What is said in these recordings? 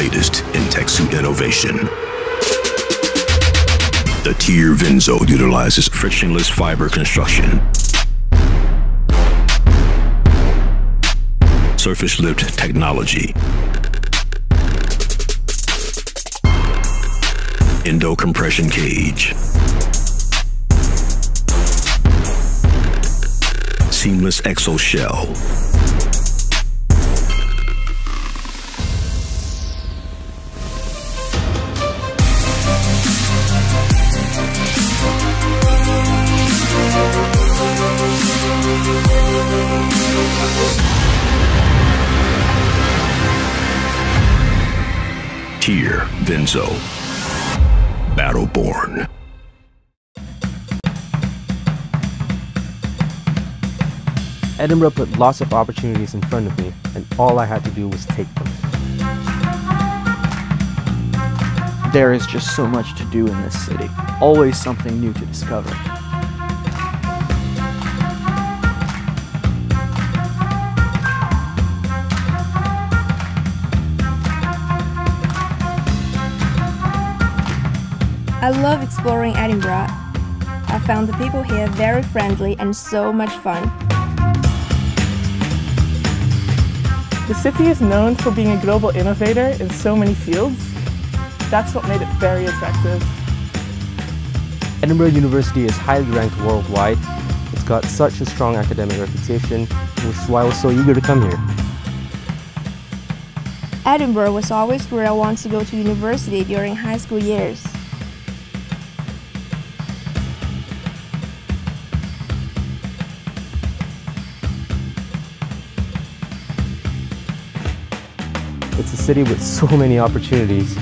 latest in tech suit innovation. The Tier Vinzo utilizes frictionless fiber construction, surface lift technology, endo compression cage, seamless exo shell, Tier Vinzo, Battleborn. Edinburgh put lots of opportunities in front of me, and all I had to do was take them. There is just so much to do in this city. Always something new to discover. I love exploring Edinburgh. I found the people here very friendly and so much fun. The city is known for being a global innovator in so many fields. That's what made it very attractive. Edinburgh University is highly ranked worldwide. It's got such a strong academic reputation, which is why I was so eager to come here. Edinburgh was always where I wanted to go to university during high school years. It's a city with so many opportunities.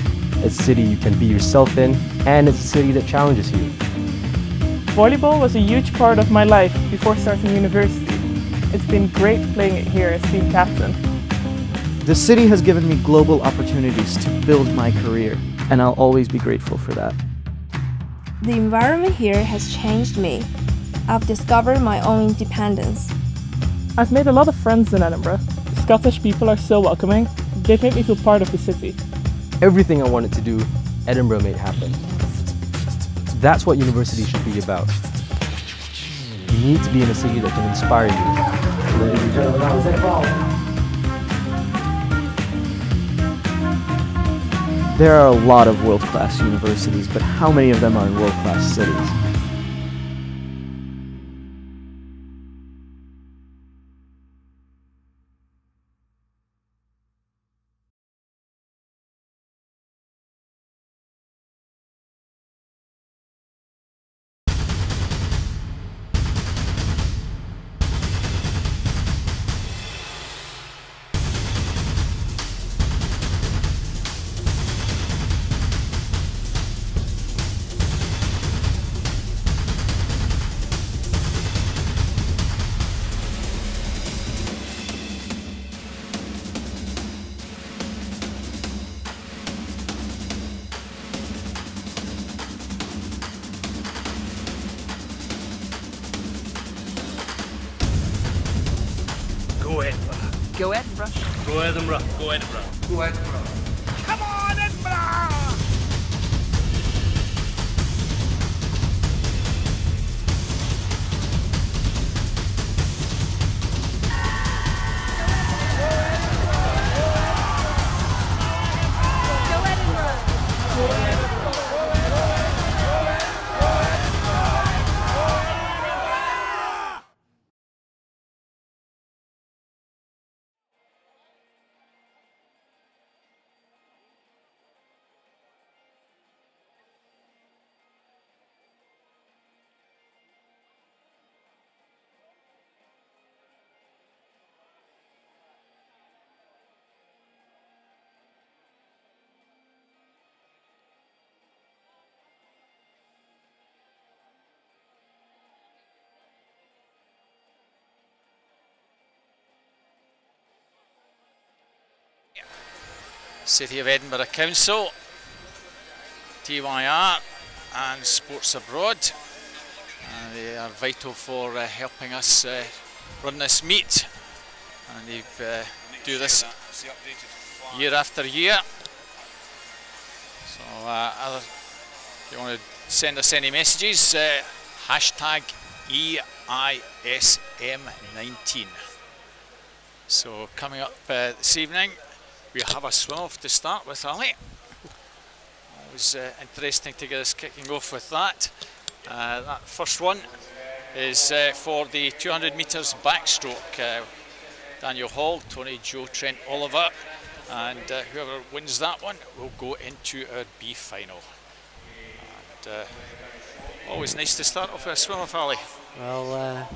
It's a city you can be yourself in, and it's a city that challenges you. Volleyball was a huge part of my life before starting university. It's been great playing it here as team captain. The city has given me global opportunities to build my career, and I'll always be grateful for that. The environment here has changed me. I've discovered my own independence. I've made a lot of friends in Edinburgh. Scottish people are so welcoming. They've made me feel part of the city. Everything I wanted to do, Edinburgh made happen. That's what university should be about. You need to be in a city that can inspire you. Ladies and gentlemen, that was it. There are a lot of world-class universities, but how many of them are in world-class cities? Go Edinburgh. Go Edinburgh. Go Edinburgh. Go Edinburgh. Go Edinburgh. Come on, Edinburgh! City of Edinburgh Council, TYR and Sports Abroad. They are vital for helping us run this meet, and they do this year after year. if you want to send us any messages, hashtag EISM19. So coming up this evening, we have a swim off to start with, Ali. Always interesting to get us kicking off with that. That first one is for the 200 metres backstroke. Daniel Hall, Tony, Joe, Trent, Oliver, and whoever wins that one will go into our B final. And, always nice to start off with a swim off, Ali. Well,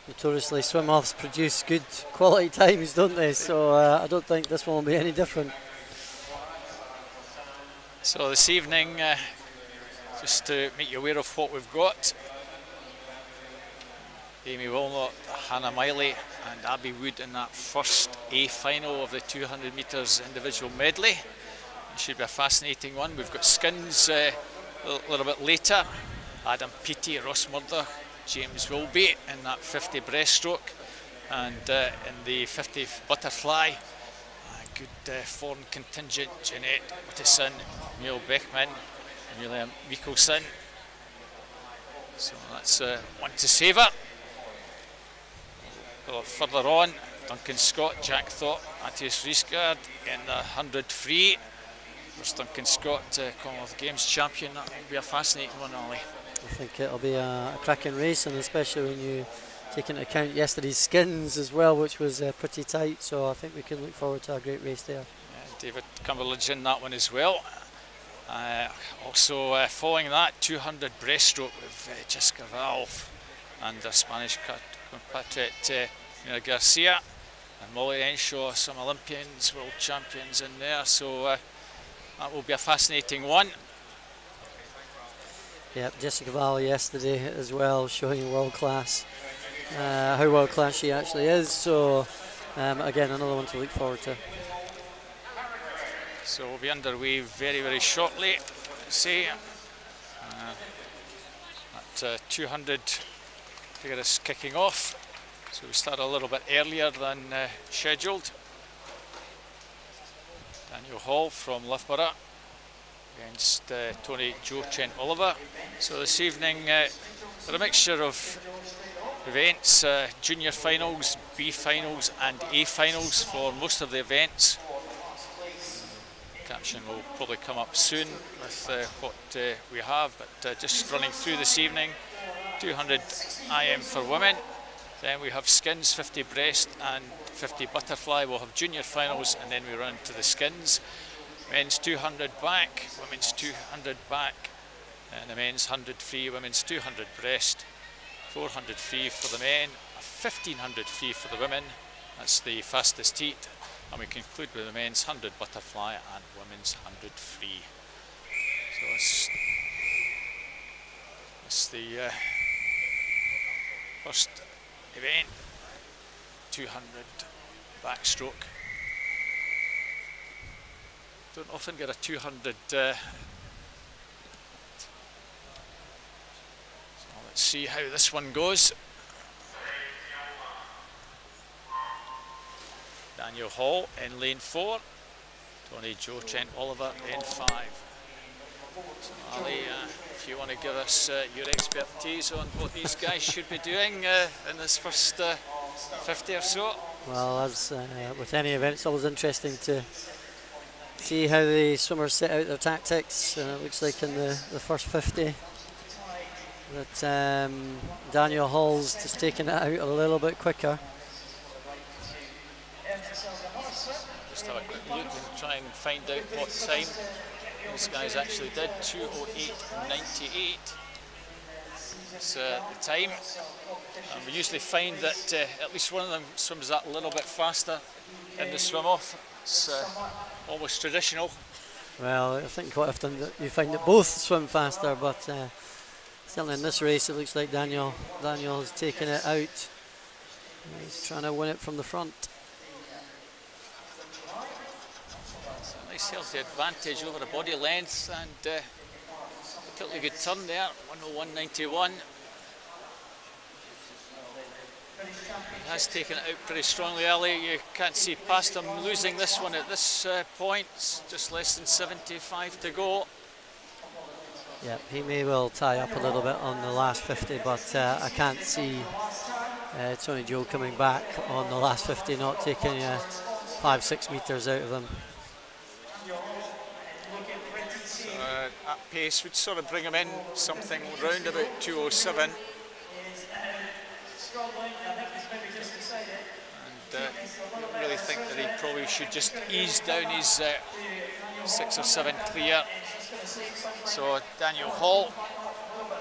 notoriously swim offs produce good quality times, don't they? So I don't think this one will be any different. So this evening, just to make you aware of what we've got, Amy Wilmot, Hannah Miley and Abby Wood in that first A final of the 200 metres individual medley. It should be a fascinating one. We've got skins a little bit later. Adam Peaty, Ross Murdoch, James Wilby in that 50 breaststroke, and in the 50 butterfly, a good foreign contingent, Jeanette Ottison, Neil Beckman, Amelia Mikkelsen. So that's one to savour. Further on, Duncan Scott, Jack Thorpe, Matthias Riesgaard in the 100 free. There's Duncan Scott, Commonwealth Games champion. That will be a fascinating one, Ali. I think it'll be a cracking race, and especially when you take into account yesterday's skins as well, which was pretty tight. So I think we can look forward to a great race there. Yeah, David Cumberland's in that one as well. Also following that, 200 breaststroke with Jessica Valve and the Spanish compatriot Mira Garcia and Molly Henshaw, some Olympians, world champions in there. So that will be a fascinating one. Yeah, Jessica Val yesterday as well, showing world class, how world class she actually is. So again, another one to look forward to. So we'll be underway very, very shortly. Say at 200 to get us kicking off. So we start a little bit earlier than scheduled. Daniel Hall from Loughborough against Tony, Joe, Trent, Oliver. So this evening, there are a mixture of events, junior finals, B finals and A finals for most of the events. Caption will probably come up soon with what we have, but just running through this evening, 200 IM for women. Then we have skins, 50 breast and 50 butterfly. We'll have junior finals and then we run into the skins. Men's 200 back, women's 200 back, and the men's 100 free, women's 200 breast, 400 free for the men, 1500 free for the women. That's the fastest heat. And we conclude with the men's 100 butterfly and women's 100 free. So it's the first event, 200 backstroke. Don't often get a 200. So let's see how this one goes. Daniel Hall in lane 4. Tony, Joe, Trent, Oliver in 5. So Ali, if you want to give us your expertise on what these guys should be doing in this first 50 or so. Well, as with any event, it's always interesting to see how the swimmers set out their tactics. It looks like in the first 50 that Daniel Hall's just taking it out a little bit quicker. Just have a quick look and try and find out what time these guys actually did. 2:08.98 is the time. And we usually find that at least one of them swims that a little bit faster in the swim off. It's almost traditional. Well, I think quite often that you find that both swim faster, but certainly in this race it looks like Daniel has taken it out. He's trying to win it from the front. It's a nice healthy advantage over the body length, and particularly good turn there, 101.91. He has taken it out pretty strongly, Ali. You can't see past him losing this one at this point. It's just less than 75 to go. Yeah, he may well tie up a little bit on the last 50, but I can't see Tony Joe coming back on the last 50, not taking 5-6 metres out of him. So that pace would sort of bring him in something round about 2:07. And I really think that he probably should just ease down his 6 or 7 clear. So Daniel Hall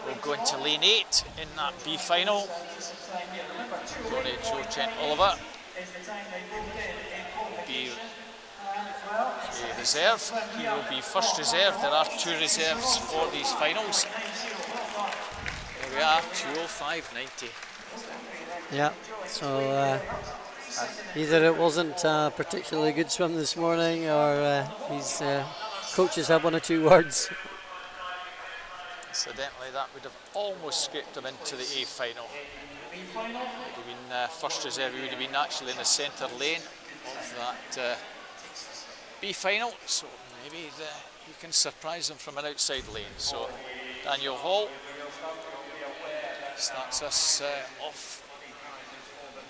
will go into lane 8 in that B final. Tony Joe Trent Oliver will be a reserve. He will be first reserve. There are 2 reserves for these finals. There we are, 2:05.90. Yeah, so either it wasn't a particularly good swim this morning, or his coaches have 1 or 2 words. Incidentally, that would have almost scraped him into the A final. He would have been first reserve. He would have been actually in the centre lane of that B final. So maybe you can surprise him from an outside lane. So Daniel Hall starts us off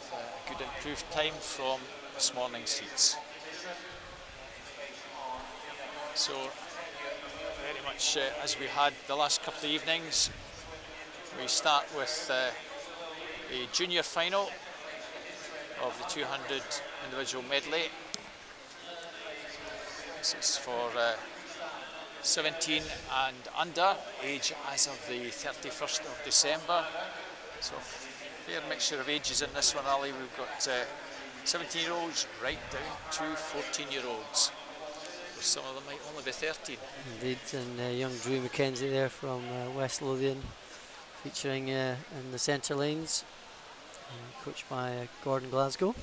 with a good improved time from this morning's heats. So very much as we had the last couple of evenings, we start with a junior final of the 200 individual medley. This is for 17 and under, age as of the 31st of December. So fair mixture of ages in this one, Ali. We've got 17-year-olds right down to 14-year-olds. Some of them might only be 13. Indeed, and young Drew McKenzie there from West Lothian, featuring in the centre lanes, coached by Gordon Glasgow.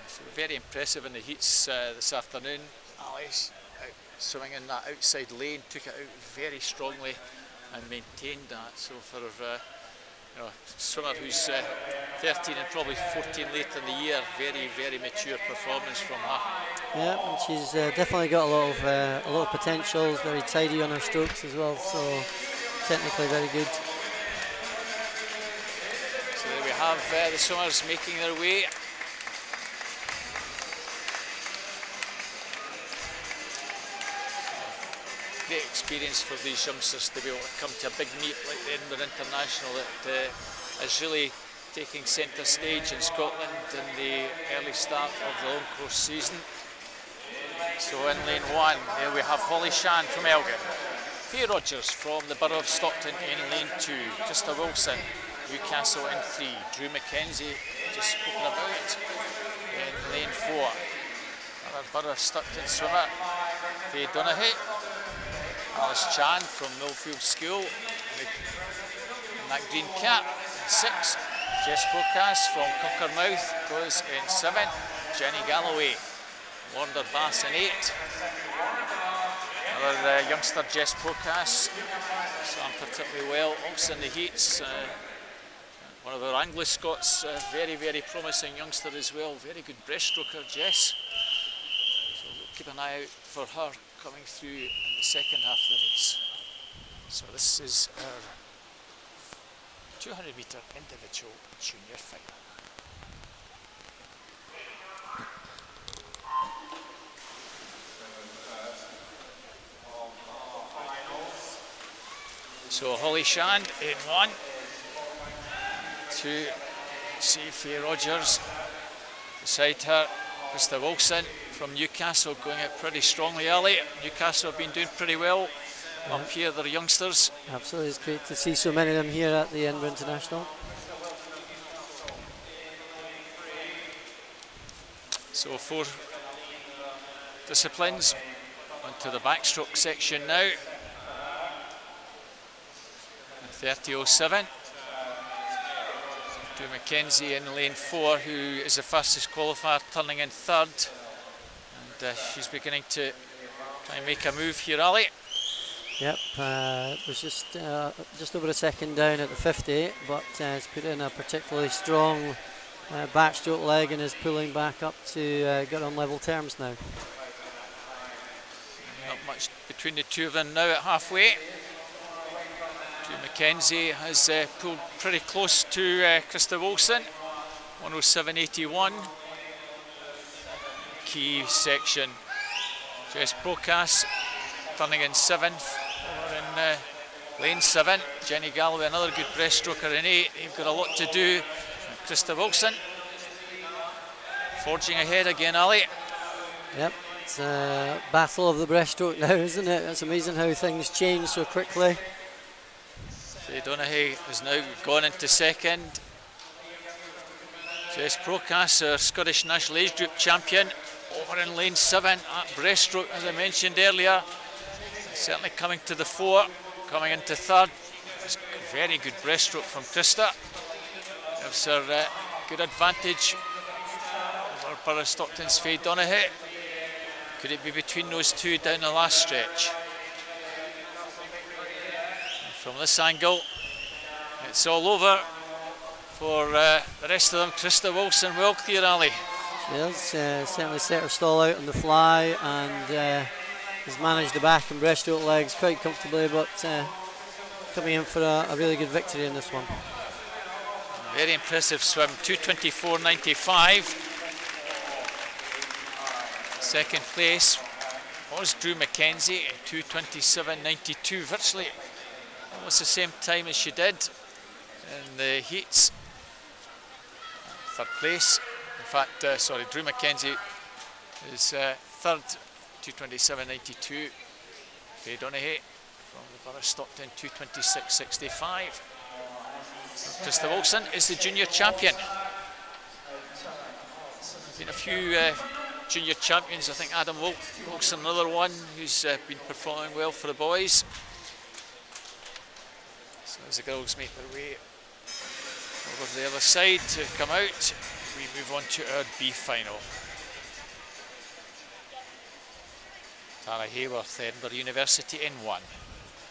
So very impressive in the heats this afternoon. Alice swimming in that outside lane, took it out very strongly and maintained that. So for a swimmer who's 13 and probably 14 late in the year, very, very mature performance from her. Yeah, and she's definitely got a lot of potential. Very tidy on her strokes as well, so technically very good. So there we have the swimmers making their way. Great experience for these youngsters to be able to come to a big meet like the Edinburgh International that is really taking centre stage in Scotland in the early start of the long course season. So in lane 1, there we have Holly Shan from Elgin, Faye Rogers from the Borough of Stockton in lane 2, Trista Wilson, Newcastle in 3, Drew McKenzie, just spoken about, in lane 4. Another Borough of Stockton swimmer, Faye Donaghy, Alice Chan from Millfield School in that green cap in 6, Jess Procas from Cockermouth goes in 7, Jenny Galloway, Launder Bass in 8. Another youngster, Jess Procas, swam particularly well also in the heats. One of our Anglo-Scots, very, very promising youngster as well, very good breaststroker, Jess. So we'll keep an eye out for her coming through in the second half of the race. So this is our 200 metre individual junior final. So Holly Shand in 1, 2, see Faye Rogers beside her, Trista Wilson from Newcastle going out pretty strongly early. Newcastle have been doing pretty well up here, they're youngsters. Absolutely, it's great to see so many of them here at the Edinburgh International. So 4 disciplines, onto the backstroke section now. 30.07. Drew McKenzie in lane 4, who is the fastest qualifier, turning in 3rd. And she's beginning to try and make a move here, Ali. Yep, it was just over a second down at the 50, but it's put in a particularly strong backstroke leg and is pulling back up to get on level terms now. Not much between the two of them now at halfway. McKenzie has pulled pretty close to Krista Wilson, 107.81. Key section, Jess Procas turning in 7th, over in lane 7. Jenny Galloway, another good breaststroker in 8. They've got a lot to do. Krista Wilson forging ahead again, Ali. Yep, it's a battle of the breaststroke now, isn't it? It's amazing how things change so quickly. Faye Donaghy has now gone into 2nd. Jess Procas, our Scottish National Age Group champion, over in lane 7 at breaststroke, as I mentioned earlier. Certainly coming to the fore, coming into 3rd. It's a very good breaststroke from Krista. Gives her good advantage over Borough Stockton's Faye Donaghy. Could it be between those two down the last stretch? And from this angle, it's all over for the rest of them. Krista Wilson well clear, Ali. She has certainly set her stall out on the fly and has managed the back and breaststroke legs quite comfortably, but coming in for a really good victory in this one. Very impressive swim, 2:24.95. Second place was Drew McKenzie, 2:27.92, virtually almost the same time as she did in the heats. Third place, in fact, sorry, Drew McKenzie is 3rd, 2:27.92. Faye Donaghy from the Borough Stockton, 2:26.65. So Krista Wilson is the junior champion. Been a few junior champions. I think Adam Wilson, another one who's been performing well for the boys. So as the girls make their way over to the other side to come out, we move on to our B final. Tara Hayworth, Edinburgh University in 1.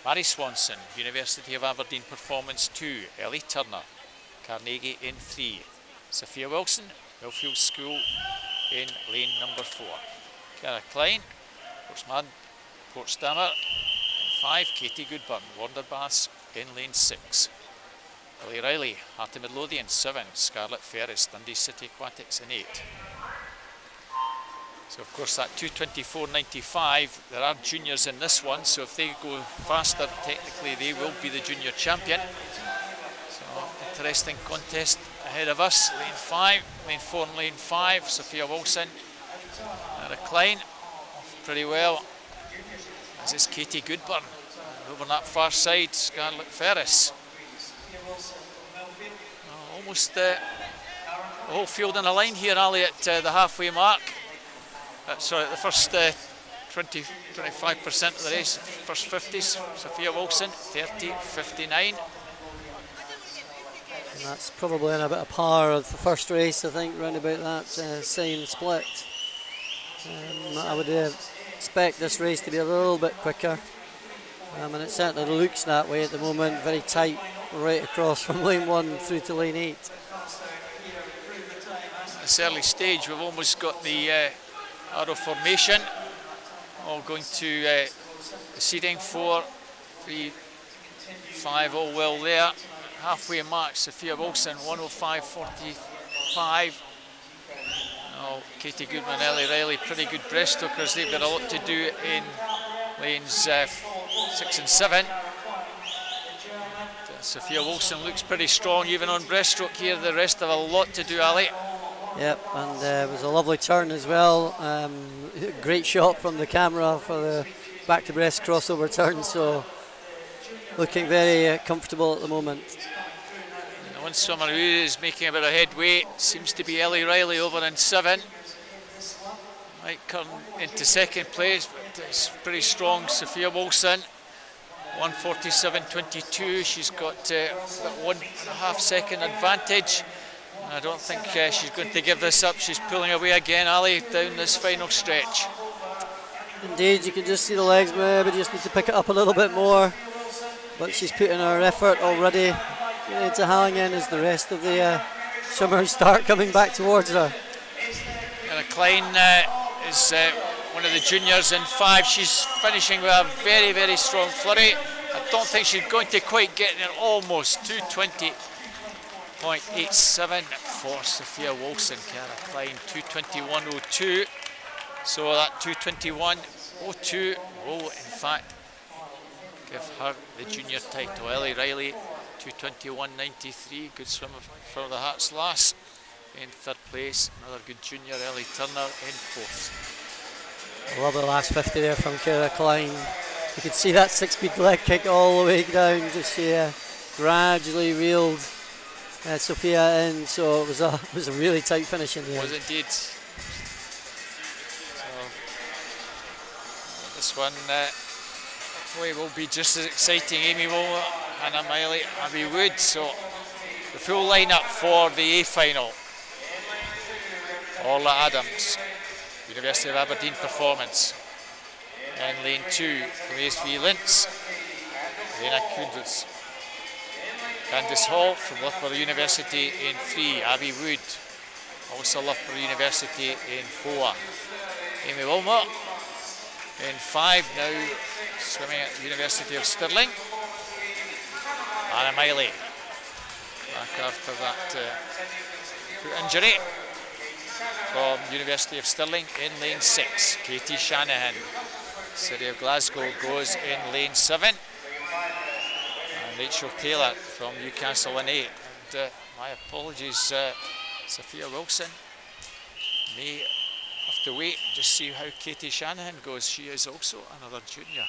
Mary Swanson, University of Aberdeen Performance 2. Ellie Turner, Carnegie in 3. Sophia Wilson, Millfield School in lane number 4. Cara Klein, Portsmouth, Portsdammer in 5. Katie Goodburn, Wanderbaths in lane 6. Ellie Riley, Heart of Midlothian 7. Scarlett Ferris, Dundee City Aquatics in 8. So of course that 2:24.95, there are juniors in this one, so if they go faster, technically they will be the junior champion. So interesting contest ahead of us. Lane 5, lane 4 and lane 5, Sophia Wilson and a Klein off pretty well, as is Katie Goodburn. And over on that far side, Scarlett Ferris. Almost the whole field in a line here, Ali, at the halfway mark. Sorry, the first 25% of the race, first 50s, Sophia Wilson, 30.59. And that's probably in a bit of par of the first race, I think, round about that same split. I would expect this race to be a little bit quicker, and it certainly looks that way at the moment, very tight right across from lane 1 through to lane 8. At this early stage, we've almost got the arrow formation, all going to the seeding 4, 3, 5, all well there. Halfway mark, Sophia Wilson, 105.45. Oh, Katie Goodman, Ellie Riley, pretty good breaststrokers. They've got a lot to do in lanes 6 and 7. Sophia Wilson looks pretty strong even on breaststroke here. The rest have a lot to do, Ali. Yep, and it was a lovely turn as well. Great shot from the camera for the back to breast crossover turn, so looking very comfortable at the moment. And the one swimmer who is making a bit of headway seems to be Ellie Riley over in 7. Might come into second place, but it's pretty strong. Sophia Wilson, 147.22. She's got about 1.5 second advantage. I don't think she's going to give this up. She's pulling away again, Ali, down this final stretch. Indeed, you can just see the legs maybe just need to pick it up a little bit more. But she's put in her effort already. Into hang in as the rest of the swimmers start coming back towards her. And Klein is one of the juniors in 5. She's finishing with a very, very strong flurry. I don't think she's going to quite get there, almost. 2:20.87 for Sophia Wilson. Cara Klein 2:21.02. So that 2:21.02 will in fact give her the junior title. Ellie Riley 2:21.93. Good swimmer for the Hearts Lass in third place. Another good junior, Ellie Turner, in fourth. I love the last 50 there from Cara Klein. You could see that 6-speed leg kick all the way down. Just gradually reeled Sophia in. So it was a really tight finish in the end. Was indeed. So this one hopefully will be just as exciting. Amy Wilmot, Hannah Miley, Abby Wood. So the full lineup for the A final. Orla Adams, University of Aberdeen Performance. In lane 2 from ASV Linz, Lena Kudus. Candice Hall from Loughborough University in 3, Abby Wood, also Loughborough University in 4. Amy Wilmot in 5, now swimming at the University of Stirling. Anna Miley, back after that foot injury, from University of Stirling in lane 6. Katie Shanahan, City of Glasgow, goes in lane 7. And Rachel Taylor from Newcastle in 8. And my apologies, Sophia Wilson may have to wait and just see how Katie Shanahan goes. She is also another junior.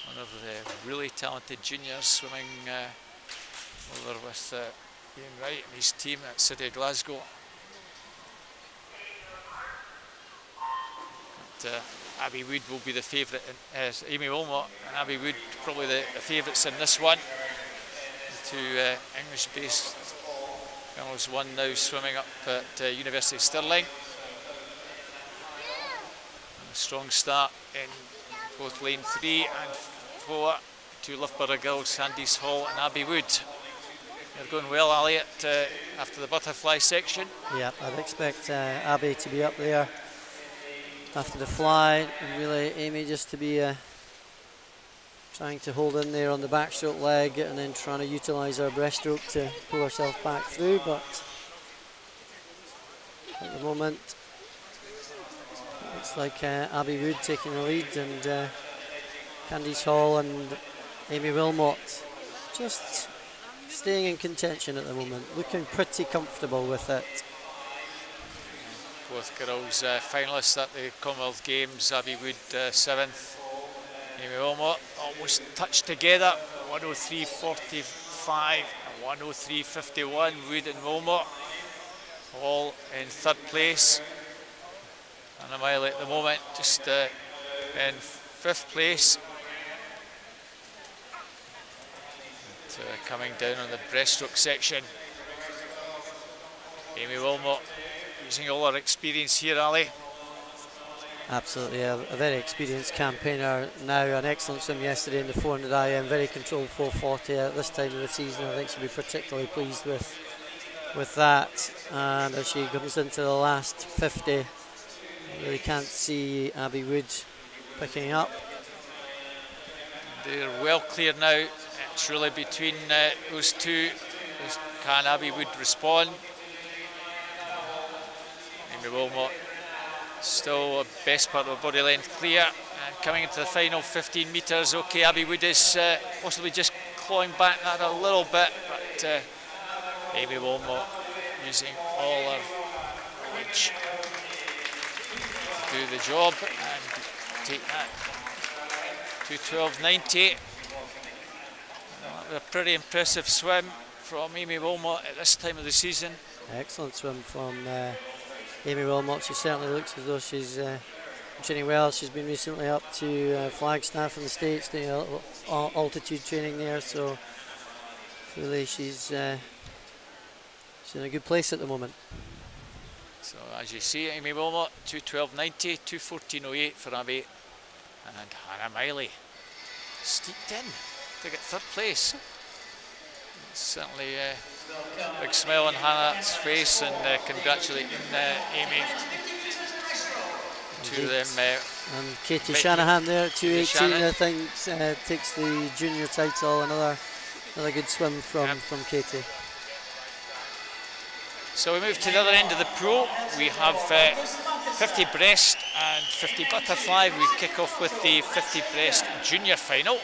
One of the really talented juniors swimming over with Ian Wright and his team at City of Glasgow. But, Abby Wood will be the favourite, Amy Wilmot and Abby Wood probably the favourites in this one. The two English-based girls, one now swimming up at University of Stirling. And a strong start in both lane 3 and 4. Two Loughborough girls, Candice Hall and Abby Wood. They're going well, Ali, after the butterfly section. Yeah, I'd expect Abby to be up there after the fly, and really Amy just to be trying to hold in there on the backstroke leg and then trying to utilise her breaststroke to pull herself back through. But at the moment it's like Abby Wood taking the lead, and Candice Hall and Amy Wilmot just staying in contention at the moment, looking pretty comfortable with it. Both girls finalists at the Commonwealth Games. Abby Wood 7th, Amy Wilmot almost touched together, 103.45 and 103.51. Wood and Wilmot all in third place. Anna Miley at the moment just in 5th place. And, coming down on the breaststroke section, Amy Wilmot using all her experience here, Ali. Absolutely, a very experienced campaigner now. An excellent swim yesterday in the 400 IM, very controlled 440 at this time of the season. I think she'll be particularly pleased with that. And as she comes into the last 50, I really can't see Abby Wood picking up. They're well clear now. It's really between those two. Can Abby Wood respond? Amy Wilmot still best part of her body length clear, and coming into the final 15 metres. Okay, Abby Wood is possibly just clawing back that a little bit, but Amy Wilmot using all her edge to do the job and take that to 2:12.90. A pretty impressive swim from Amy Wilmot at this time of the season. Excellent swim from Amy Wilmot. She certainly looks as though she's training well. She's been recently up to Flagstaff in the States doing altitude training there, so really she's in a good place at the moment. So as you see, Amy Wilmot 2:12.90, 2:14.08 for Abby, and Hannah Miley steeped in to get third place. Certainly a big smile on Hannah's face, and congratulating Amy. To them And Katie Shanahan there at 2:18, I think, takes the junior title. Another good swim from Katie. So we move to the other end of the pool. We have 50 breast and 50 butterfly. We kick off with the 50 breast junior final.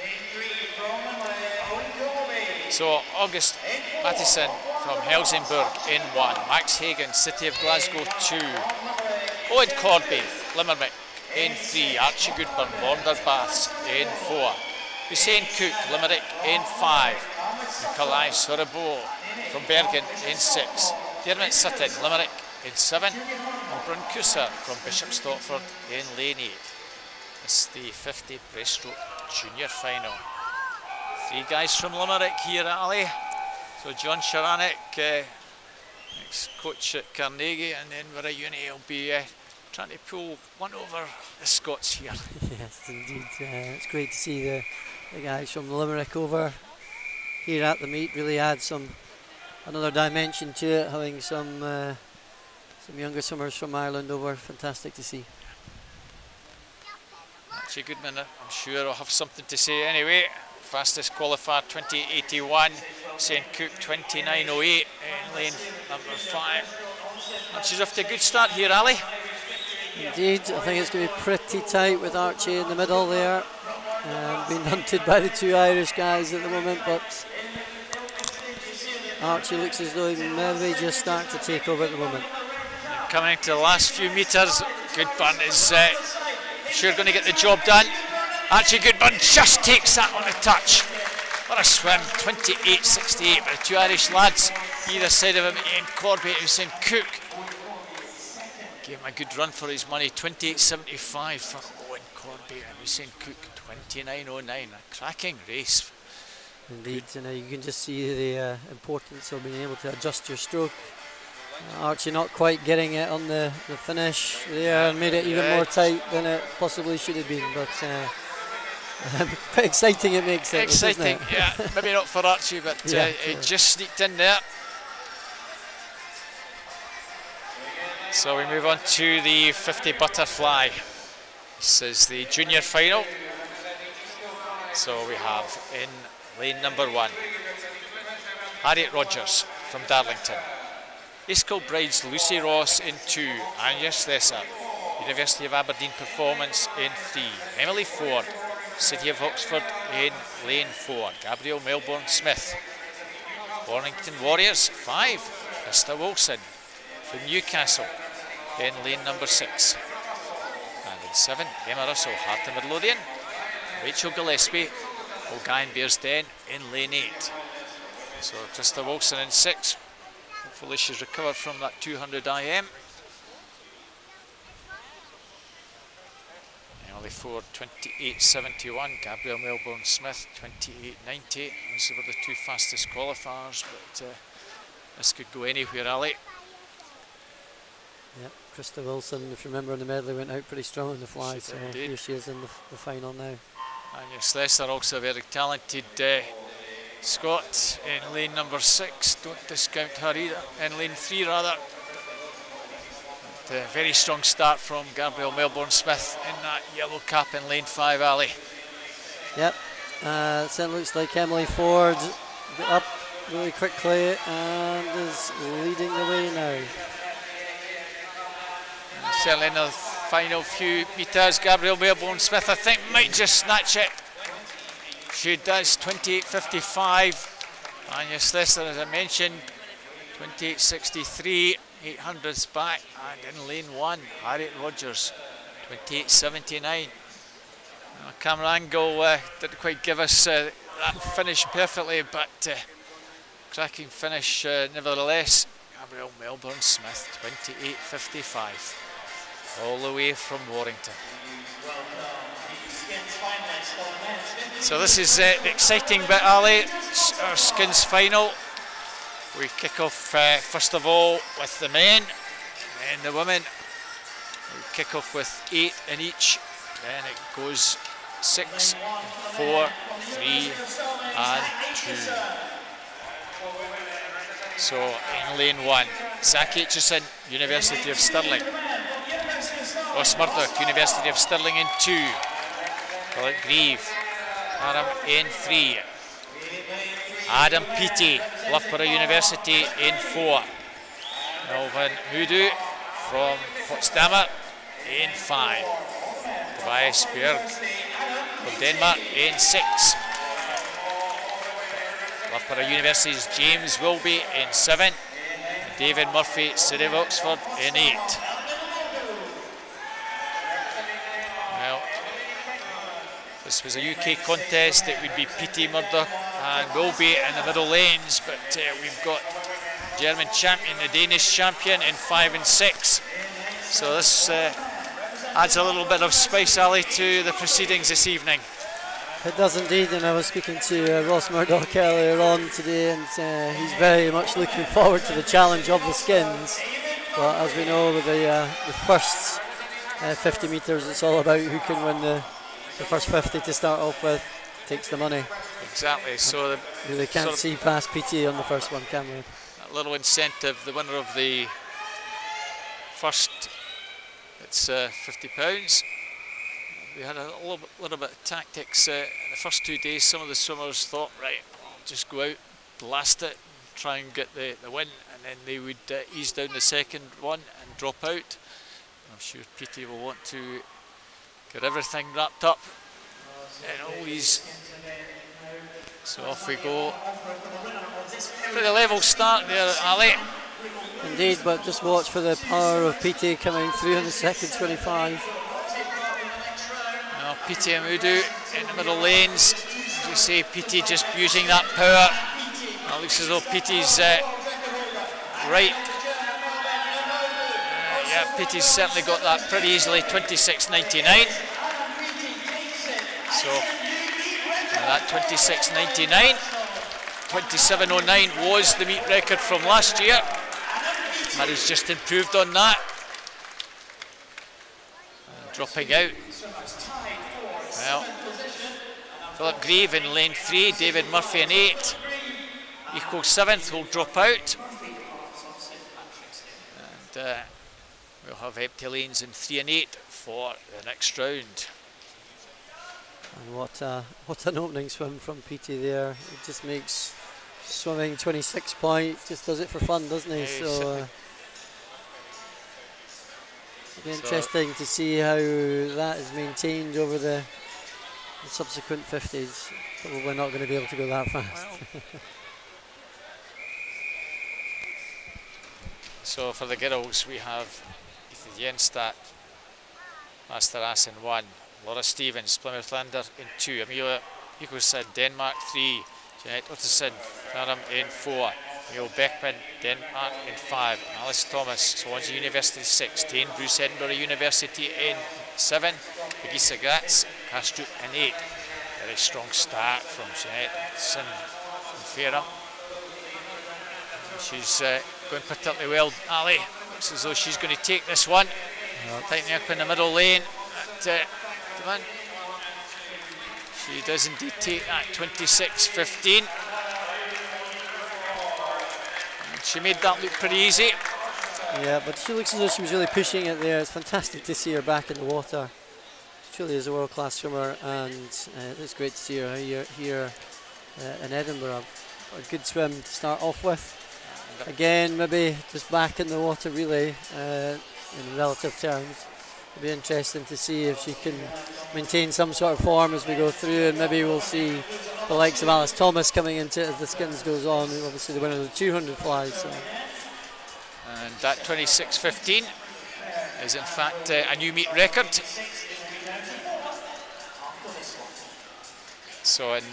So August Mattison from Helsingborg in 1, Max Hagan, City of Glasgow 2, Owen Corby, Limerick in 3, Archie Goodburn, Launder Baths in 4, Hussein Cook, Limerick in 5, Nikolai Sorabo from Bergen in 6, Dermot Sutton, Limerick in 7, and Brun Kusa from Bishop Stortford in lane 8. It's the 50 breaststroke junior final. 3 guys from Limerick here, Ali. So John Sharanek, ex-coach at Carnegie, and then we're at Uni, will be trying to pull one over the Scots here. Yes, indeed. It's great to see the guys from Limerick over here at the meet. Really adds another dimension to it, having some younger swimmers from Ireland over. Fantastic to see. Archie Goodman, I'm sure, will have something to say anyway. Fastest qualifier 2081, St Cook 2908 in lane number 5. Archie's off to a good start here, Ali. Indeed, I think it's going to be pretty tight with Archie in the middle there. Being hunted by the 2 Irish guys at the moment, but Archie looks as though he maybe just start to take over at the moment. Coming to the last few metres, Goodburn is sure going to get the job done. Archie Goodburn just takes that on the touch. What a swim, 28.68 by the 2 Irish lads either side of him. Ian Corby and Hussein Cook gave him a good run for his money. 28.75 for Owen Corby and Hussein Cook 29.09. A cracking race. Indeed, you can just see the importance of being able to adjust your stroke. Archie not quite getting it on the finish there, and made it even more tight than it possibly should have been, but quite exciting it makes it. Exciting, doesn't it? yeah. Maybe not for Archie, but it just sneaked in there. So we move on to the 50 butterfly. This is the junior final. So we have in lane number 1, Harriet Rogers from Darlington. East Kilbride's Lucy Ross in 2, Anya Slessor, University of Aberdeen Performance in 3, Emily Ford, City of Oxford in lane 4, Gabrielle Melbourne Smith, Warrington Warriors 5, Krista Wilson from Newcastle in lane number 6, and in 7, Emma Russell, Heart of Midlothian, Rachel Gillespie, O'Gyan Bearsden in lane 8. So Krista Wilson in 6. Hopefully she's recovered from that 200 IM. Emily Ford 28.71, Gabrielle Melbourne Smith 28.90. Those were the 2 fastest qualifiers, but this could go anywhere, Ali. Yep, Krista Wilson, if you remember in the medley, went out pretty strong in the fly, so indeed. Here she is in the final now. Anya Slessor, also a very talented Scott in lane number 6, don't discount her either, in lane 3 rather. But, very strong start from Gabrielle Melbourne Smith in that yellow cap in lane 5, Ali. Yep, so it looks like Emily Ford got up really quickly and is leading the way now. And certainly in the final few metres, Gabrielle Melbourne Smith, I think, might just snatch it. She does, 28.55. Anya Slessor, as I mentioned, 28.63, 800s back, and in lane 1, Harriet Rogers, 28.79. Camera angle didn't quite give us that finish perfectly, but cracking finish nevertheless. Gabrielle Melbourne Smith, 28.55, all the way from Warrington. So this is the exciting bit, Ali. It's our skins final. We kick off first of all with the men and the women. We kick off with 8 in each, then it goes 6, 4, 3 and 2. So in lane 1, Zach Aitchison, University of Stirling. Ross Murdoch, University of Stirling in 2. Philip Grieve, Adam in 3. Adam Peaty, Loughborough University in 4. Melvin Hoodoo from Potsdamer in 5. Tobias Bjerg from Denmark in 6. Loughborough University's James Wilby in 7. David Murphy, City of Oxford in 8. Well, this was a UK contest. It would be Peaty, Murdoch and Wilby in the middle lanes, but we've got German champion, the Danish champion in 5 and 6. So this adds a little bit of spice, Ali, to the proceedings this evening. It does indeed, and I was speaking to Ross Murdoch earlier on today, and he's very much looking forward to the challenge of the skins. But as we know, with the first 50 metres, it's all about who can win the first 50 to start off with, takes the money. Exactly, so they can't see past PT on the first one, can we? A little incentive, the winner of the first, it's £50. We had a little bit of tactics in the first 2 days. Some of the swimmers thought, right, I'll just go out, blast it, try and get the win, and then they would ease down the second one and drop out. I'm sure PT will want to get everything wrapped up and all these. So off we go. Pretty level start there, Ali. Indeed, but just watch for the power of PT coming through in the second 25. Now PT and Udu in the middle lanes. As you say, PT just using that power. It looks as though PT's right. Yeah, PT's certainly got that pretty easily, 26.99. So that 26.99, 27.09 was the meet record from last year. Murray's just improved on that. Dropping out. Well, Philip Grieve in lane 3, David Murphy in 8. Equal 7th will drop out. And we'll have empty lanes in 3 and 8 for the next round. And what an opening swim from PT there. It just makes swimming 26 point, just does it for fun, doesn't he? So it'll be interesting to see how that is maintained over the subsequent 50s. But we're not going to be able to go that fast. Well. So for the girls we have Ethan Jenstad, Master Ass in 1. Laura Stevens, Plymouth Lander in 2. Amelia Ecosid, Denmark 3. Jeanette Utterson, Durham in 4. Neil Beckman, Denmark in 5. Alice Thomas, Swansea University 6. Tane Bruce, Edinburgh University in 7. Pegisa Gratz, Backstroke in 8. Very strong start from Jeanette Utterson from Fareham. She's going particularly well. Ali looks as though she's going to take this one. Tightening up in the middle lane. She does indeed take that 26.15. She made that look pretty easy. Yeah, but she looks as though she was really pushing it there. It's fantastic to see her back in the water. She truly is a world-class swimmer, and it's great to see her here in Edinburgh. A good swim to start off with. Again, maybe just back in the water really in relative terms. It'll be interesting to see if she can maintain some sort of form as we go through, and maybe we'll see the likes of Alice Thomas coming into it as the skins goes on, obviously the winner of the 200 flies. So. And that 26.15 is in fact a new meet record. So in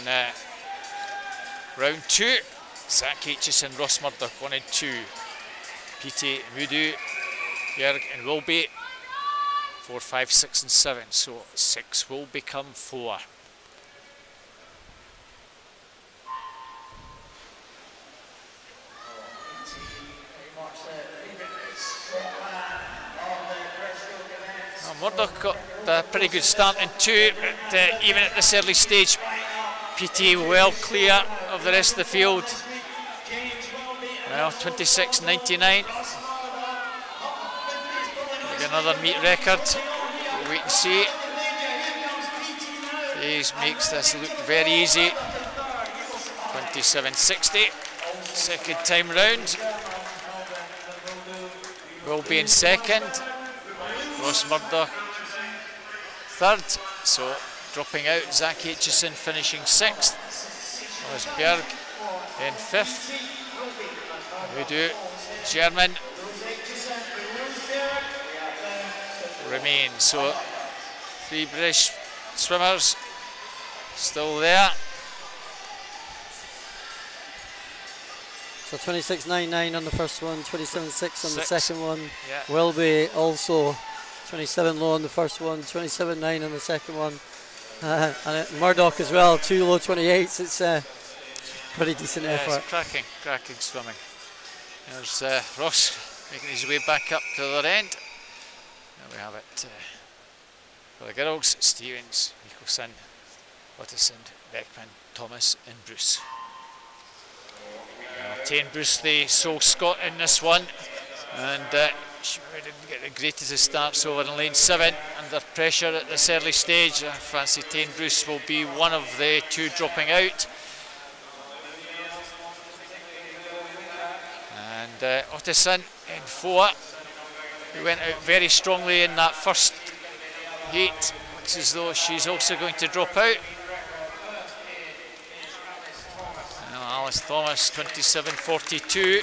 round 2, Zach Aitchison, Ross Murdoch 1 and 2. PT, Mudu, Bjerg and Wilby 4, 5, 6 and 7. So 6 will become 4. Murdoch got a pretty good start in 2, but even at this early stage, PT well clear of the rest of the field. Well, 26.99. Another meet record. we'll wait and see. Hayes makes this look very easy. 27.60. Second time round. Will be in second. Ross Murdoch third. So dropping out. Zach Aitchison finishing sixth. Thomas Berg in fifth. We do. German remain. So 3 British swimmers still there. So 26.99 on the first one, 27.6 on the second one. Yeah. Will be also 27 low on the first one, 27.9 on the second one. And Murdoch as well, 2 low 28s. It's pretty decent effort. It's cracking swimming. There's Ross making his way back up to the other end. There we have it for the girls. Stevens, Nicholson, Ottesen, Beckman, Thomas and Bruce. Tane Bruce, the sole Scot in this one, and she didn't get the greatest of starts over in lane 7 under pressure at this early stage. I fancy Tane Bruce will be one of the 2 dropping out. And Ottesen in 4, who went out very strongly in that first heat. Looks as though she's also going to drop out. Alice Thomas, 27.42.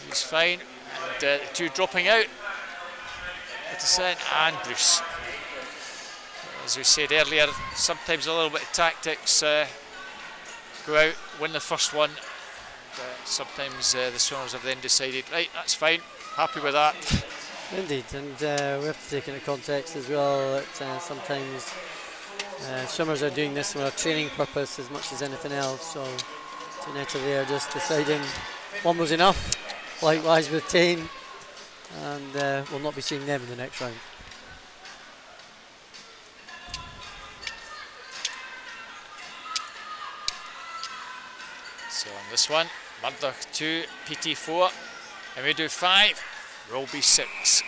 He's fine. And the 2 dropping out. Ottesen and Bruce. As we said earlier, sometimes a little bit of tactics. Go out, win the first one. Sometimes the swimmers have then decided, right, that's fine, happy with that. Indeed, and we have to take into context as well that sometimes swimmers are doing this for a training purpose as much as anything else. So Janetta there just deciding one was enough, likewise with Tane, and we'll not be seeing them in the next round. So on this one, Murdoch 2, PT 4, and we do 5, Roll be 6.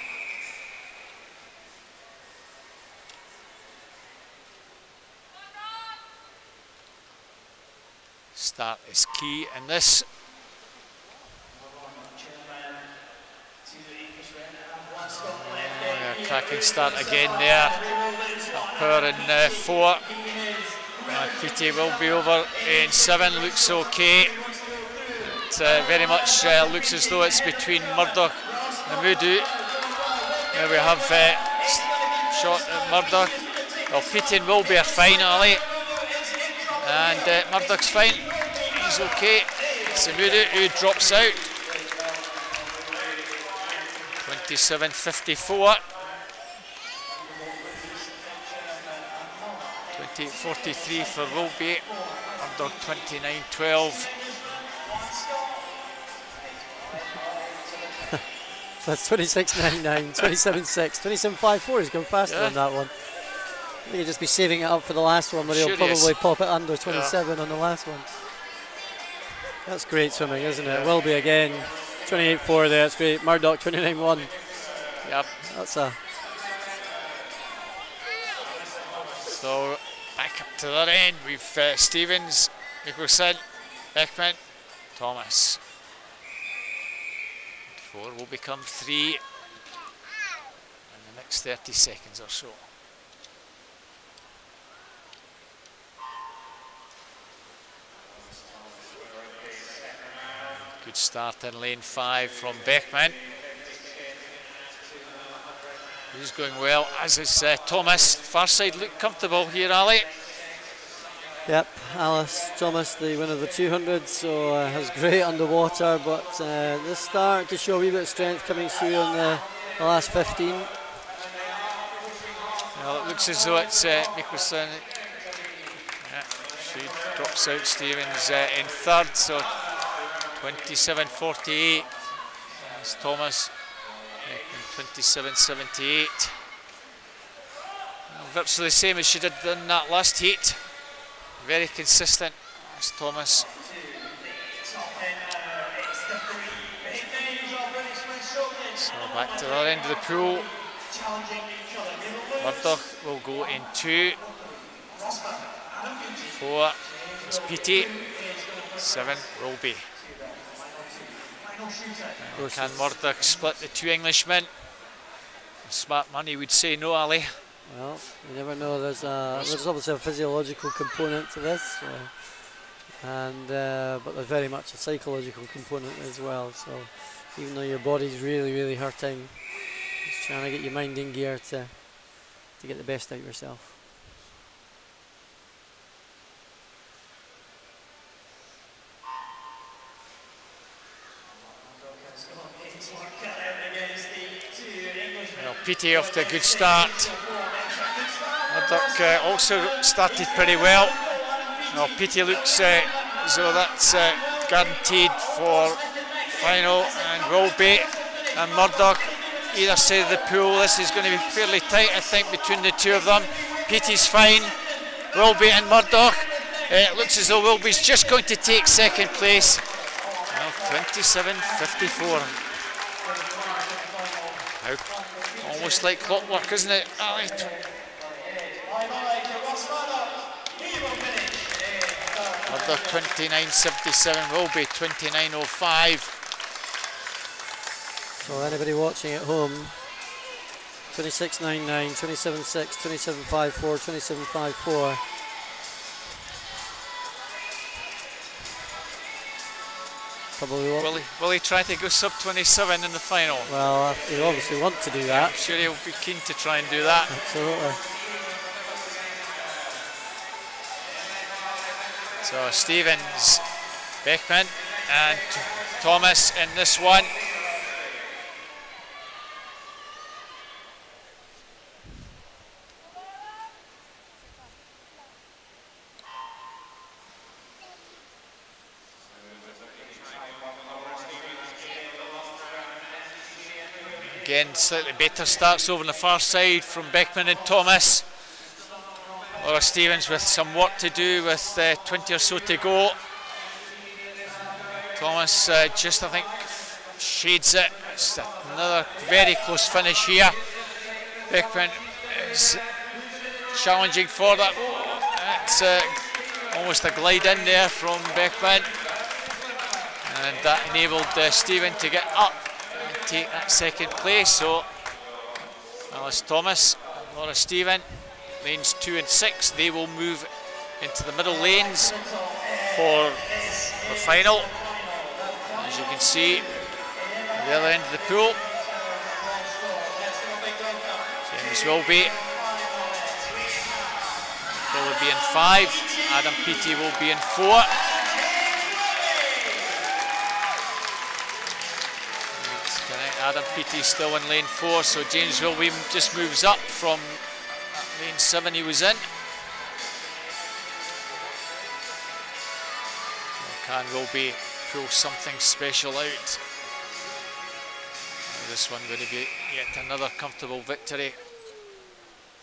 Start is key in this. Cracking start again there. Power in 4. PT will be over in 7, looks okay. It very much looks as though it's between Murdoch and Mudu. There we have shot at Murdoch. Well, PT will be fine, Ali. And Murdoch's fine, he's okay. It's Mudu who drops out. 27.54. 28.43 for Wilby, Murdoch 29.12. So that's 26.99, 27.6, 27.54. He's gone faster on that one. I think he'll just be saving it up for the last one, but he'll probably pop it under 27 on the last one. That's great swimming, isn't it? Wilby again, 28.4 there, that's great. Murdoch 29.1. Yep. That's a... So back up to that end, we've Stevens, Nicholson, Beckman, Thomas. 4 will become 3 in the next 30 seconds or so. Good start in lane 5 from Beckman. He's going well, as is Thomas. Far side look comfortable here, Ali. Yep, Alice Thomas, the winner of the 200, so has great underwater, but this start to show a wee bit of strength coming through on the last 15. Well, it looks as though it's Nicholson. Yeah, she drops out. Stevens in 3rd, so 27.48. That's Thomas. 27.78. Virtually the same as she did in that last heat. Very consistent. That's Thomas. So back to the other end of the pool. Murdoch will go in 2. 4 is Petey. 7 Rolby. Can Murdoch split the 2 Englishmen? Smart money would say no, Ali. Well, you never know. There's obviously a physiological component to this, but there's very much a psychological component as well. So even though your body's really, really hurting, just trying to get your mind in gear to get the best out of yourself. Well, Petey off to a good start. Murdoch also started pretty well. Well, Petey looks as though that's guaranteed for final, and will be. And Murdoch either side of the pool. This is going to be fairly tight, I think, between the 2 of them. Petey's fine. Wilby and Murdoch. It looks as though Wilby's just going to take 2nd place. Well, 27.54. Almost like clockwork, isn't it, Ali? Murdoch 29.77. Wilby 29.05. So anybody watching at home, 26.99, 27.6, 27.54, 27.54. Probably will he try to go sub 27 in the final? Well, he'll obviously want to do that. I'm sure he'll be keen to try and do that. Absolutely. So Stevens, Beckman and Thomas in this one. Again, slightly better starts over on the far side from Beckman and Thomas. Laura Stevens with some work to do with 20 or so to go. Thomas just, I think, shades it. It's another very close finish here. Beckman is challenging for that. It's almost a glide in there from Beckman. And that enabled Stephen to get up and take that 2nd place. So Alice Thomas, Laura Stephen, lanes 2 and 6, they will move into the middle lanes for the final. As you can see, at the other end of the pool, James Wilby will be in 5, Adam Petey will be in 4. Adam Petey still in lane 4, so James Wilby just moves up from lane 7 he was in. So can Wilby pull something special out? This one going to be yet another comfortable victory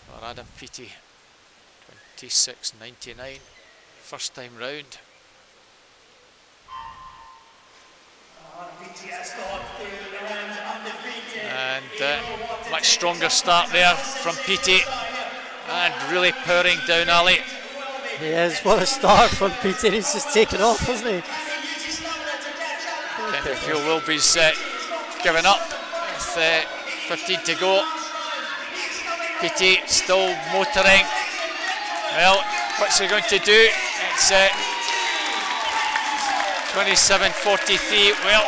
for Adam Petey. 26.99, first time round. And much stronger start there from Petey, and really powering down Ali. He is, what a start from Petey. He's just taken off, hasn't he? Kind of feel Wilby's given up with 15 to go. Petey still motoring. Well, what's he going to do? It's 27.43. Well,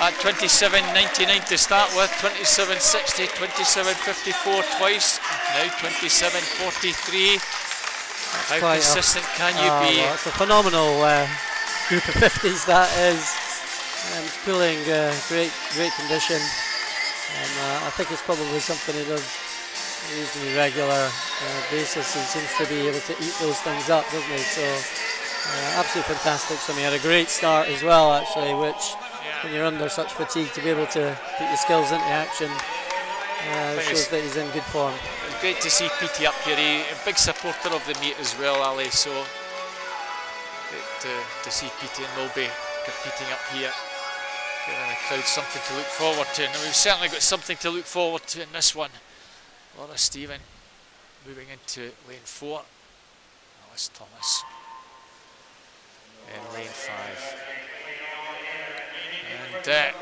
at 27.99 to start with, 27.60, 27.54 twice, now 27.43. How consistent can you be? Well, it's a phenomenal group of 50s that is. It's pulling great condition. I think it's probably something he does on a reasonably regular basis. He seems to be able to eat those things up, doesn't he? So absolutely fantastic. So he had a great start as well, actually, which when you're under such fatigue, to be able to put your skills into action shows that he's in good form. It's great to see Petey up here. He's a big supporter of the meet as well, Ali. So great to see Petey and Wilby competing up here. Giving the crowd something to look forward to. Now we've certainly got something to look forward to in this one. Laura Stephen moving into lane 4. Alice Thomas in lane 5. And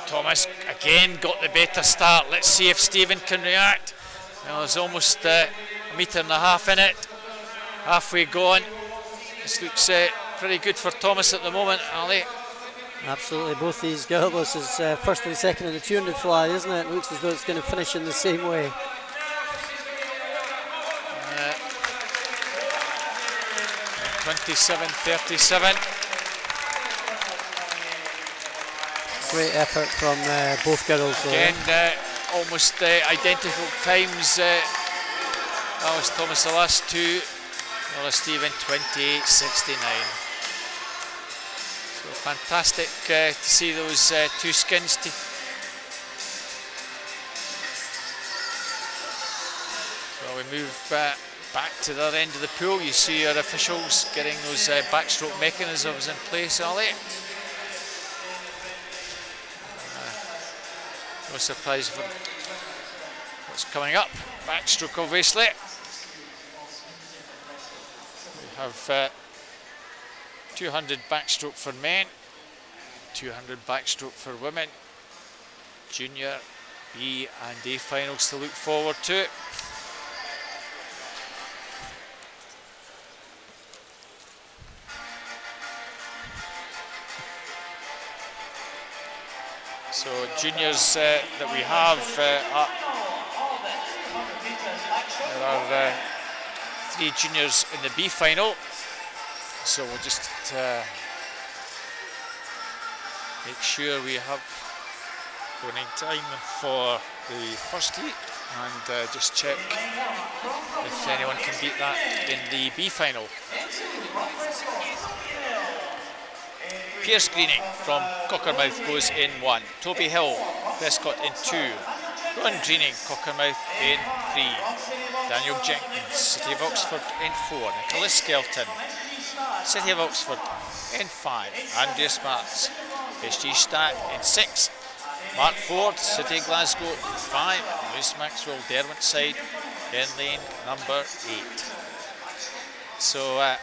Thomas again got the better start. Let's see if Stephen can react. Well, there's almost a metre and a half in it. Halfway gone. This looks pretty good for Thomas at the moment, Ali. Absolutely, both these girls, this is first and second in the 200 fly, isn't it? It looks as though it's going to finish in the same way. 27-37. Great effort from both girls. Again, almost identical times. Alice Thomas the last two. Laura Stephen 28-69. So fantastic to see those two skins. So we move back to the other end of the pool. You see our officials getting those backstroke mechanisms in place, Ali. No surprise for what's coming up. Backstroke, obviously. We have 200 backstroke for men, 200 backstroke for women. Junior, B and A finals to look forward to. So juniors that we have, there are 3 juniors in the B final. So we'll just make sure we have running time for the first heat and just check if anyone can beat that in the B final. Pierce Greening from Cockermouth goes in 1. Toby Hill, Prescott in 2. Ron Greening, Cockermouth in 3. Daniel Jenkins, City of Oxford in 4. Nicholas Skelton, City of Oxford in 5. Andreas Martz, SG Stat in 6. Mark Ford, City of Glasgow in 5. Lewis Maxwell, Derwentside in lane number 8. So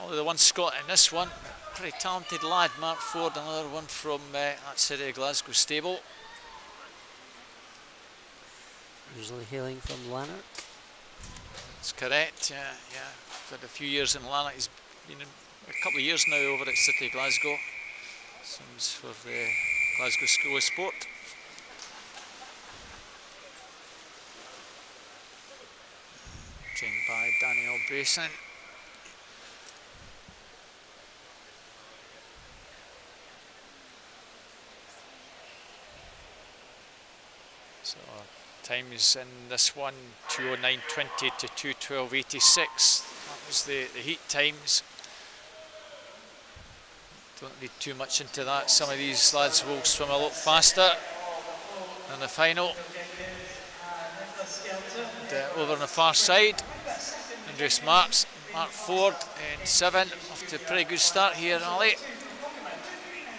only the one Scot in this one. Pretty talented lad, Mark Ford, another one from that City of Glasgow stable. Usually hailing from Lanark. That's correct, yeah. Had a few years in Lanark. He's been a couple of years now over at City of Glasgow. Seems for the Glasgow School of Sport. Trained by Daniel Brayson. So times in this one 2:09.20 to 2:12.86. That was the heat times. Don't read too much into that. Some of these lads will swim a lot faster than the final. And, over on the far side, Andreas Martz, Mark Ford in 7. Off to a pretty good start here, Ali.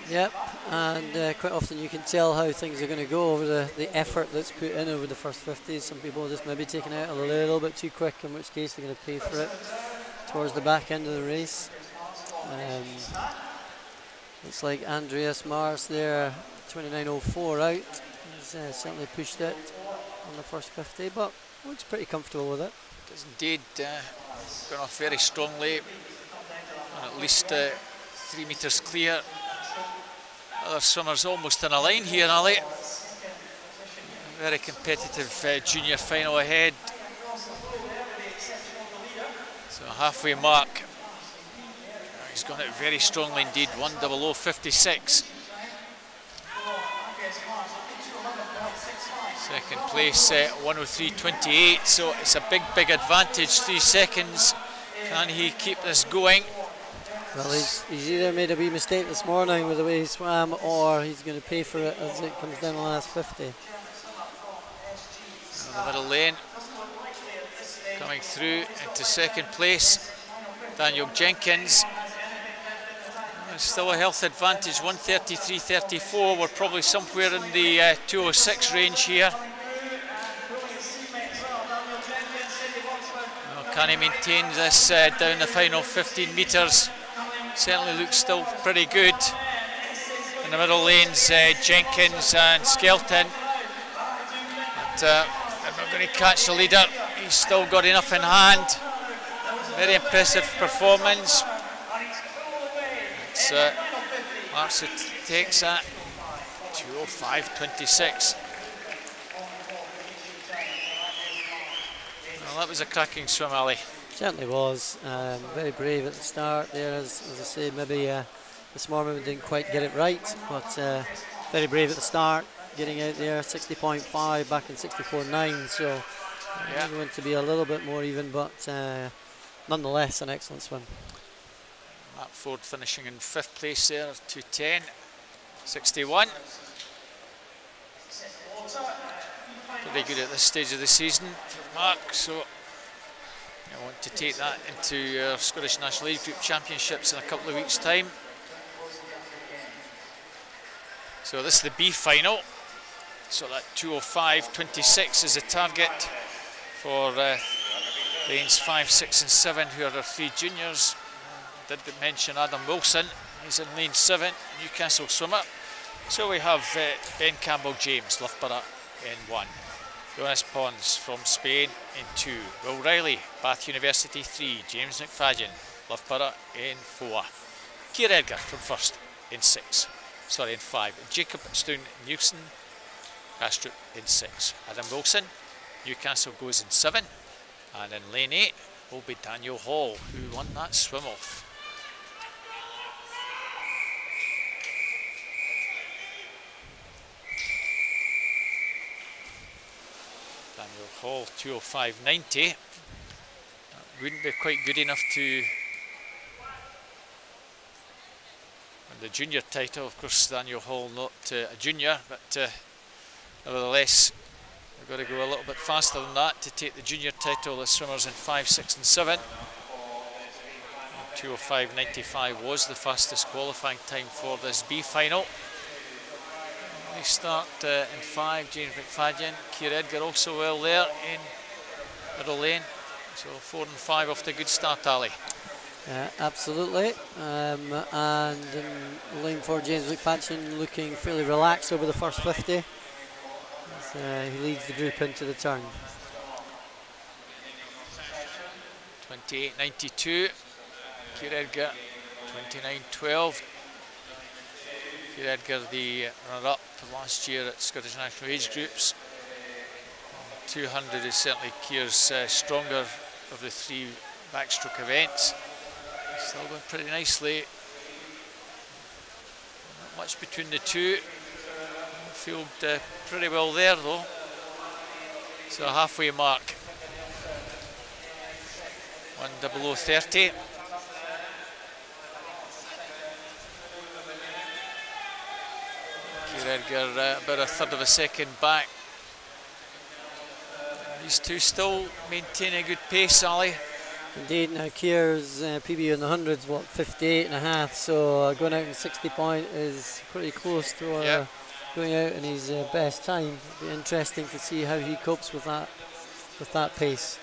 Yep, and quite often you can tell how things are going to go over the effort that's put in over the first 50. Some people are just maybe taking it out a little bit too quick, in which case they're going to pay for it towards the back end of the race. Looks like Andreas Mars there, 29.04 out. He's certainly pushed it on the first 50, but looks pretty comfortable with it. Does indeed, going off very strongly, and at least 3 metres clear. Other swimmers almost in a line here, Ali. Very competitive junior final ahead. So halfway mark. He's gone out very strongly indeed, 1:00.56. Second place, 1:03.28. So it's a big advantage, 3 seconds. Can he keep this going? Well, he's either made a wee mistake this morning with the way he swam, or he's going to pay for it as it comes down the last 50. The middle lane, coming through into second place, Daniel Jenkins. Still a health advantage, 133.34. We're probably somewhere in the 206 range here. Can he maintain this down the final 15 metres? Certainly looks still pretty good. In the middle lanes, Jenkins and Skelton. But they're not going to catch the leader. He's still got enough in hand. Very impressive performance. It's Marks who takes that. 2:05.26. Well, that was a cracking swim, Ali. Certainly was. Very brave at the start there, as I say, maybe this morning didn't quite get it right, but very brave at the start, getting out there, 60.5 back in 64.9, so maybe went to be a little bit more even, but nonetheless an excellent swim. Matt Ford finishing in 5th place there, 2:10.61. Pretty good at this stage of the season for Mark, so I want to take that into our Scottish National Age Group Championships in a couple of weeks' time. So this is the B final, so that 2:05.26 is the target for lanes 5, 6 and 7, who are our 3 juniors. Did mention Adam Wilson, he's in lane 7, Newcastle swimmer. So we have Ben Campbell-James, Loughborough in 1. Jonas Pons from Spain in 2. Will Riley, Bath University 3. James McFadden, Loughborough in 4. Keir Edgar from 1st in 5. Jacob Stone-Newson, Breaststroke in 6. Adam Wilson, Newcastle goes in 7. And in lane 8 will be Daniel Hall, who won that swim off. Daniel Hall, 2:05.90. That wouldn't be quite good enough to win the junior title. Of course, Daniel Hall not a junior, but nevertheless, we've got to go a little bit faster than that to take the junior title. The swimmers in 5, 6 and 7. 2:05.95 was the fastest qualifying time for this B final. We start in 5, James McFadden. Keir Edgar also well there in middle lane. So 4 and 5 off to a good start, Ali. Absolutely. And in lane 4, James McFadden looking fairly relaxed over the first 50. As, he leads the group into the turn. 28.92. Keir Edgar, 29.12. Keir Edgar, the runner-up last year at Scottish National Age Groups. 200 is certainly Keir's stronger of the 3 backstroke events. Still going pretty nicely. Not much between the 2. Field pretty well there though. So a halfway mark. 1:00.30. Keir Edgar about a third of a second back. These two still maintaining a good pace, Ali. Indeed, now Keir's PB in the hundreds, what, 58.5, so going out in 60 point is pretty close to going out in his best time. It'll be interesting to see how he copes with that pace.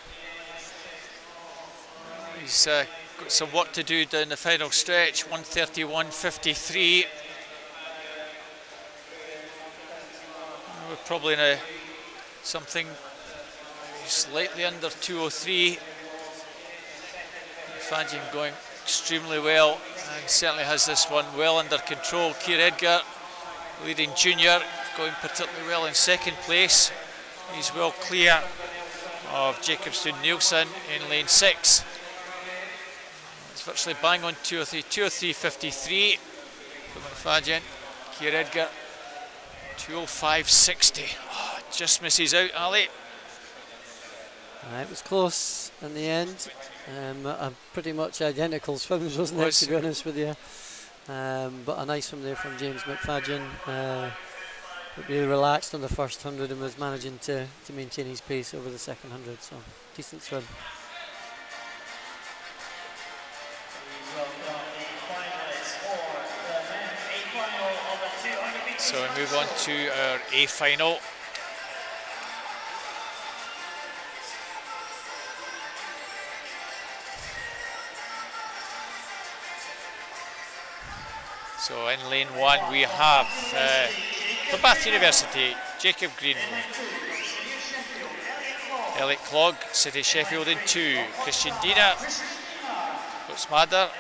He's got some work to do down the final stretch, 1:31.53. We're probably in something slightly under 2:03. McFadden going extremely well and certainly has this one well under control. Keir Edgar, leading junior, going particularly well in 2nd place. He's well clear of Jacob Stone-Newson in lane 6. It's virtually bang on 2:03, 2:03.53 for McFadden. Keir Edgar, 2:05.60. Oh, just misses out, Ali. It was close in the end. Pretty much identical swims, wasn't it, to be honest with you? But a nice swim there from James McFadden. Really relaxed on the first 100 and was managing to maintain his pace over the second 100, so decent swim. So we move on to our A final. So in lane 1 we have for Bath University, Jacob Green. Elliot Clogg, City Sheffield in 2. Christian Dina, Mather.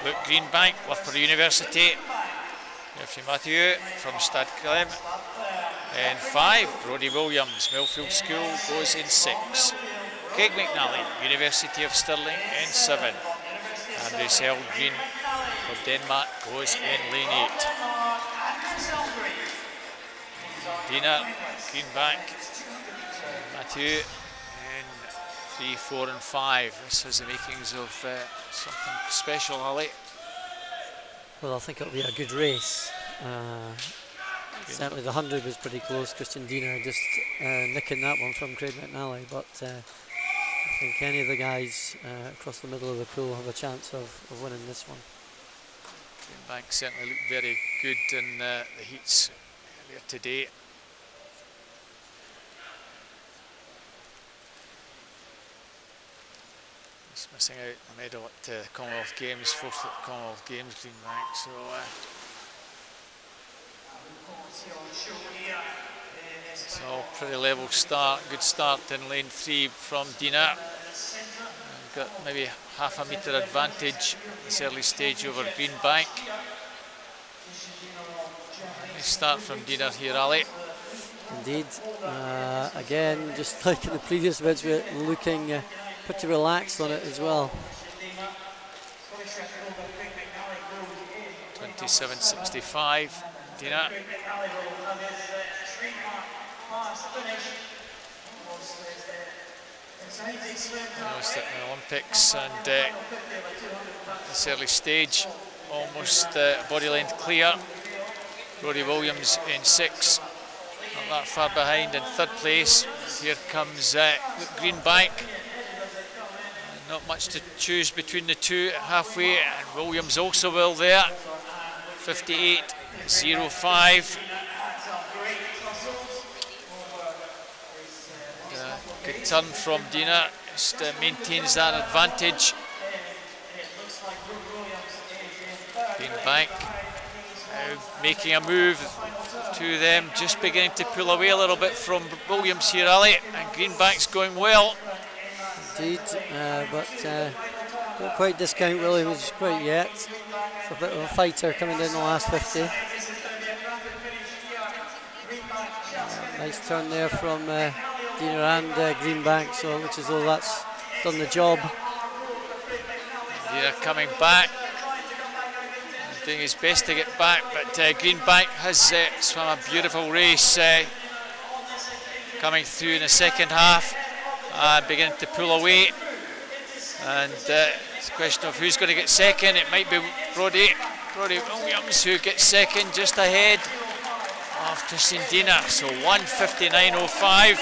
Luke Greenbank, Loughborough University. Jeffrey Matthew from Stade Clem. In 5, Brodie Williams, Millfield School goes in 6. Craig McNally, University of Stirling in 7. And Marcel Green for Denmark goes in lane 8. Dina, Greenbank, Matthew in 3, 4 and 5. This has the makings of something special, Ali. Well, I think it'll be a good race. Certainly the 100 was pretty close. Christian Dina just nicking that one from Craig McNally, but I think any of the guys across the middle of the pool have a chance of winning this one. Greenbank certainly looked very good in the heats earlier today. He's missing out a medal at Commonwealth Games, 4th at Commonwealth Games, Greenbank. So it's all pretty level start. Good start in lane 3 from Dina. Got maybe half a metre advantage at this early stage over Greenbank. Nice start from Dina here, Ali. Indeed. Again, just like in the previous events, we're looking pretty relaxed on it as well. 27.65, Dina. Almost at the Olympics, and this early stage, almost body length clear. Brodie Williams in 6, not that far behind in 3rd place. Here comes Greenbank. Not much to choose between the two at halfway, and Williams also well there. 58.05. Good turn from Dina, just maintains that advantage. Greenbank making a move to them, just beginning to pull away a little bit from Williams here, Ali, and Greenbank's going well. Indeed, but don't quite discount Williams quite yet. It's a bit of a fighter coming in the last 50. Nice turn there from Dina and Greenbank, so it looks as though that's done the job. Dina coming back, doing his best to get back, but Greenbank has swum a beautiful race, coming through in the second half, beginning to pull away, and it's a question of who's going to get second. It might be Brodie Williams who gets second, just ahead of Christian Dina, so 1:59.05.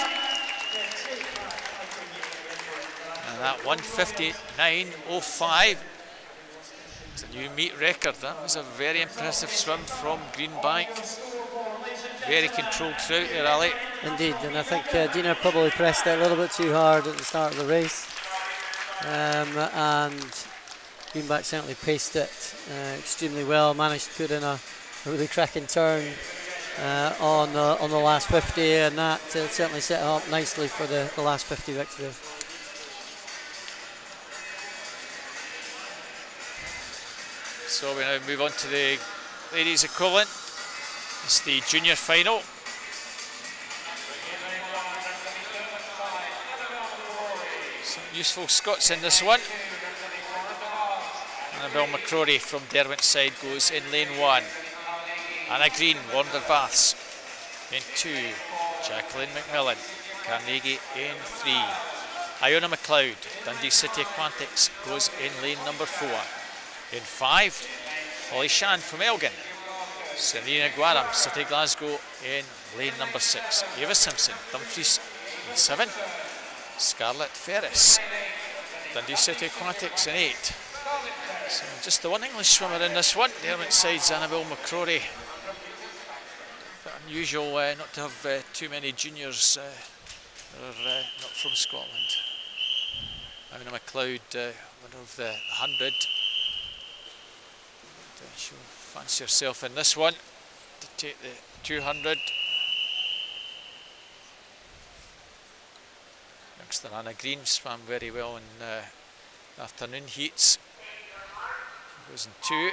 And that 1:59.05 is a new meet record. That was a very impressive swim from Greenbank. Very controlled throughout there, Ali. Indeed, and I think Dina probably pressed it a little bit too hard at the start of the race. And Greenbank certainly paced it extremely well, managed to put in a really cracking turn on the last 50, and that certainly set up nicely for the last 50 victory. So we now move on to the ladies equivalent. It's the junior final. Some useful Scots in this one. Annabelle McCrory from Derwent side goes in lane 1. Anna Green, Warner Baths in 2. Jacqueline McMillan, Carnegie in 3. Iona McLeod, Dundee City Aquatics goes in lane number 4. In 5, Holly Shan from Elgin. Serena Guaram, City Glasgow in lane number 6. Eva Simpson, Dumfries in 7. Scarlett Ferris, Dundee City Aquatics in 8. So just the one English swimmer in this one. Derwent side's Annabelle McCrory. unusual not to have too many juniors that are not from Scotland. Iona McLeod, winner of the 100. She'll fancy herself in this one to take the 200. Youngster Anna Green swam very well in the afternoon heats. She goes in 2.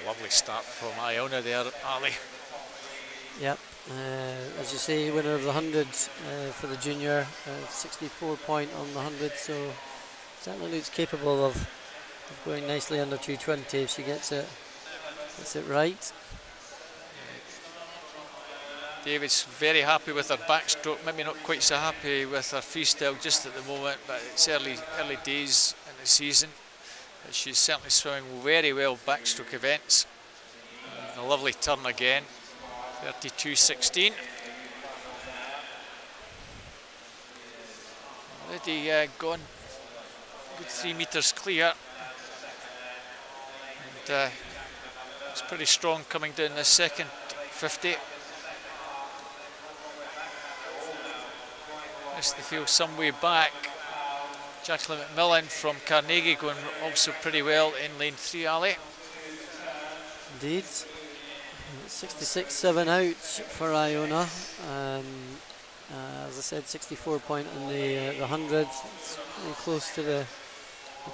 Lovely start from Iona there, Ali. Yep, as you say, winner of the 100 for the junior, 64 point on the 100, so certainly looks capable of going nicely under 220 if she gets it right. David's very happy with her backstroke, maybe not quite so happy with her freestyle just at the moment, but it's early days in the season. But she's certainly swimming very well backstroke events. A lovely turn again, 32.16. Already gone good 3 metres clear. And it's pretty strong coming down the second 50. Nice to feel some way back. Jacqueline McMillan from Carnegie going also pretty well in lane 3, Ali. Indeed. 66.7 out for Iona. As I said, 64 point in the 100. It's really close to the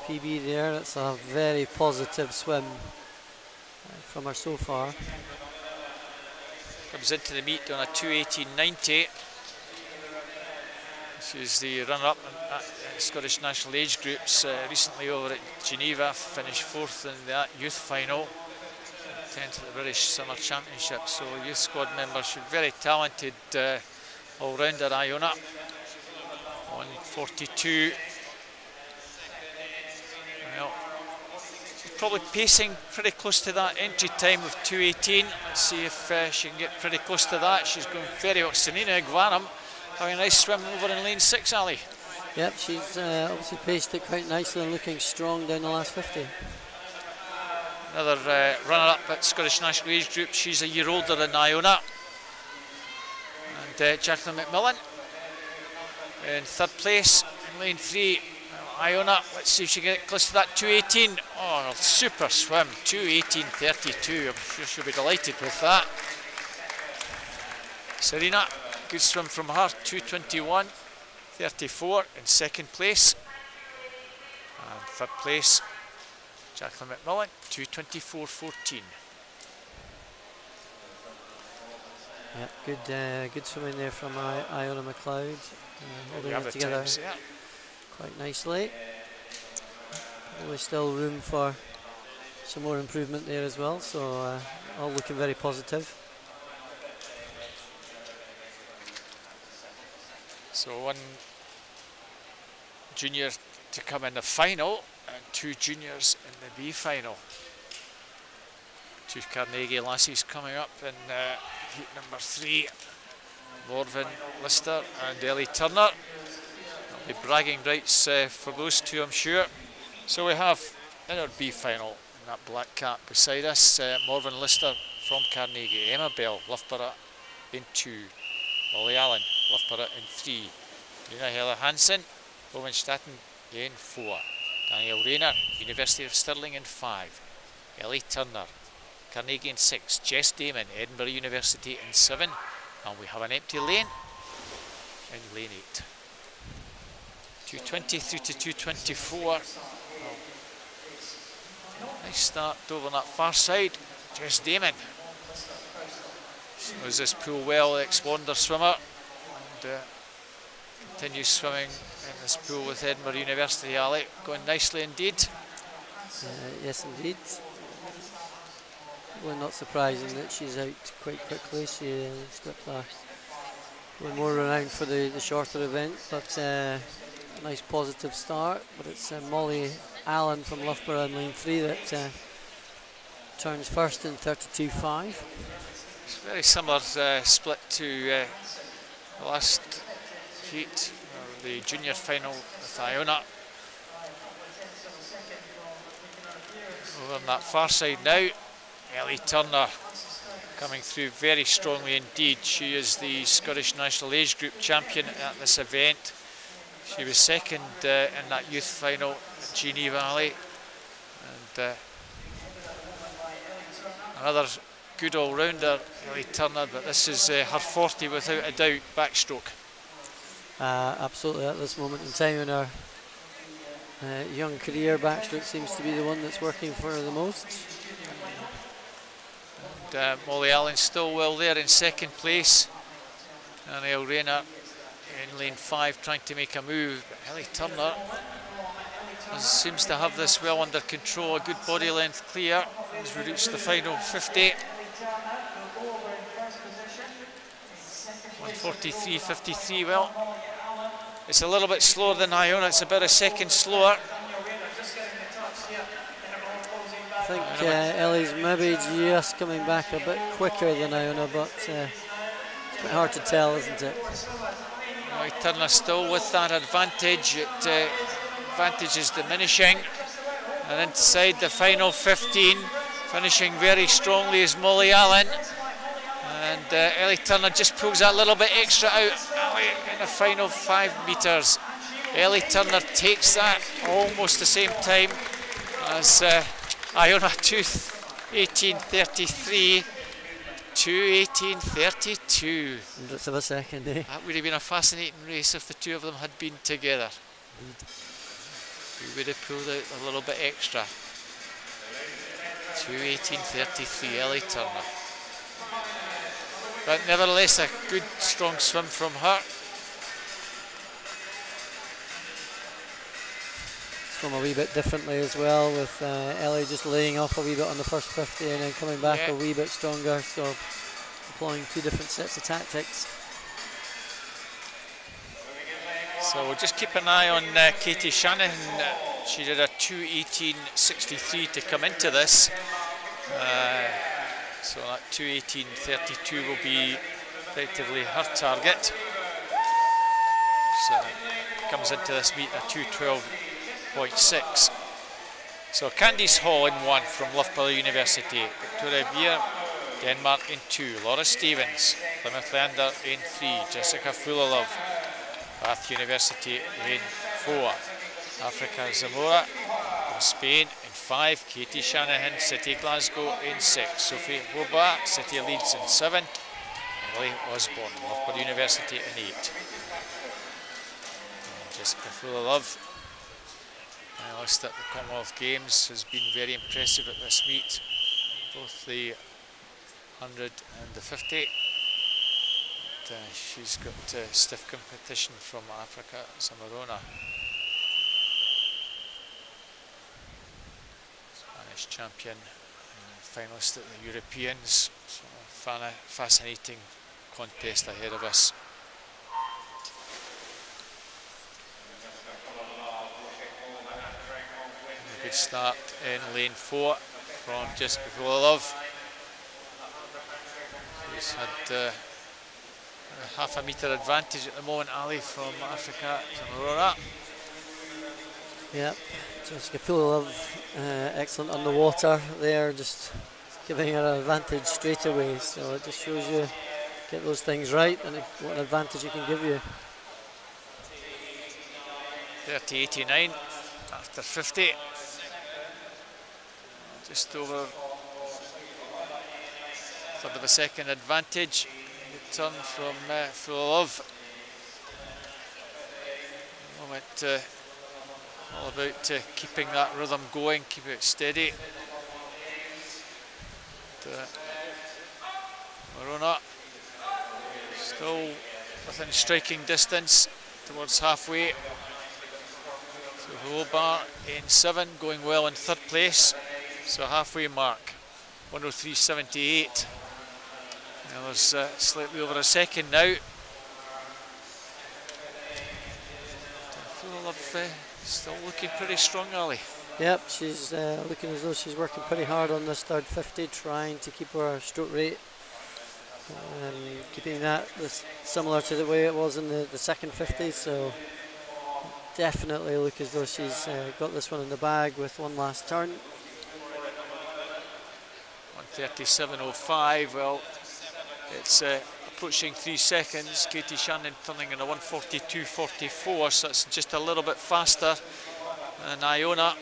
PB there. That's a very positive swim from her so far. Comes into the meet on a 2:18.90. She's the runner-up at Scottish National Age Groups recently over at Geneva, finished 4th in that youth final, 10th at the British Summer Championship. So youth squad member, she's very talented all-rounder, Iona. 1:42. Well, she's probably pacing pretty close to that entry time of 2:18. Let's see if she can get pretty close to that. She's going very well. Serena Gvanum having a nice swim over in lane 6, Ali. Yep, she's obviously paced it quite nicely and looking strong down the last 50. Another runner-up at Scottish National Age Group. She's a year older than Iona. And Jacqueline McMillan in 3rd place in lane 3. Iona, let's see if she can get close to that 2:18. Oh, super swim, 2:18.32. I'm sure she'll be delighted with that. Serena, good swim from her, 2:21.34 in 2nd place. And 3rd place, Jacqueline McMillan, 2:24.14. Yeah, good swimming there from Iona McLeod. Holding it together quite nicely. Probably still room for some more improvement there as well, so all looking very positive. So 1 junior to come in the final and 2 juniors in the B final. 2 Carnegie lassies coming up in heat number 3. Morven Lister and Ellie Turner. There'll be bragging rights for those 2, I'm sure. So we have in our B final in that black cap beside us, Morven Lister from Carnegie, Emma Bell, Loughborough in 2, Molly Allen, Loughborough in 3, Lena Heller Hansen, Hohenstatten in 4, Daniel Rayner, University of Stirling in 5, Ellie Turner, Carnegie in 6, Jess Damon, Edinburgh University in 7, and we have an empty lane in lane 8. 2:20 through to 2:24. Nice start over on that far side. Jess Damon knows this pool well, ex-Wander swimmer, and continues swimming in this pool with Edinburgh University. Ali, going nicely indeed. Yes, indeed. Well, not surprising that she's out quite quickly. She's got one more renowned for the shorter event, but nice positive start. But it's Molly Allen from Loughborough in lane 3 that turns first in 32.5. It's a very similar split to the last heat, or the junior final with Iona. Over on that far side now, Ellie Turner coming through very strongly indeed. She is the Scottish National Age Group champion at this event. She was second in that youth final at Geneva Valley. And another good all-rounder, Ellie Turner, but this is her 40 without a doubt, backstroke. Absolutely, at this moment in time in her young career, backstroke seems to be the one that's working for her the most. And Molly Allen still well there in second place. And El Reyna in lane 5 trying to make a move. But Ellie Turner seems to have this well under control, a good body length clear as we reach the final 50. 1:43.53. Well, it's a little bit slower than Iona, it's about a second slower. I think Ellie's maybe just coming back a bit quicker than Iona, but it's quite hard to tell, isn't it? Ellie Turner still with that advantage. Advantage is diminishing. And inside the final 15, finishing very strongly is Molly Allen. And Ellie Turner just pulls that little bit extra out in the final 5 metres. Ellie Turner takes that almost the same time as Iona, 2:18.33 2:18.32. Hundredths of a second, eh? That would have been a fascinating race if the two of them had been together. We would have pulled out a little bit extra. 2:18.33, Ellie Turner. But nevertheless, a good strong swim from her. Swim a wee bit differently as well, with Ellie just laying off a wee bit on the first 50 and then coming back a wee bit stronger, so employing 2 different sets of tactics. So we'll just keep an eye on Katie Shanahan. She did a 2:18.63 to come into this. So that 2:18.32 will be effectively her target. So comes into this meet at 2:12.6. So Candice Hall in 1 from Loughborough University. Victoria Beer, Denmark in 2. Laura Stevens, Plymouth Leander in 3. Jessica Fulalove, Bath University in 4. Africa Zamora from Spain in 5. Katie Shanahan, City Glasgow in 6. Sophie Hobart, City Leeds in 7. Emily Osborne, Loughborough University in 8. And Jessica Fulalove, finalist at the Commonwealth Games, has been very impressive at this meet, both the 100 and the 50. She's got stiff competition from Africa Zamorona. Spanish champion and finalist at the Europeans. So a fascinating contest ahead of us. A good start in lane 4 from Jessica Fulalove. She's had a half a metre advantage at the moment, Ali, from Africa Zamorona. Yep, Jessica Fulalove, excellent underwater there, just giving her an advantage straight away. So it just shows you, get those things right and what an advantage it can give you. 30.89 after 50. Just over third of a second advantage. Good turn from Fulalove. Moment all about keeping that rhythm going, keep it steady. Morona still within striking distance towards halfway. So Hobart in 7, going well in 3rd place. So halfway mark, 1:03.78. Now there's slightly over a second now. Fulalove still looking pretty strong, Ali. Yep, she's looking as though she's working pretty hard on this 3rd 50, trying to keep her stroke rate, keeping that similar to the way it was in the 2nd 50. So definitely look as though she's got this one in the bag with one last turn. 1:37.05. Well, it's approaching 3 seconds. Katie Shannon turning in a 1:42.44, so it's just a little bit faster than Iona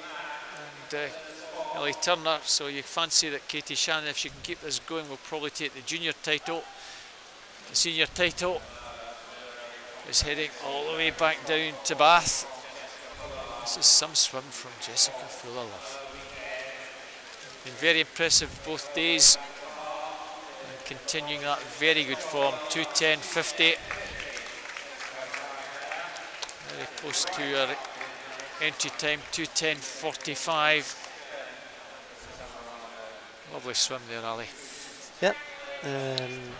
and Ellie Turner. So you fancy that Katie Shannon, if she can keep this going, will probably take the junior title. The senior title is heading all the way back down to Bath. This is some swim from Jessica Fuller-Love. Been very impressive both days, and continuing that very good form. 2:10.50. Very close to her entry time, 2:10.45. Lovely swim there, Ali. Yep. An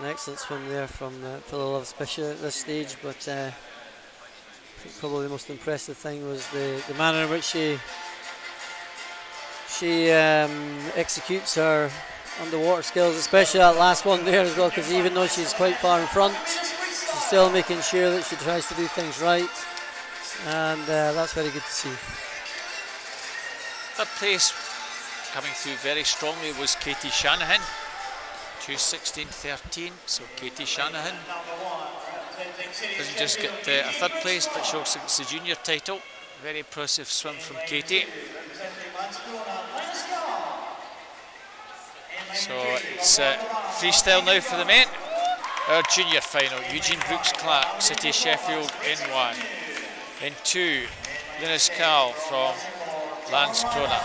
excellent swim there from Fuller-Love, especially at this stage, but I think probably the most impressive thing was the manner in which she executes her underwater skills, especially that last one there as well, because even though she's quite far in front, she's still making sure that she tries to do things right, and that's very good to see. Third place coming through very strongly was Katie Shanahan, 2:16.13. So Katie Shanahan doesn't just get a third place, but she also gets the junior title. Very impressive swim from Katie. So it's freestyle now for the men. Our junior final, Eugene Brooks-Clark, City of Sheffield in 1. In 2, Linus Carl from Landskrona.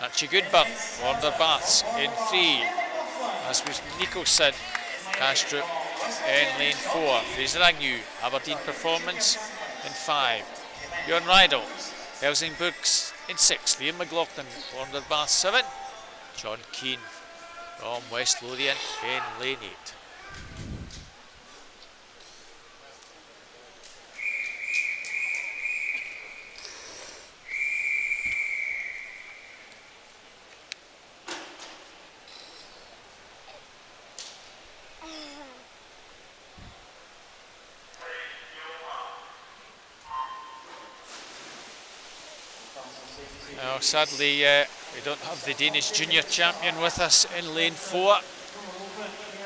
Archie Goodburn, Warder Baths in 3. As was Nico said, Backstroke in lane 4. Fraser Agnew, Aberdeen Performance in 5. Bjorn Rydell, Helsingborgs in 6. Liam McLaughlin, Warder Baths 7. John Keane from West Lothian in lane 8. Now, sadly, we don't have the Danish junior champion with us in lane 4,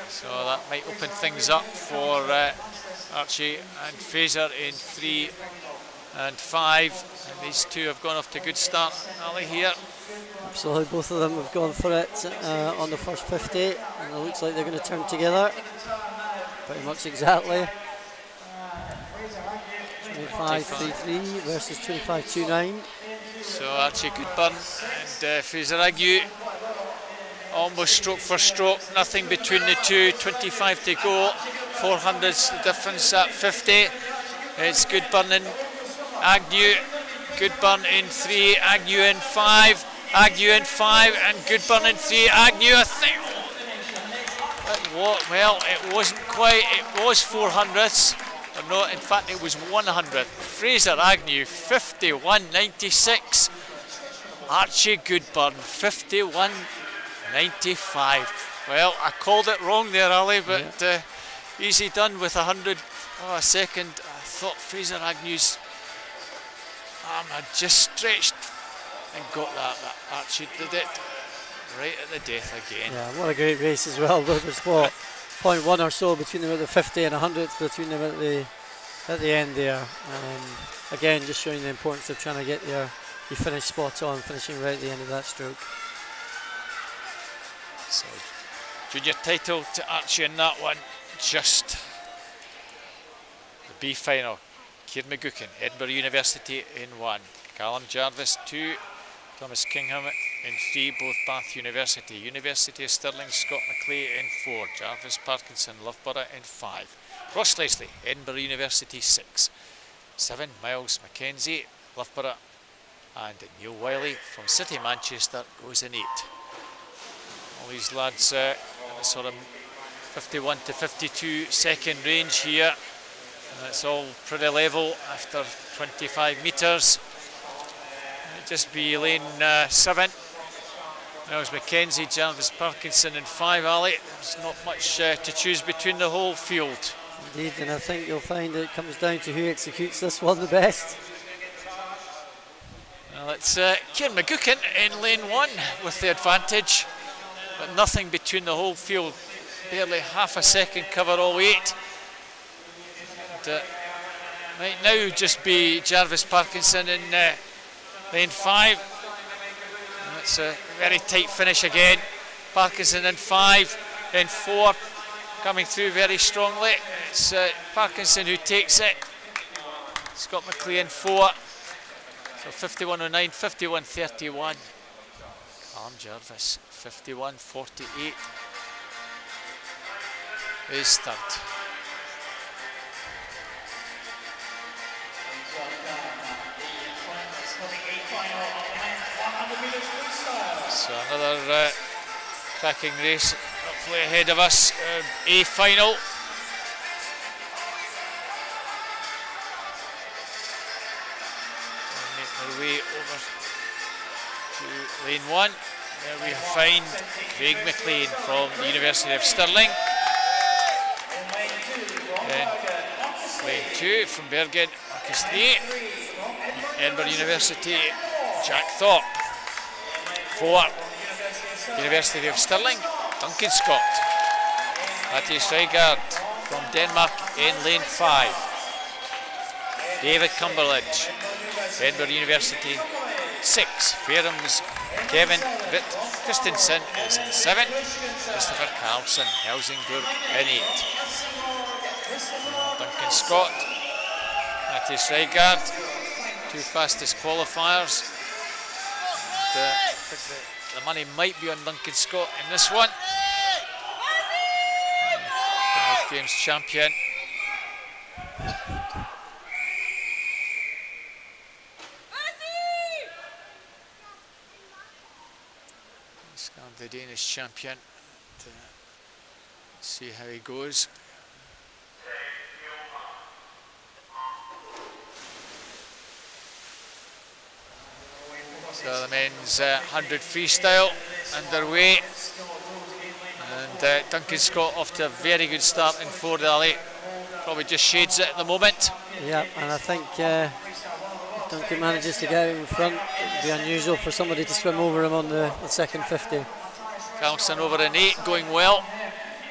so that might open things up for Archie and Fraser in 3 and 5. And these two have gone off to a good start, Ali, here. Absolutely, both of them have gone for it on the first 50, and it looks like they're going to turn together pretty much exactly. 25.33 versus 25.29. So Archie Goodburn and Fraser Agnew almost stroke for stroke, nothing between the two. 25 to go, 400's the difference at 50. It's Goodburn and Agnew. Goodburn in 3, Agnew in 5, Agnew in 5, and Goodburn in 3. Agnew, I think. Well, it wasn't quite. It was 400ths. Or no, in fact, it was 100. Fraser Agnew, 51.96. Archie Goodburn, 51.95. Well, I called it wrong there, Ali, but easy done with 100 a second. I thought Fraser Agnew's arm had just stretched and got that. Archie did it right at the death again. Yeah, what a great race as well. There's what, 0.1 or so between them at the 50 and 100 between them at the end there. Again, just showing the importance of trying to get your finish spot on, finishing right at the end of that stroke. So, junior title to Archie in that one. Just the B final. Kieran McGuckin, Edinburgh University in 1. Callum Jarvis 2. Thomas Kingham in 3, both Bath University. University of Stirling, Scott McClay in 4. Jarvis Parkinson, Loughborough in 5. Ross Leslie, Edinburgh University 6. 7, Miles Mackenzie, Loughborough. And Neil Wiley from City Manchester goes in 8. All these lads sort of 51 to 52 second range here. And it's all pretty level after 25 metres. Just be lane 7. Miles Mackenzie, Jarvis Parkinson in 5, Ali. There's not much to choose between the whole field. Indeed, and I think you'll find it comes down to who executes this one the best. Well, it's Kieran McGuckin in lane 1 with the advantage. but nothing between the whole field. Barely half a second cover all 8. And, might now just be Jarvis Parkinson in lane 5. And it's a very tight finish again. Parkinson in 5, then 4, coming through very strongly. It's Parkinson who takes it. Scott McLean 4. So 51.09, 51.31. Callum Jarvis 51.48 is third. So another cracking race hopefully ahead of us. A final. Make our way over to lane 1, where we find Craig McLean from the University of Stirling. Then lane 2 from Bergen, Marcus Lee. Edinburgh University, Jack Thorpe. 4, University of Stirling, Duncan Scott. Matthias Reigard from Denmark in lane 5. David Cumberledge, Edinburgh University. 6, Fairham's Kevin Witt Christensen is in 7. Christopher Carlson, Helsingborg in 8. Duncan Scott, Matthias Reigard, 2 fastest qualifiers. And, I think the money might be on Duncan Scott in this one. Commonwealth Games champion. The Danish champion. See how he goes. So the men's 100 freestyle underway, and Duncan Scott off to a very good start in Ford Alley. Probably just shades it at the moment. Yeah, and I think if Duncan manages to get out in front, it would be unusual for somebody to swim over him on the second 50. Carlson over in 8, going well.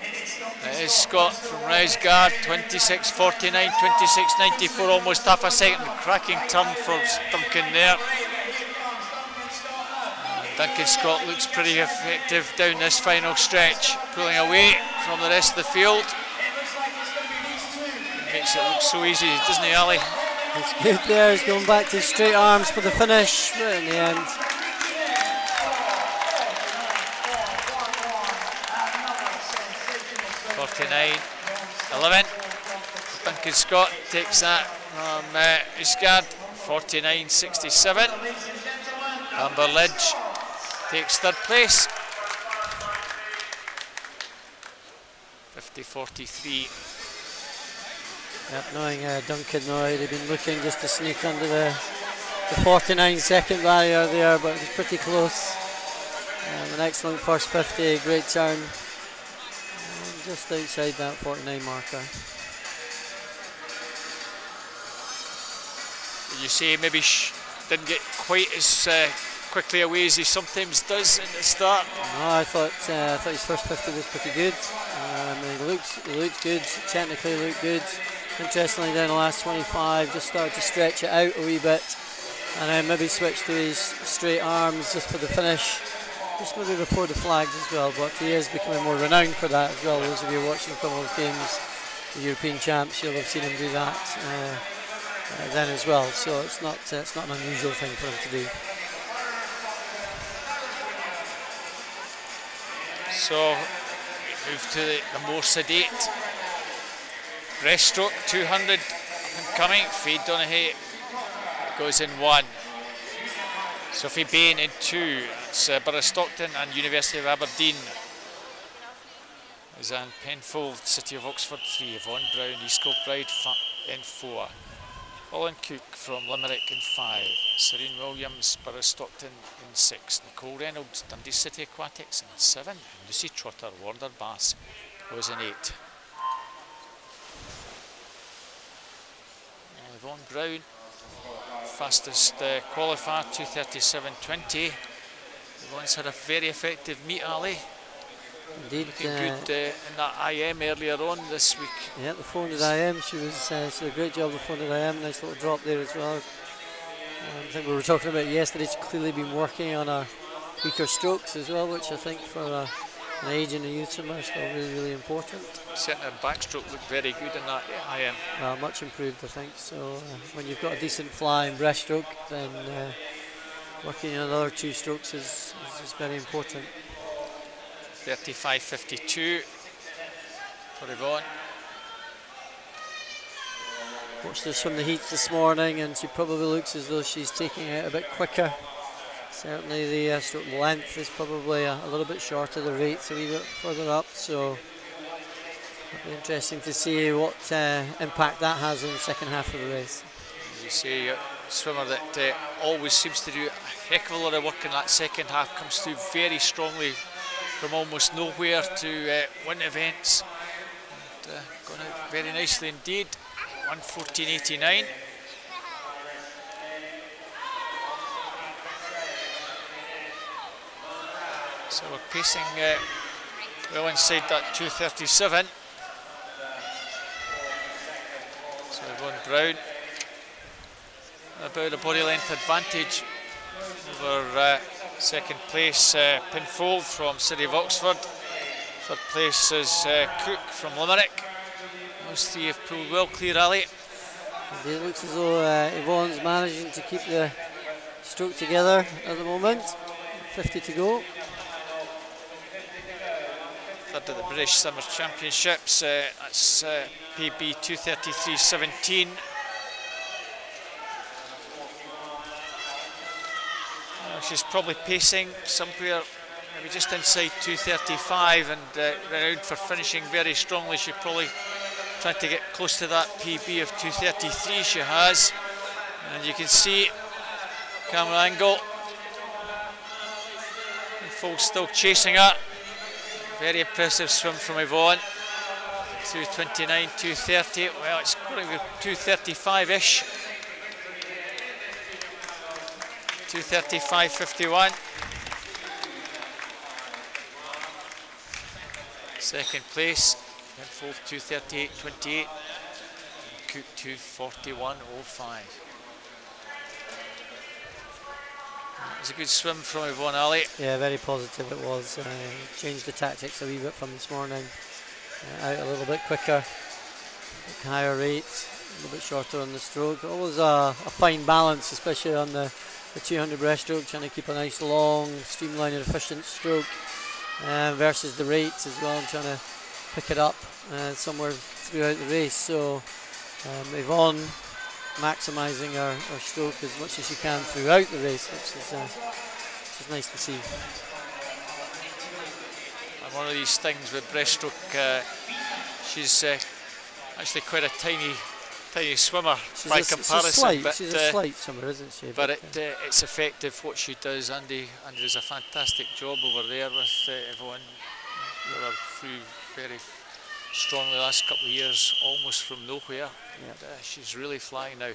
It is Scott from Rausgard, 26.49, 26.94, almost half a second. Cracking turn for Duncan there. Duncan Scott looks pretty effective down this final stretch, pulling away from the rest of the field. Makes it look so easy, doesn't he, Ali? It's good there, he's going back to straight arms for the finish, but in the end. .49.11. Duncan Scott takes that from Usgard. 49.67. Amber Lidge takes third place. 50.43. Yep, knowing Duncan now, they've been looking just to sneak under the 49-second barrier there, but it was pretty close. An excellent first 50, great turn. Just outside that 49 marker. You say maybe didn't get quite as quickly away as he sometimes does in the start. No, I thought his first 50 was pretty good. He looked good, technically looked good. Interestingly, then the last 25 just started to stretch it out a wee bit, and then maybe switched to his straight arms just for the finish. Just maybe before the flags as well, but he is becoming more renowned for that as well. Those of you watching Commonwealth Games, the European champs, you'll have seen him do that then as well. So it's not an unusual thing for him to do. So move to the more sedate breaststroke 200 coming. Faye Donaghy goes in 1. Sophie Bain in 2. It's Borough Stockton and University of Aberdeen. Zan Penfold, City of Oxford 3. Yvonne Brown, East Kilbride in 4. Colin Cook from Limerick in 5. Serene Williams, Borough Stockton in 6. Nicole Reynolds, Dundee City Aquatics in 7. And Lucy Trotter, Warner Bass goes in 8. Yvonne Brown, fastest qualifier, 2:37.20. Yvonne's had a very effective meet, Ali. Indeed. Looking good in that IM earlier on this week. Yeah, the 400 IM, she did a great job of the 400 IM. Nice little drop there as well. I think we were talking about yesterday, she's clearly been working on her weaker strokes as well, which I think for an age and a youth swimmer is still really, really important. Certainly her backstroke looked very good in that IM. Much improved, I think. So when you've got a decent fly in breaststroke, then working on another 2 strokes is very important. 35.52 for Yvonne. Watched her swim the heats this morning, and she probably looks as though she's taking it a bit quicker. Certainly the stroke length is probably a little bit shorter, the rate's a wee bit further up, so it'll be interesting to see what impact that has in the second half of the race. You see a swimmer that always seems to do a heck of a lot of work in that second half, comes through very strongly from almost nowhere to win events. And, going out very nicely indeed. 1:14.89. So we're pacing well inside that 2:37. So Yvonne Brown about a body length advantage over second place Pinfold from City of Oxford. Third place is Cook from Limerick. Those 3 have pulled well clear, Ali. It looks as though Yvonne's managing to keep the stroke together at the moment. 50 to go. Third of the British Summer Championships. That's PB 2:33.17. She's probably pacing somewhere maybe just inside 2:35 and around for finishing very strongly. She's probably trying to get close to that PB of 2:33 she has. And you can see camera angle. Folks still chasing her. Very impressive swim from Yvonne. 2:29, 2:30. Well, it's going to be 2:35-ish. 2:35.51. Second place, Pinfold 2:38.28. Cook 2:41.05. It was a good swim from Yvonne, Ali. Yeah, very positive it was. Changed the tactics a wee bit from this morning. Out a little bit quicker, higher rate, a little bit shorter on the stroke. Always a fine balance, especially on the 200 breaststroke, trying to keep a nice long, streamlined and efficient stroke versus the rates as well, and trying to pick it up somewhere throughout the race. So Yvonne maximising her stroke as much as she can throughout the race, which is nice to see. And one of these things with breaststroke, she's actually quite a tiny swimmer by comparison. She's a slight swimmer, isn't she? But it's effective what she does. Andy does a fantastic job over there with Yvonne. Got her through very strongly the last couple of years, almost from nowhere. Yep. And, she's really flying now.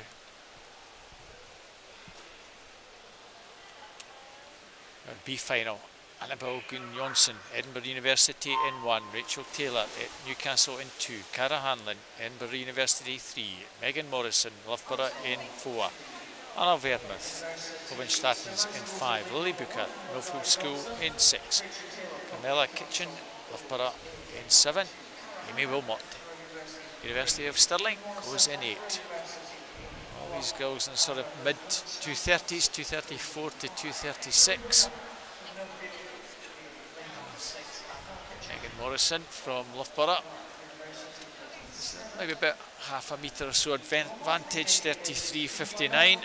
Our B final. Annabelle Gunn-Jonsson, Edinburgh University in 1, Rachel Taylor at Newcastle in 2, Cara Hanlon, Edinburgh University 3, Megan Morrison, Loughborough in 4, Anna Vermuth, Hovenstatens in 5, Lily Booker, Millfield School in 6, Carmela Kitchen, Loughborough in 7, Amy Wilmot, University of Stirling goes in 8. All these girls in sort of mid 230s, 234 to 236. Morrison from Loughborough, maybe about half a metre or so advantage, 33.59.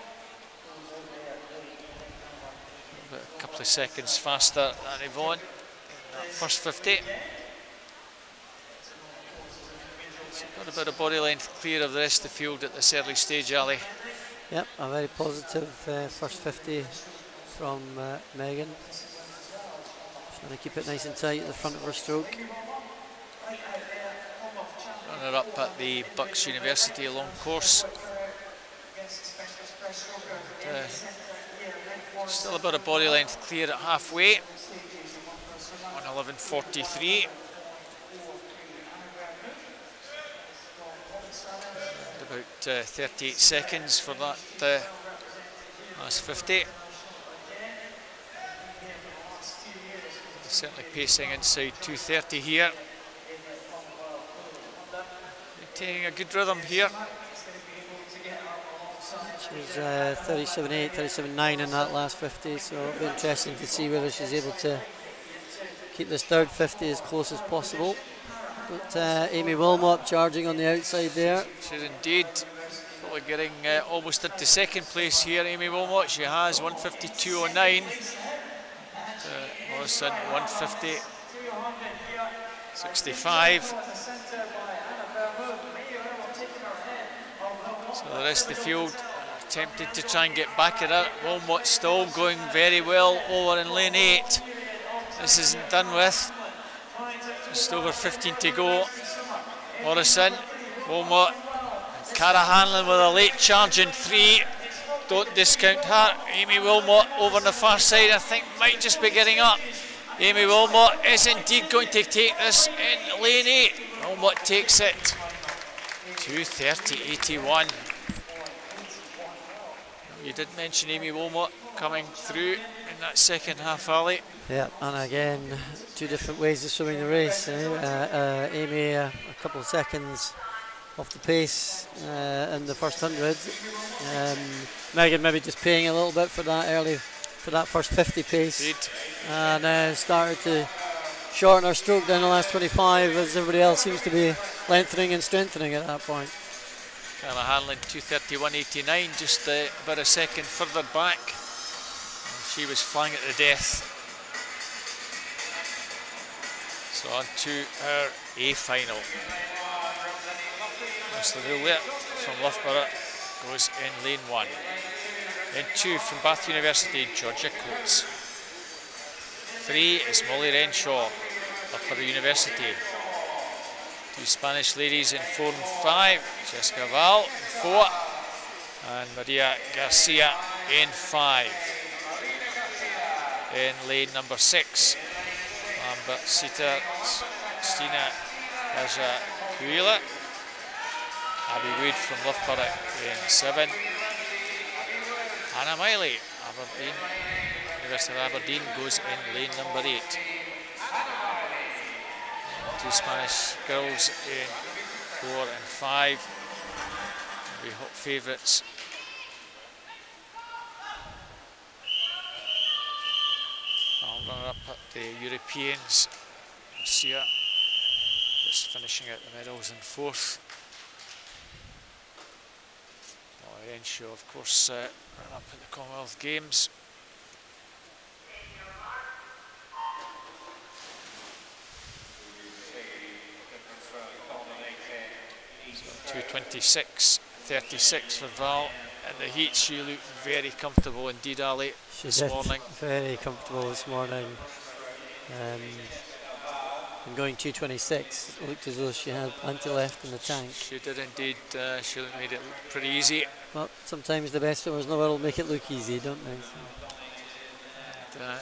A couple of seconds faster than Yvonne in that first 50. So got about a body length clear of the rest of the field at this early stage, Ali. Yep, a very positive first 50 from Megan. Trying to keep it nice and tight at the front of her stroke. Runner up at the Bucks University long course. And, still about a body length clear at halfway. 11:43. About 38 seconds for that last 50. Certainly pacing inside 2:30 here. Maintaining a good rhythm here. She was 37.8, 37.9 in that last 50, so it'll be interesting to see whether she's able to keep this third 50 as close as possible. But Amy Wilmot charging on the outside there. She's indeed probably getting almost into second place here, Amy Wilmot. She has 1:52.09. Morrison 1:50.65. So the rest of the field attempted to try and get back at her. Wilmot still going very well over in lane 8. This isn't done with. Just over 15 to go. Morrison, Wilmot, Cara Hanlon with a late charge in 3. Don't discount her. Amy Wilmot over on the far side, I think, might just be getting up. Amy Wilmot is indeed going to take this in lane 8. Wilmot takes it. 2:30.81. You did mention Amy Wilmot coming through in that second half, Ali. Yeah, and again, two different ways of swimming the race. Amy a couple of seconds off the pace in the first 100. Megan maybe just paying a little bit for that first 50 pace. Indeed. And started to shorten her stroke down the last 25 as everybody else seems to be lengthening and strengthening at that point. Cara Hanlon 2:31.89, just about a second further back. And she was flying it to death. So on to our A final. Mr. Roulette from Loughborough goes in lane 1. Lane 2 from Bath University, Georgia Coates. 3 is Molly Renshaw, Loughborough University. 2 Spanish ladies in 4 and 5, Jessica Val in 4, and Maria Garcia in 5. In lane number 6, Lambert Sita, Stina Raja Kuila, Abby Wood from Loughborough in 7, Hannah Miley, Aberdeen, University of Aberdeen goes in lane number 8. 2 Spanish girls in 4 and 5. Will be hot favourites. I'll run up at the Europeans. Sia just finishing out the medals in 4th. Molly Renshaw, of course, ran up at the Commonwealth Games. 2:26.36 for Val. In the heat, she looked very comfortable indeed, Ali, this morning. Very comfortable this morning. And going 2:26, it looked as though she had plenty left in the tank. She did indeed. She made it look pretty easy. But sometimes the best swimmers in the world make it look easy, don't they? So. And,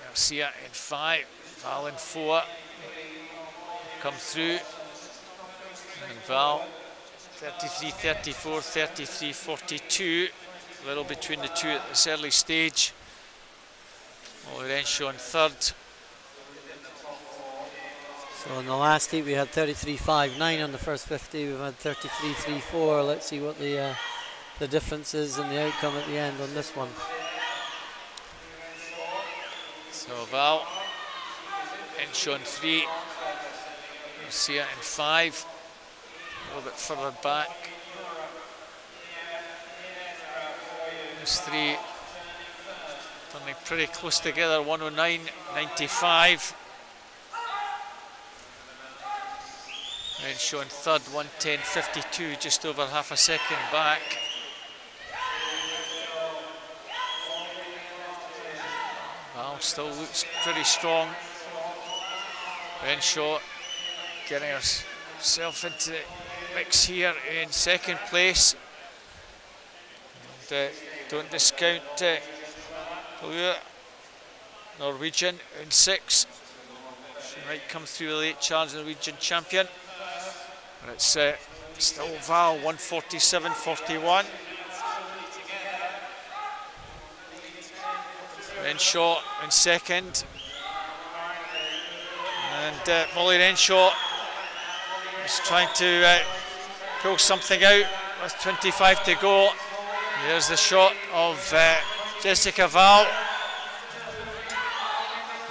Garcia in 5, Val in 4. Come through. And Val 33.34, 33.42. A little between the two at this early stage. Molly Renshaw in 3rd. So in the last heat we had 33.59 on the first 50. We've had 33.34. Let's see what the difference is in the outcome at the end on this one. So Val, Renshaw in 3. Garcia in 5. A little bit further back. Those 3 running pretty close together, 109.95. Renshaw in 3rd, 110.52, just over half a second back. Val still looks pretty strong. Renshaw getting herself into the mix here in 2nd place. And don't discount Norwegian in 6. She might come through the late charge, Norwegian champion. But it's still Val, 147.41. Renshaw in second. And Molly Renshaw is trying to pull something out with 25 to go. There's the shot of Jessica Val.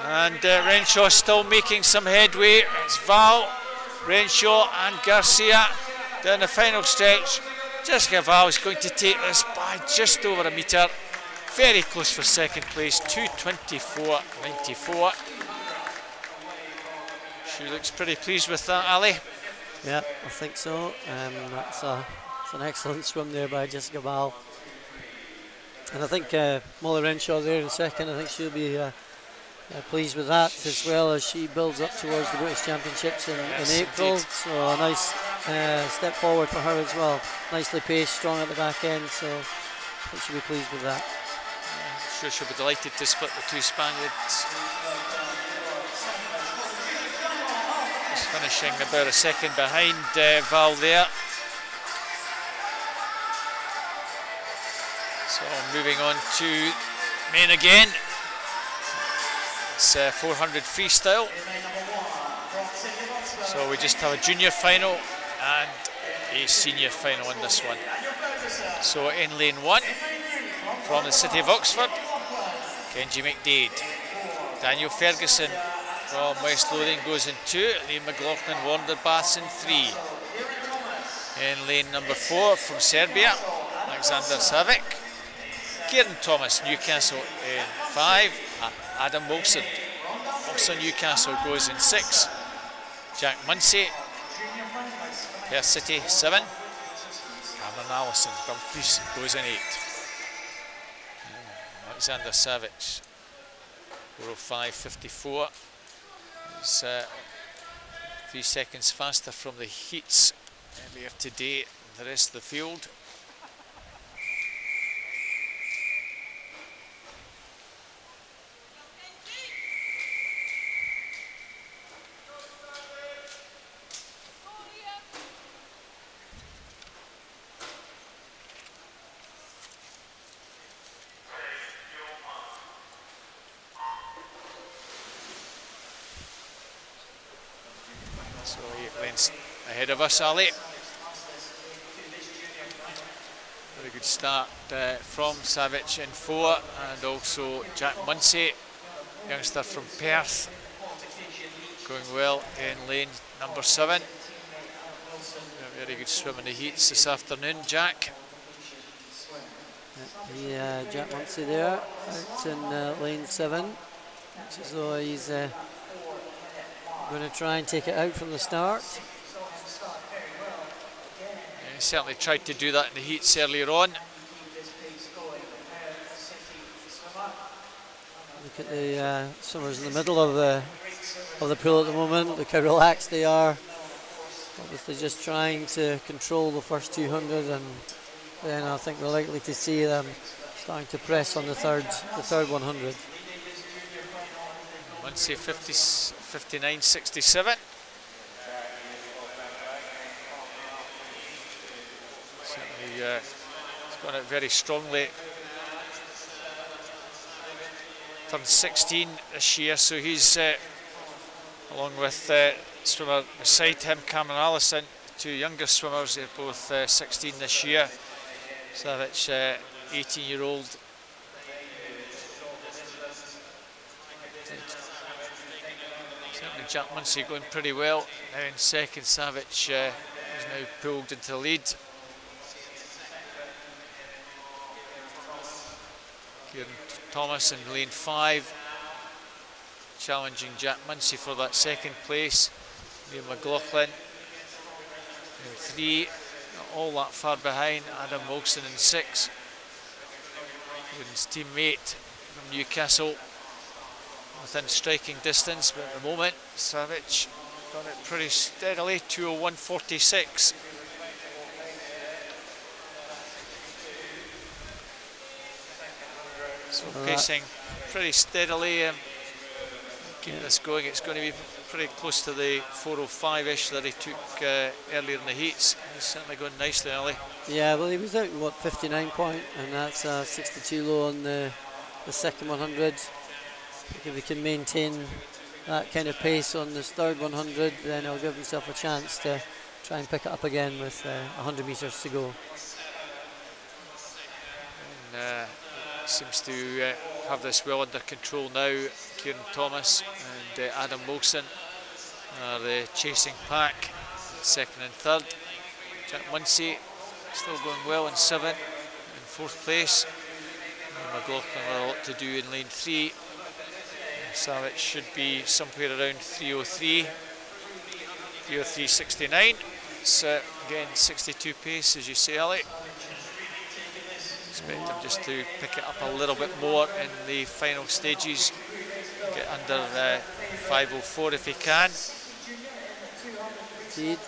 And Renshaw still making some headway. It's Val, Renshaw and Garcia down the final stretch. Jessica Val is going to take this by just over a metre. Very close for second place, 2:24.94. She looks pretty pleased with that, Ali. Yeah, I think so. That's an excellent swim there by Jessica Val. And I think Molly Renshaw there in second, I think she'll be pleased with that as well as she builds up towards the British Championships in April. Indeed. So a nice step forward for her as well. Nicely paced, strong at the back end, so I think she'll be pleased with that. I'm sure she'll be delighted to split the two Spaniards. Just finishing about a second behind Val there. So moving on to men again. It's 400 freestyle. So we just have a junior final and a senior final in this one. So in lane 1, from the city of Oxford, Kenji McDade. Daniel Ferguson from West Lothian goes in 2. Liam McLaughlin, Wanderbaths in 3. In lane number 4 from Serbia, Alexander Savic. Kieran Thomas, Newcastle in 5. Adam Wilson, also Newcastle, goes in 6. Jack Munsey, Perth City 7. Cameron Allison, Dumfries, goes in 8. Alexander Savic, 4:05.54. He's 3 seconds faster from the heats earlier today than the rest of the field. So 8 lengths ahead of us, Ali. Very good start from Savic in 4, and also Jack Munsey, youngster from Perth, going well in lane number 7. A very good swim in the heats this afternoon, Jack. Yeah, Jack Munsey there, out in lane 7. Looks as though he's going to try and take it out from the start. Yeah, he certainly tried to do that in the heats earlier on. Look at the swimmers in the middle of the pool at the moment. Look how relaxed they are. Obviously just trying to control the first 200, and then I think we're likely to see them starting to press on the third 100. Munsey 59.67. Certainly he's gone out very strongly. Turned 16 this year, so he's along with swimmer beside him, Cameron Allison, 2 younger swimmers. They're both 16 this year. Savic, 18-year-old. Certainly Jack Munsey going pretty well. Now in second, Savic is now pulled into the lead. Kieran Thomas in lane 5, challenging Jack Munsey for that second place. Liam McLaughlin in 3, not all that far behind. Adam Wilson in 6. His teammate from Newcastle within striking distance, but at the moment Savic done it pretty steadily, 2:01.46. So pacing pretty steadily. Keep this going, it's going to be pretty close to the 4:05-ish that he took earlier in the heats. He's certainly going nicely, Ali. Yeah, well, he was out in, what, 59 point, and that's 62 low on the second 100. If he can maintain that kind of pace on this third 100, then he'll give himself a chance to try and pick it up again with 100 metres to go. And seems to have this well under control now. Kieran Thomas and Adam Wilson are the chasing pack, second and third. Jack Munsey still going well in 7th, in 4th place. And McLaughlin with a lot to do in lane 3. Savage should be somewhere around 3:03, 3:03.69. It's again 62 pace, as you say, Ali. Expect him just to pick it up a little bit more in the final stages, get under 5:04 if he can. Indeed, I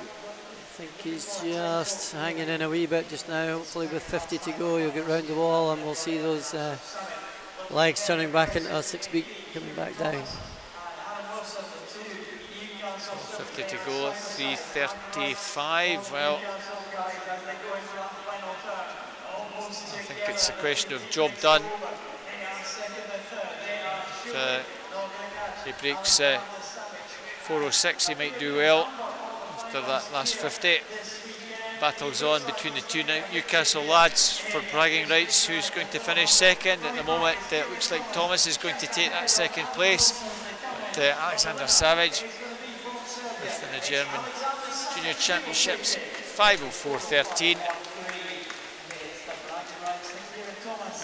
think he's just hanging in a wee bit just now. Hopefully with 50 to go he'll get round the wall and we'll see those legs turning back into a 6-beat coming back down. So 50 to go, 3:35. Well, I think it's a question of job done. If he breaks 4:06, he might do well after that last 50. Battles on between the two Newcastle lads for bragging rights. Who's going to finish second? At the moment, it looks like Thomas is going to take that second place. But Alexander Savage with the German Junior Championships, 5:04.13.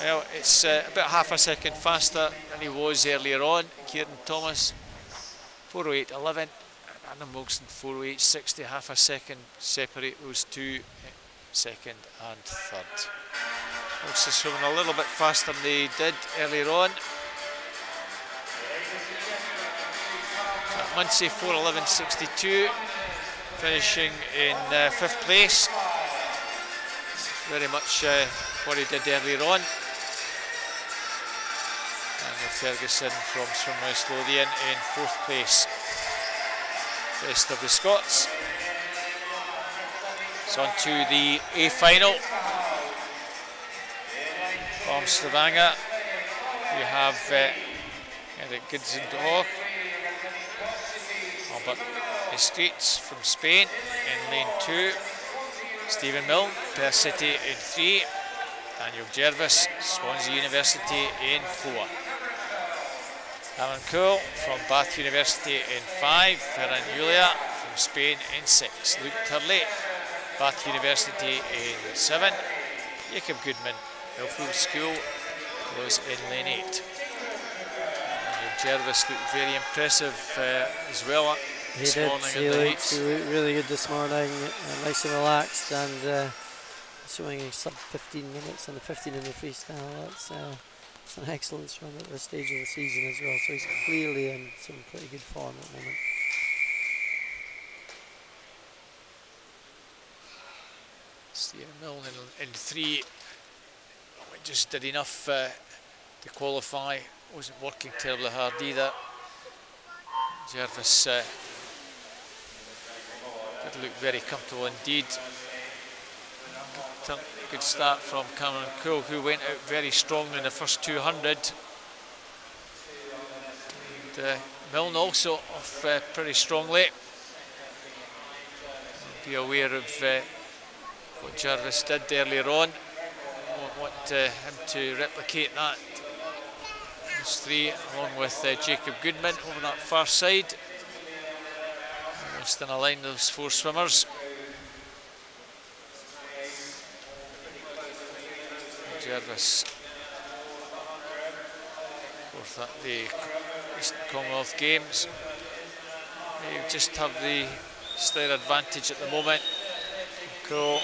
Well, it's about half a second faster than he was earlier on. Kieran Thomas, 4:08.11. Adam Wilson, 4:08.60. Half a second separate those two, second and third. Wilson swimming a little bit faster than they did earlier on. Munsey, 4:11.62, finishing in 5th place. Very much what he did earlier on. And with Ferguson from Swimwest Lothian in 4th place. Rest of the Scots. It's on to the A final. From Stavanger, you have Eric Gidsendorf, Albert Estreets from Spain in lane 2. Stephen Milne, Perth City in 3. Daniel Jervis, Swansea University in 4. Alan Cole from Bath University in 5. Ferran Julia from Spain in 6. Luke Turley, Bath University in 7. Jacob Goodman, Millfield School, was in lane 8. Daniel Jervis looked very impressive as well this morning in the heats. He looked really good this morning, nice and relaxed, and showing sub 15 minutes on the 15 in the freestyle. That's an excellent swim at this stage of the season as well, so he's clearly in some pretty good form at the moment. Stephen Milne in 3, just did enough to qualify, wasn't working terribly hard either. Jervis did look very comfortable indeed. Good start from Cameron Cole, who went out very strong in the first 200. And Milne also off pretty strongly. Be aware of what Jervis did earlier on. I want him to replicate that. Those 3, along with Jacob Goodman over that far side. Almost in a line, those 4 swimmers. Jervis, fourth at the Eastern Commonwealth Games. They just have the slight advantage at the moment. Cole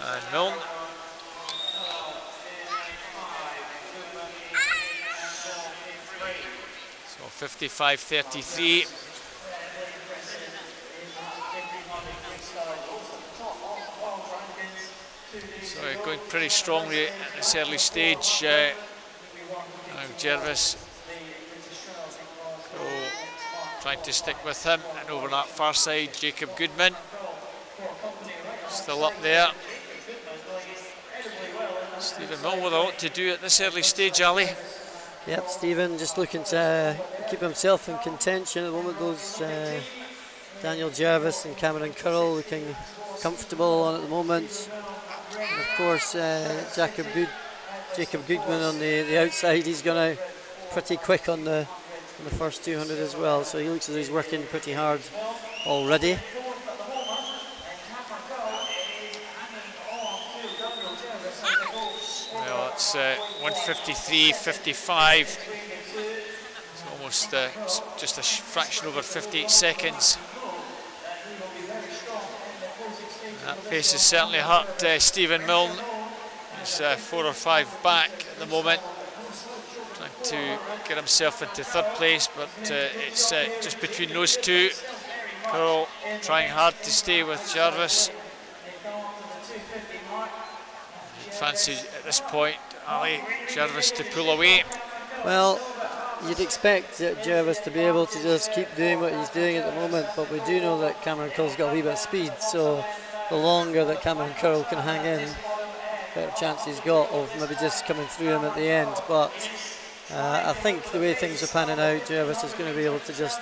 and Milne. So 55.33. So going pretty strongly at this early stage. Jervis trying to stick with him, and over that far side, Jacob Goodman still up there. Stephen Milne with a lot to do at this early stage, Ali. Yep, Stephen just looking to keep himself in contention. At the moment, those Daniel Jervis and Cameron Curl looking comfortable on at the moment. And of course, Jacob Goodman on the outside. He's gone out pretty quick on the first 200 as well. So he looks as though he's working pretty hard already. Well, it's 1:53.55. It's almost just a fraction over 58 seconds. That pace has certainly hurt Stephen Milne. He's 4 or 5 back at the moment, trying to get himself into third place, but it's just between those two. Curl trying hard to stay with Jarvis. Fancy at this point, Ali, Jarvis to pull away. Well, you'd expect Jarvis to be able to just keep doing what he's doing at the moment, but we do know that Cameron Curl's got a wee bit of speed, so the longer that Cameron Curl can hang in, better chance he's got of maybe just coming through him at the end. But I think the way things are panning out, Jarvis is going to be able to just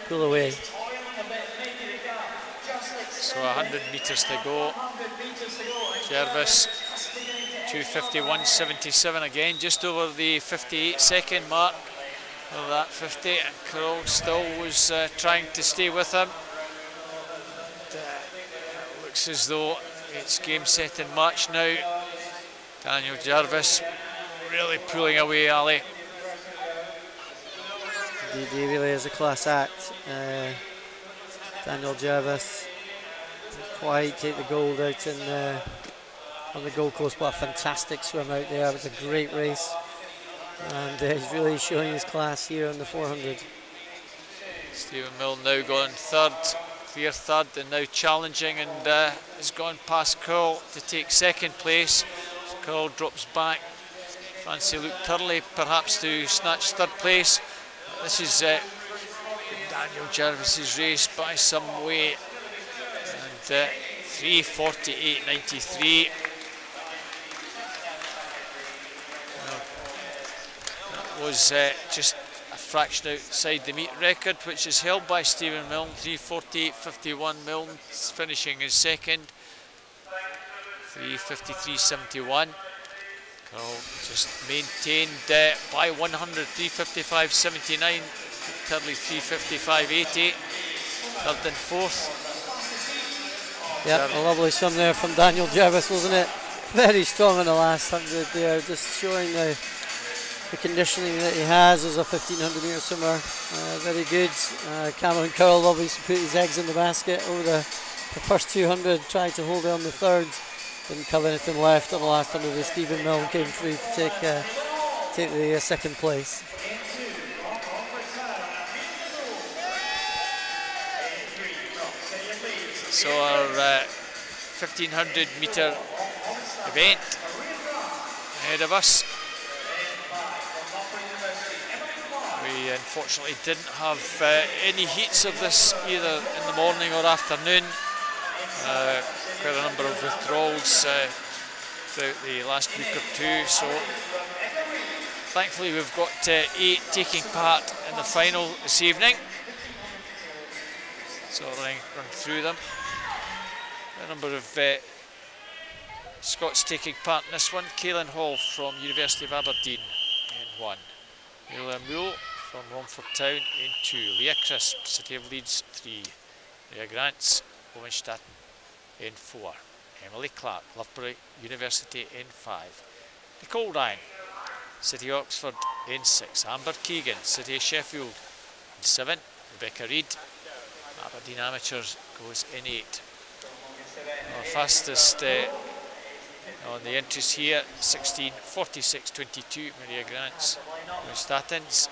pull away. So 100 metres to go. Jarvis 2:51.77 again, just over the 58-second mark of that 50, and Curl still was trying to stay with him. And, looks as though it's game, set and match now. Daniel Jarvis really pulling away, Ali. Indeed, he really is a class act. Daniel Jarvis didn't quite take the gold out on the Gold Coast, but a fantastic swim out there. It was a great race, and he's really showing his class here on the 400. Stephen Milne now gone third, clear third, and now challenging, and has gone past Curl to take second place. So Curl drops back. Fancy Luke Turley perhaps to snatch third place. This is Daniel Jarvis's race by some way, and 3:48.93. Was just a fraction outside the meet record, which is held by Stephen Milne. 3:48.51. Milne finishing his second. 3:53.71. Curl just maintained by 100. 3:55.79. Turley 3:55.80. Third and fourth. Yeah, a lovely swim there from Daniel Jarvis, wasn't it? Very strong on the last 100 there, just showing the conditioning that he has as a 1500 metre swimmer. Very good. Cameron Curl obviously put his eggs in the basket over the first 200, tried to hold on the third, didn't cover anything left on the last 100 as Stephen Milne came through to take the second place. So our 1500 metre event ahead of us. We unfortunately didn't have any heats of this either in the morning or afternoon. Quite a number of withdrawals throughout the last week or two, so thankfully we've got 8 taking part in the final this evening. So I'll run through them. A number of Scots taking part in this one. Caelan Hall from University of Aberdeen in 1. Leila Moule from Romford Town in 2. Leah Crisp, City of Leeds 3. Leah Grants, Hohenstatten in 4. Emily Clark, Loughborough University in 5. Nicole Ryan, City Oxford in 6. Amber Keegan, City of Sheffield in 7. Rebecca Reid, Aberdeen Amateurs goes in 8. Our fastest on the entries here, 16:46.22, Maria Grants, Statins.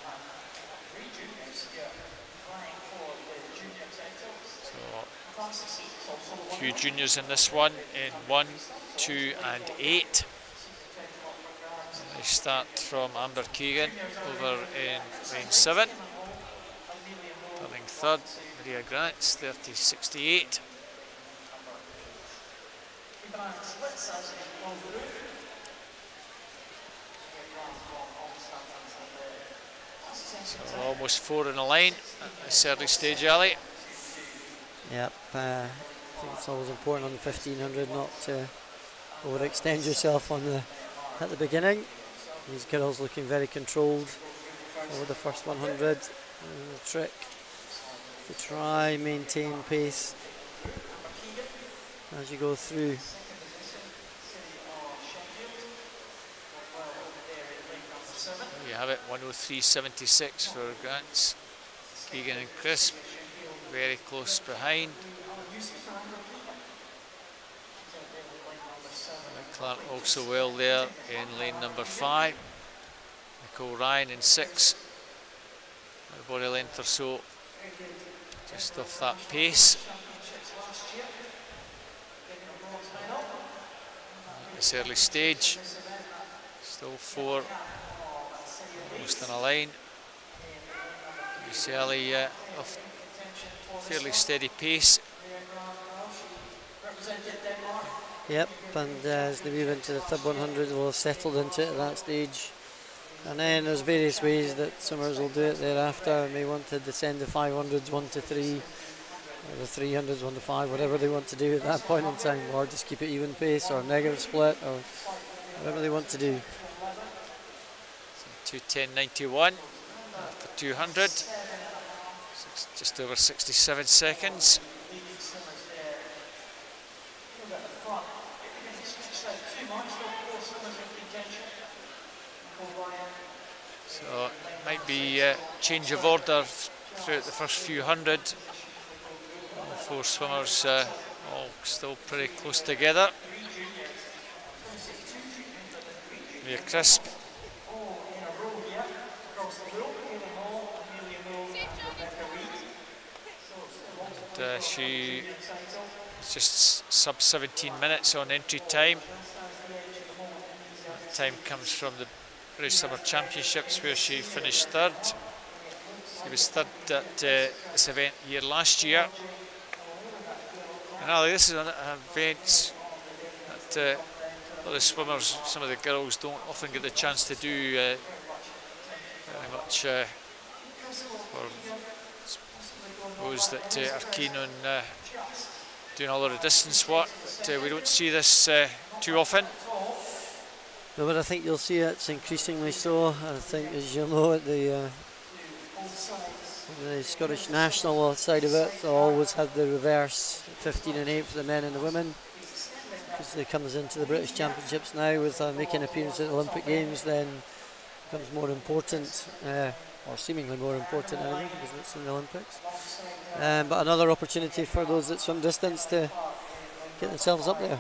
So, a few juniors in this one, in 1, 2 and 8. They start from Amber Keegan over in lane 7. Sterling third, Maria Grants 30.68. So almost 4 in a line at this early stage, Ali. Yep, I think it's always important on the 1500 not to overextend yourself on at the beginning. These girls looking very controlled over the first 100. The trick to try maintain pace as you go through. You have it, 103.76 for Grants. Keegan and Crisp very close behind. Clark also well there in lane number 5. Nicole Ryan in 6. A body length or so just off that pace. At this early stage, still 4 almost in a line. You see Ali off fairly steady pace. Yep, and as they move into the third 100, they'll have settled into it at that stage. And then there's various ways that swimmers will do it thereafter. They may want to descend the 500s 1 to 3, or the 300s 1 to 5, whatever they want to do at that point in time, or just keep it even pace, or negative split, or whatever they want to do. 2:10.91 for 200, just over 67 seconds. So it might be a change of order throughout the first few hundred. All 4 swimmers all still pretty close together. Mia Crisp. And she is just sub 17 minutes on entry time. That time comes from the British Summer Championships where she finished third. She was third at this event here last year. And Ali, this is an event that a lot of swimmers, some of the girls don't often get the chance to do very much for those that are keen on doing a lot of distance work. But, we don't see this too often. No, but I think you'll see it's increasingly so. I think, as you'll know, at the Scottish national side of it, they always had the reverse 15 and 8 for the men and the women. Because it comes into the British Championships now with making an appearance at the Olympic Games, then becomes more important, or seemingly more important anyway, because it's in the Olympics. But another opportunity for those that swim distance to get themselves up there.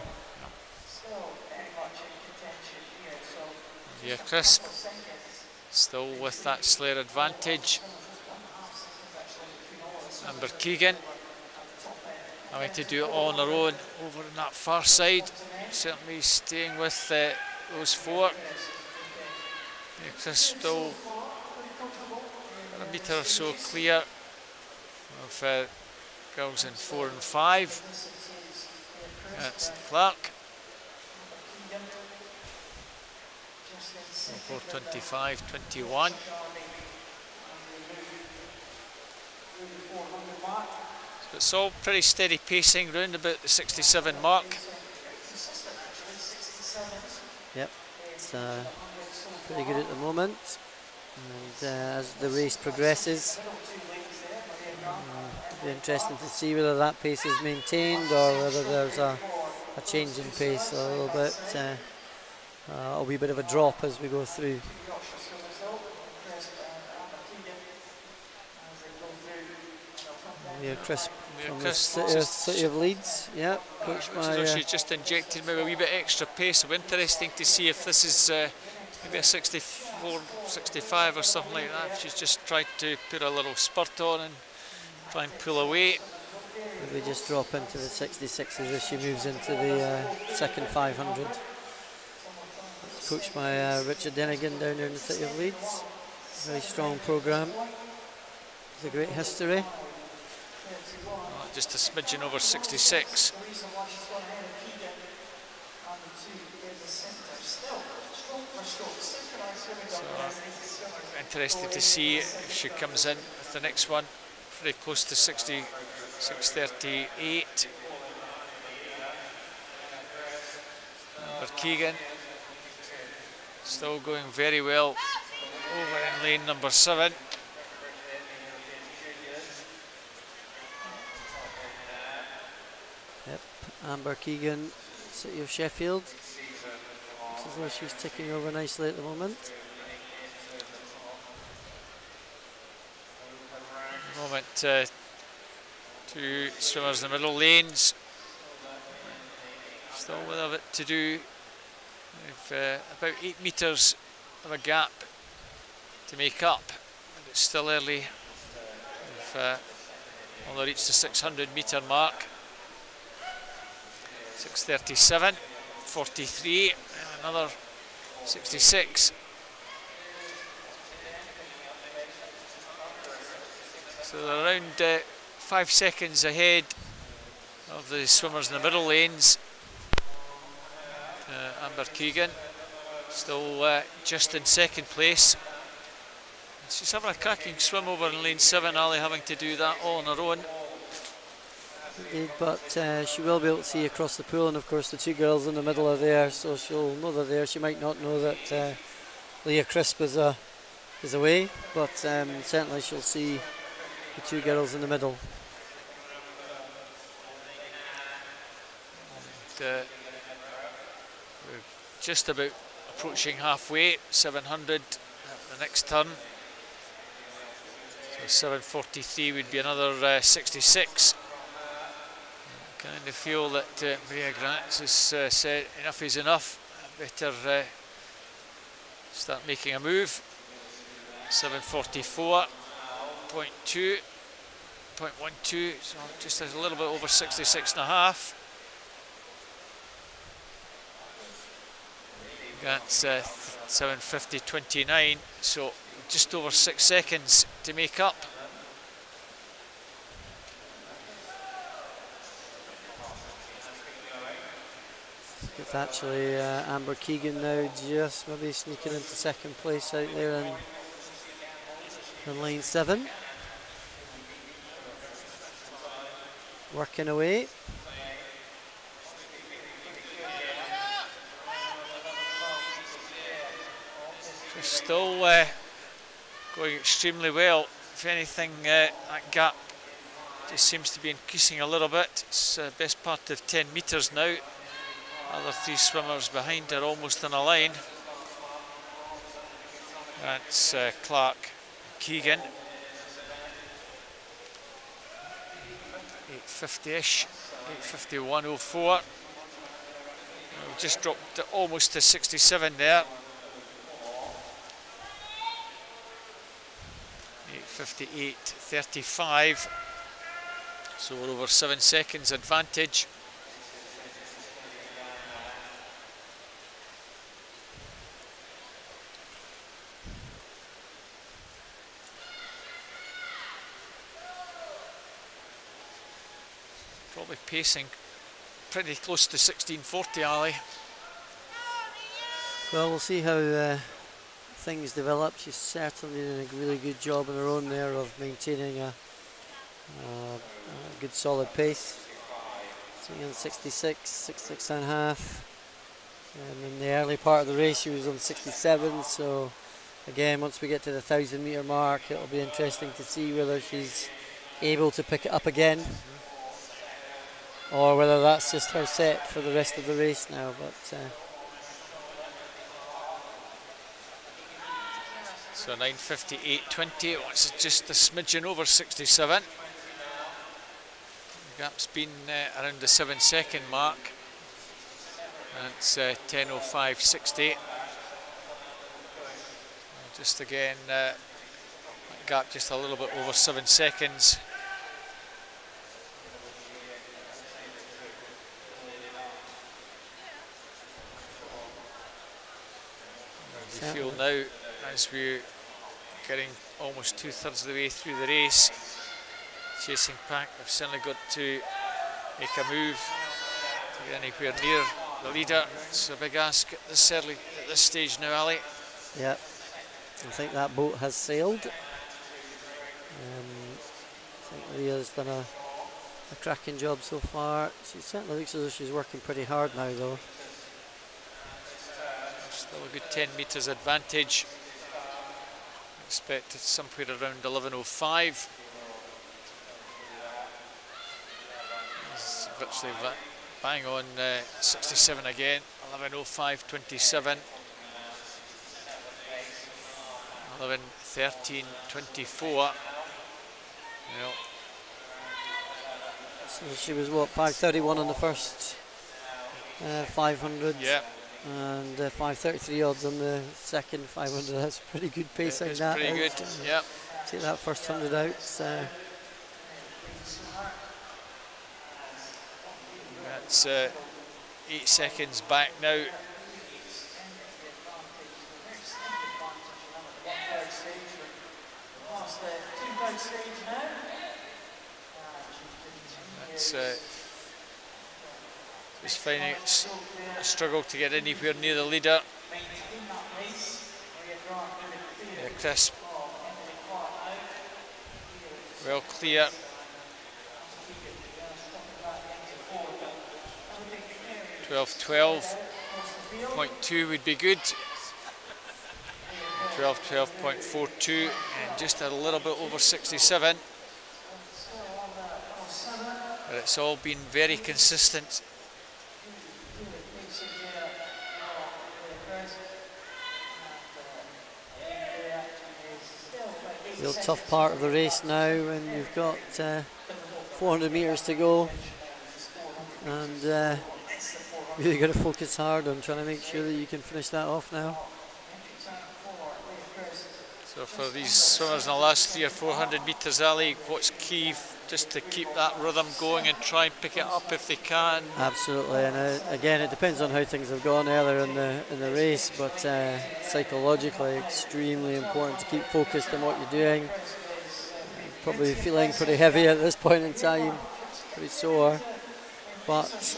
Yeah, Crisp still with that Slayer advantage. Amber Keegan having to do it all on her own over on that far side. Certainly staying with those 4. Yeah, Crisp still a metre or so clear of girls in 4 and 5. That's Clark. 4:25.21. So it's all pretty steady pacing round about the 67 mark. Yep, it's pretty good at the moment. And as the race progresses, it'll be interesting to see whether that pace is maintained or whether there's a change in pace a little bit. A wee bit of a drop as we go through. Yeah, Crisp from the city of Leeds. Yeah, coached by. She's just injected maybe a wee bit extra pace. So interesting to see if this is maybe a 64, 65 or something like that. She's just tried to put a little spurt on and try and pull away. Maybe just drop into the 66s as she moves into the second 500. Coached by Richard Denigan down there in the city of Leeds. Very strong programme. It's a great history. Just a smidgen over 66. So interested to see if she comes in with the next one, pretty close to 66.38. Amber Keegan still going very well over in lane number 7. Yep, Amber Keegan, City of Sheffield. Looks as though she's ticking over nicely at the moment. At the moment, two swimmers in the middle lanes. Still with a bit to do. We've about 8 metres of a gap to make up, and it's still early. We've only reached the 600 metre mark. 6:37, 43, and another 66. So they're around 5 seconds ahead of the swimmers in the middle lanes. Amber Keegan still just in second place. She's having a cracking swim over in lane 7, Ali, having to do that all on her own. Indeed, but she will be able to see across the pool, and of course the two girls in the middle are there, so she'll know they're there. She might not know that Leah Crisp is away, but certainly she'll see the two girls in the middle. And, we're just about approaching halfway, 700 at the next turn. So 7:43 would be another 66. Kind of feel that Maria Grants has said enough is enough. Better start making a move. 7:44.12, so just a little bit over 66.5. Grants 7:50.29, so just over 6 seconds to make up. It's actually Amber Keegan now just maybe sneaking into second place out there in lane 7. Working away. Just still going extremely well. If anything, that gap just seems to be increasing a little bit. It's best part of 10 metres now. Other 3 swimmers behind are almost in a line. That's Clark and Keegan. 8:50-ish, 8:51.04. We've just dropped almost to 67 there. 8:58.35. So we're over 7 seconds advantage. Probably pacing pretty close to 16:40, Ali. Well, we'll see how things develop. She's certainly doing a really good job on her own there of maintaining a good solid pace. So on 66, 66.5. And in the early part of the race she was on 67, so again once we get to the 1,000 metre mark it'll be interesting to see whether she's able to pick it up again, or whether that's just her set for the rest of the race now. But so 9:58.20, it's just a smidgen over 67. The gap's been around the 7 second mark. And it's 10:05.60. Just again, that gap just a little bit over 7 seconds. We feel now, as we getting almost 2/3 of the way through the race. Chasing pack have certainly got to make a move to get anywhere near the leader. It's a big ask at this stage now, Ali. Yeah, I think that boat has sailed. I think Leah's done a cracking job so far. She certainly looks as though she's working pretty hard now, though. Still a good 10 metres advantage. Expected somewhere around 11:05. It's virtually bang on 67 again. 11:05.27. 11:13.24. Well, so she was what, 5:31 on the first 500. Yeah. And 5:33 odds on the second 500. That's pretty good pacing. It's that pretty is. good. Yep. Take that first 100 out. That's 8 seconds back now. That's just finding it's a struggle to get anywhere near the leader. Yeah, crisp. Well clear. 12:12.2 would be good. 12:12.42 and just a little bit over 67. But it's all been very consistent. Real tough part of the race now when you've got 400 metres to go, and really got to focus hard on trying to make sure that you can finish that off now. So for these swimmers in the last 300 or 400 metres, Ali, what's key just to keep that rhythm going and try and pick it up if they can? Absolutely, and again, it depends on how things have gone earlier in the race, but psychologically extremely important to keep focused on what you're doing. Probably feeling pretty heavy at this point in time, pretty sore, but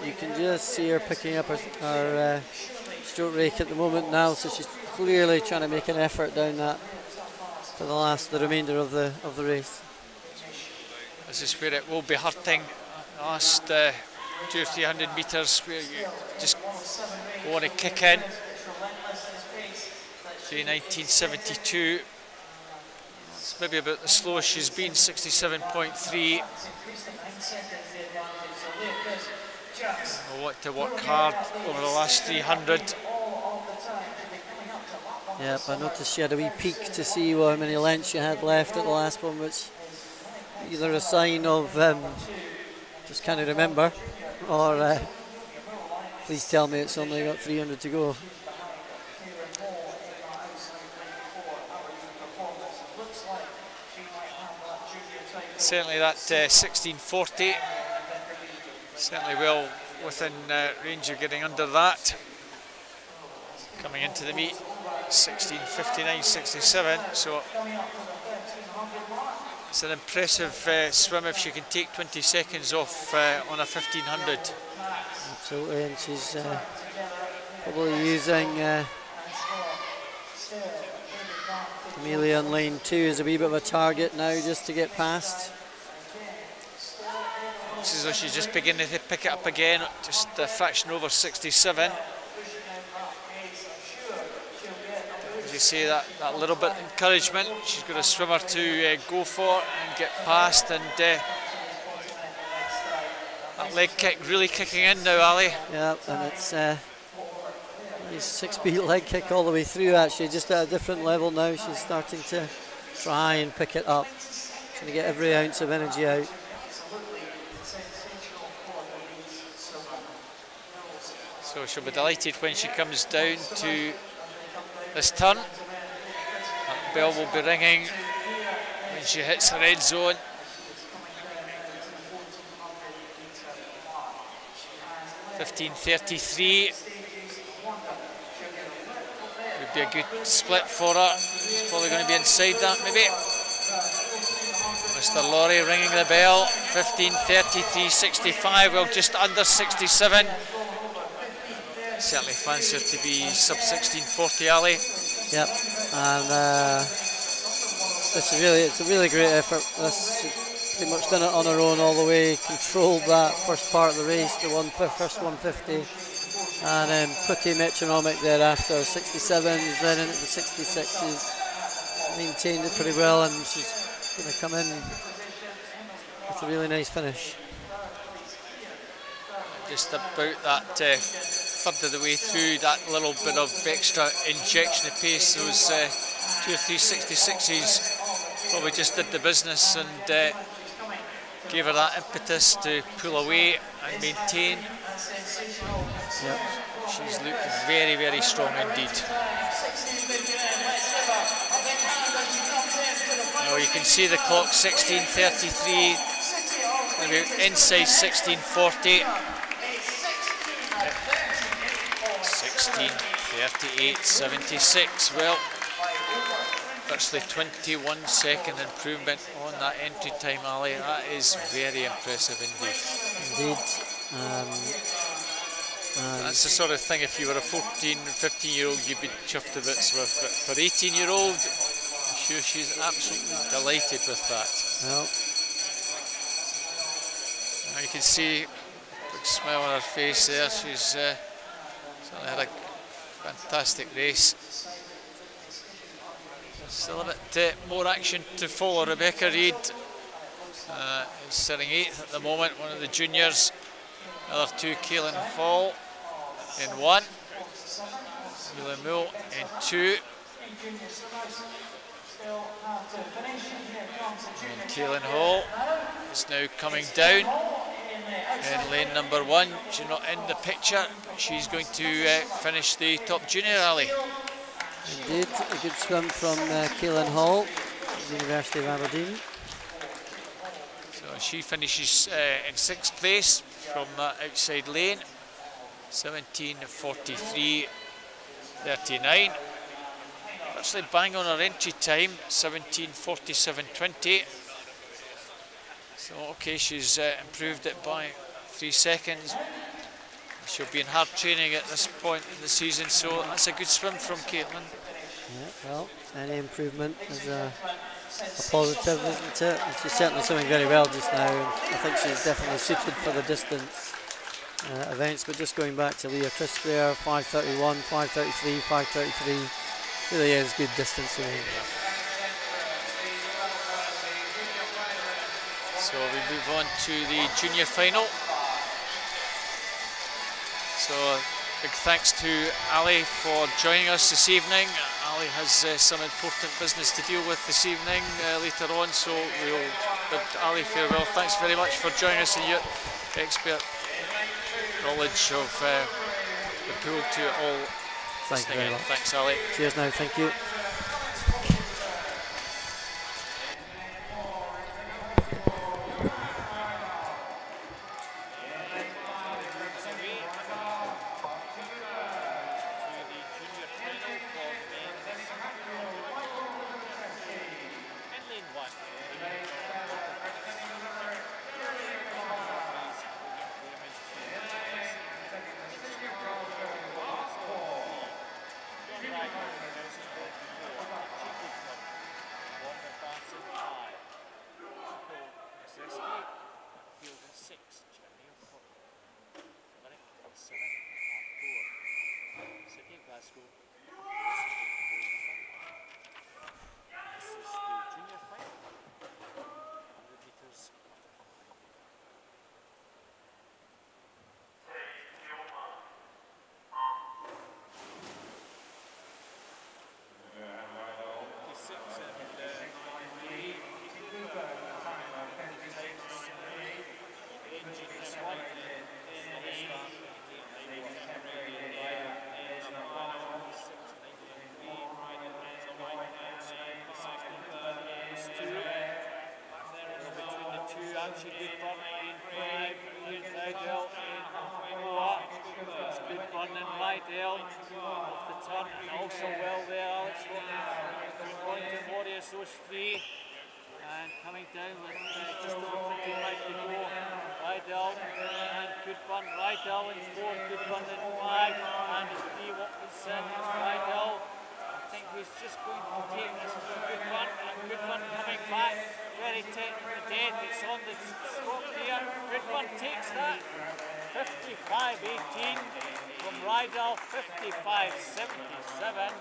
you can just see her picking up her stroke rake at the moment now, so she's clearly trying to make an effort down that for the remainder of the race. This is where it will be hurting. The last 200 or 300 metres where you just want to kick in. 1972. It's maybe about the slowest she's been, 67.3. We'll want to work hard over the last 300. Yep, I noticed she had a wee peek to see how many lengths she had left at the last one, which either a sign of just can't remember, or please tell me it's only got 300 to go. Certainly that 1640, certainly well within range of getting under that. Coming into the meet, 16:59.67, so it's an impressive swim if she can take 20 seconds off on a 1500. Absolutely, and she's probably using Amelia on lane 2 as a wee bit of a target now just to get past. Looks as though she's just beginning to pick it up again, just a fraction over 67. As you see, that little bit of encouragement, she's got a swimmer to go for and get past, and that leg kick really kicking in now, Ali. Yeah, and it's a nice 6-beat leg kick all the way through, actually, just at a different level now. She's starting to try and pick it up, trying to get every ounce of energy out. So she'll be delighted when she comes down to this turn. That bell will be ringing when she hits the red zone. .15:33 would be a good split for her. It's probably going to be inside that maybe. Mr. Laurie ringing the bell. 15:33.65. Well, just under 67. Certainly fancy her to be sub 16:40, Ali. Yep, and it's a really great effort. She pretty much done it on her own all the way, controlled that first part of the race, the first 150, and then pretty metronomic thereafter. 67s, then into the 66s, maintained it pretty well, and she's going to come in with a really nice finish. Just about that third of the way through, that little bit of extra injection of pace, those 2 or 3 66s probably just did the business and gave her that impetus to pull away and maintain. Yep. She's looked very, very strong indeed. Now you can see the clock, 16:33, maybe inside 16:40. 16:38.76. Well, virtually 21-second improvement on that entry time, Ali. That is very impressive indeed. Indeed. That's the sort of thing, if you were a 14, 15-year-old, you'd be chuffed to bits with. But for 18-year-old, I'm sure she's absolutely delighted with that. Well, now you can see a big smile on her face there. She's certainly had a fantastic race. Still a bit more action to follow. Rebecca Reid is sitting 8th at the moment, one of the juniors. Other two, Kaylin Hall in 1, Mila Moole in 2. And Kaylin Hall is now coming down in lane number 1. She's not in the picture, but she's going to finish the top junior, Ali. Indeed, a good swim from Kaylin Hall, University of Aberdeen. So she finishes in 6th place from that outside lane, 17:43.39. Actually bang on her entry time, 17:47.20. So okay, she's improved it by 3 seconds. She'll be in hard training at this point in the season, so that's a good swim from Caitlin. Yeah, well, any improvement is a positive, isn't it? And she's certainly swimming very well just now. I think she's definitely suited for the distance events. But just going back to Leah Crisp there, 5:31, 5:33, 5:33, really is good distance swimming. So we move on to the junior final. So big thanks to Ali for joining us this evening. Ali has some important business to deal with this evening later on, so we'll bid Ali farewell. Thanks very much for joining us and your expert knowledge of the pool to all. Thank you very much. Thanks, Ali. Cheers now, thank you. good run in Rydell off the turn, and also well there, Alex Warrington Warriors, those three. And coming down with just over 55 to go. Rydell and good run. Rydell in 4, good run in 5, and in 3 Watkinson. Rydell, I think he's just going to take this for a good run, and good run coming back. Very dead, it's on the stroke here. Good run takes that. 55-18 from Rydell, 55-77,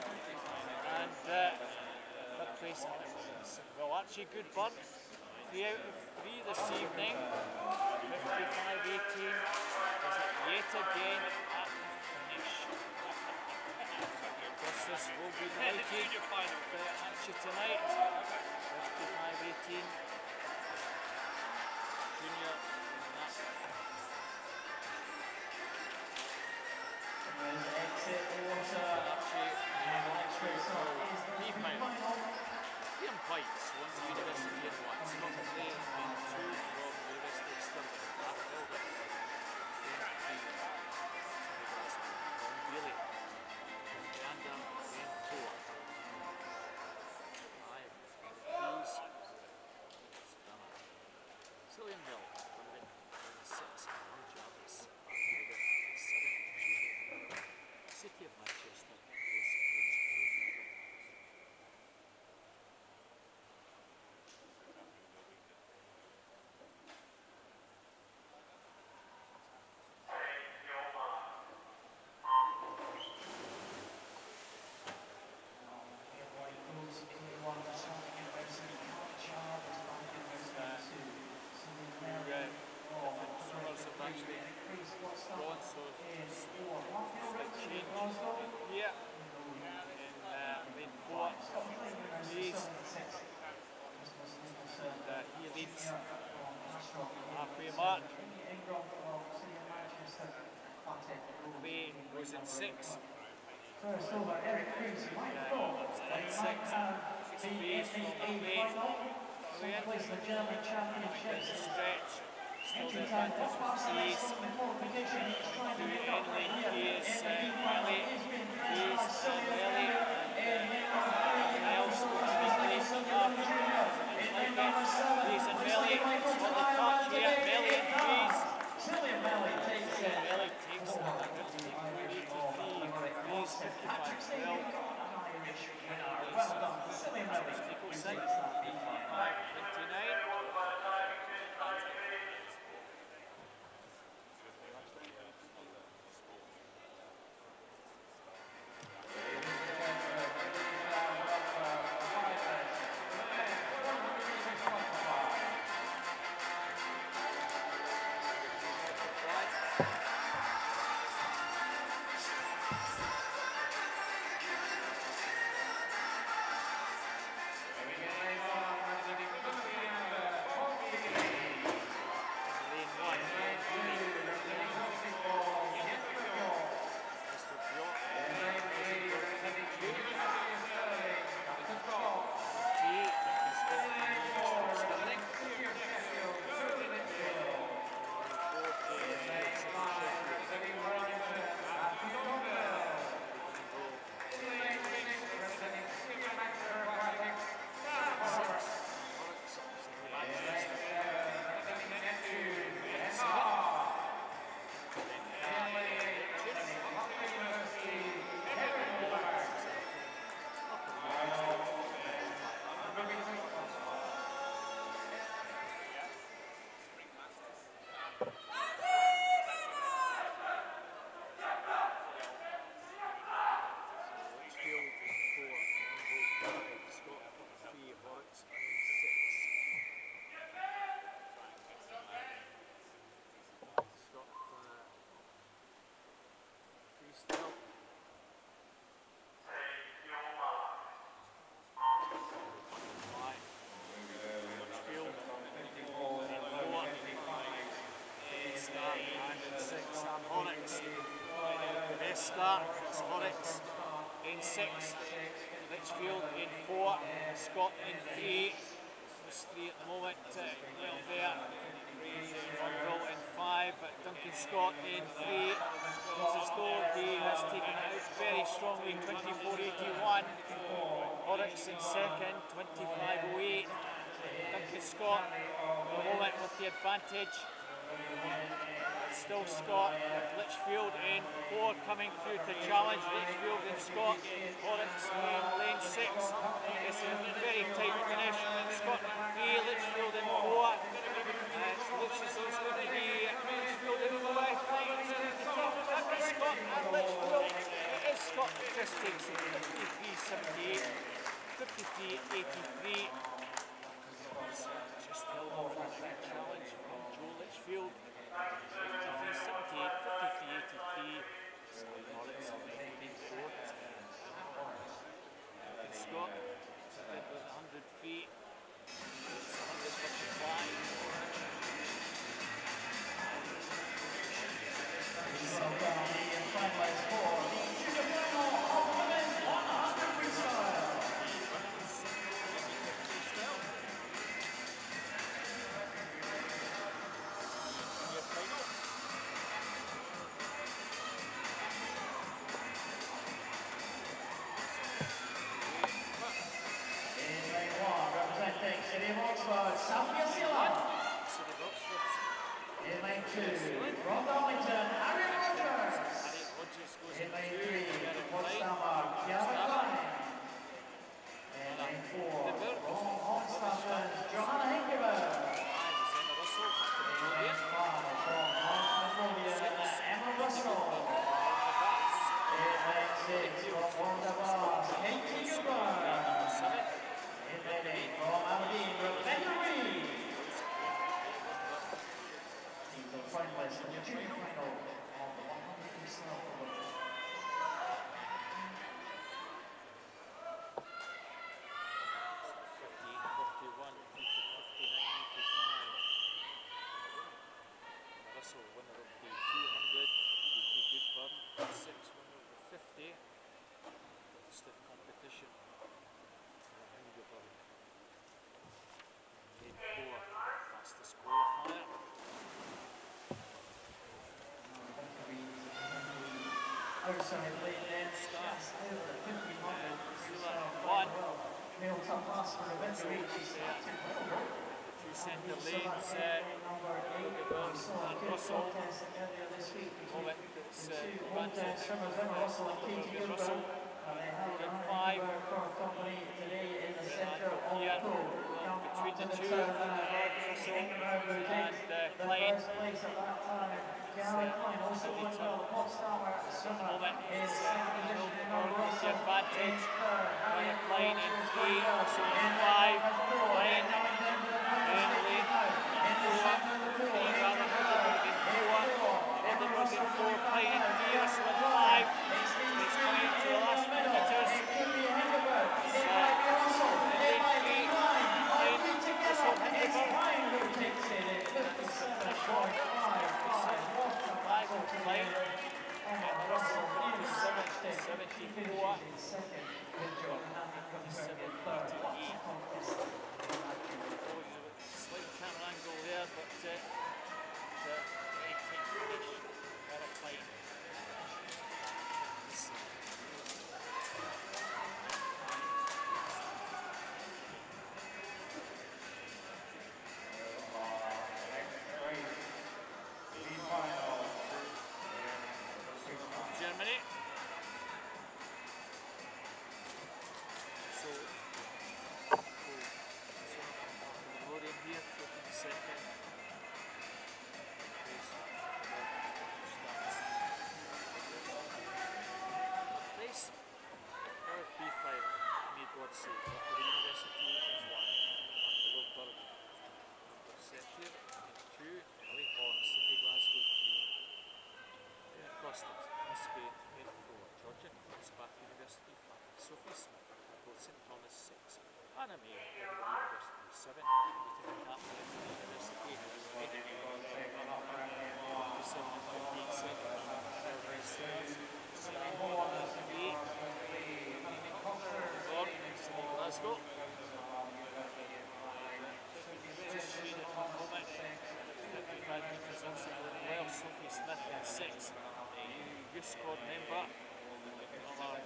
and third place. Well, actually good run. 3 out of 3 this evening. 55-18. Does it yet again at the finish. Guess this will be delighted actually tonight. 55-18. Junior Liam White's won the University in one. Scotland Day and 2 from University of Stirling. That will be 3. Bailey. Gandam in 4. 5. Cillian Hill, 106. Jarvis. 7. City of Manchester. He leads halfway mark. Way goes in 6. First over, Eric Cruz, sixth. Space from Way. Second place, the German Championship. Stretch. Still the advantage with Freeze. Henley, Hayes, Melly, Hayes, Melly, Miles, Hayes and Melly, on the touch here, Melly and Hayes. Melly takes it. Melly takes it. 53, 55-12. Nicholson, 59. Freestyle. Sam Horrocks. Best start, it's Horrocks in 6, Litchfield in 4, Scott in 3. There's 3 at the moment, well there. Monville in 5, but Duncan Scott in 3. It's as though he has taken it out very strongly, 24.81. Oryx in second, 25.08. Duncan Scott at the moment with the advantage. Still Scott, Litchfield in 4 coming through to challenge. Litchfield and Scott, Oryx in lane 6. This is a very tight finish. Scott in 3, Litchfield in 4. It looks as though it's going to be Litchfield in 4. I think it's going to take Duncan Scott and Litchfield. It is Scott that just takes it, 53.78, 53.83. Just held off a big challenge from Joe Litchfield. 53.78, 53.83. Oryx in 54. Scott did with 100 feet. It's 155. City of Oxford, South New Zealand. In lane 2, from Darlington, Harry Rogers. In lane 3, Potsdamer, Kiara Klein. In lane 4, from Hochstaffen, Johanna Hinkeberg. In lane 5, from Monmouth, Emma Russell. In lane 6, from Wonderbar, Katie Gilbert. In lane 8, from Aberdeen, Rebecca Reed. The finalists in the junior final of the 100 freestyle football. 58.41 to 59.85. Russell, winner of the 200, DP Goodburn, 6 winner of the 50. Stiff competition. Lane 4, fastest qualifier. Outside lane then, just over 50 miles. 1. Male top class for Rebecca Reed. She started well. Two centre lanes, Number 8, we saw a good Russell. contest earlier this week between Two old swimmers, Emma Russell and Katie Gilbert. And they had a 100 car company today in the centre of the pool. Between the two, Russell and Klein. The first place at that time. Kiara Klein also won the Potsdamer swimmer in second position. Emma Russell advantage. Klein in 3, Russell in 5. Klein in lane 4. Edinburgh in 4. Klein in 3. Russell in 5. It's coming to the last meters. Slight camera angle there, but very tight finish. Very tight. Germany. So, Memorial here, taking second. Place. Third B5, Mead Godsey, after the University is 1. After Lobberg, set here, 2, Ellie Horn, City Glasgow 3. Costa, Spain in 4, Georgia, Bath University 5, Sophie Smith, Apple St Thomas 6, Anna May, Edinburgh University 7, Lieutenant Captain, University 8, Edinburgh 57 and 58 seconds, Calgary 6, 7 and 8, Gordon in City Glasgow. Just read it at the moment. practice is also going well. Sophie Smith in 6th, youth squad member,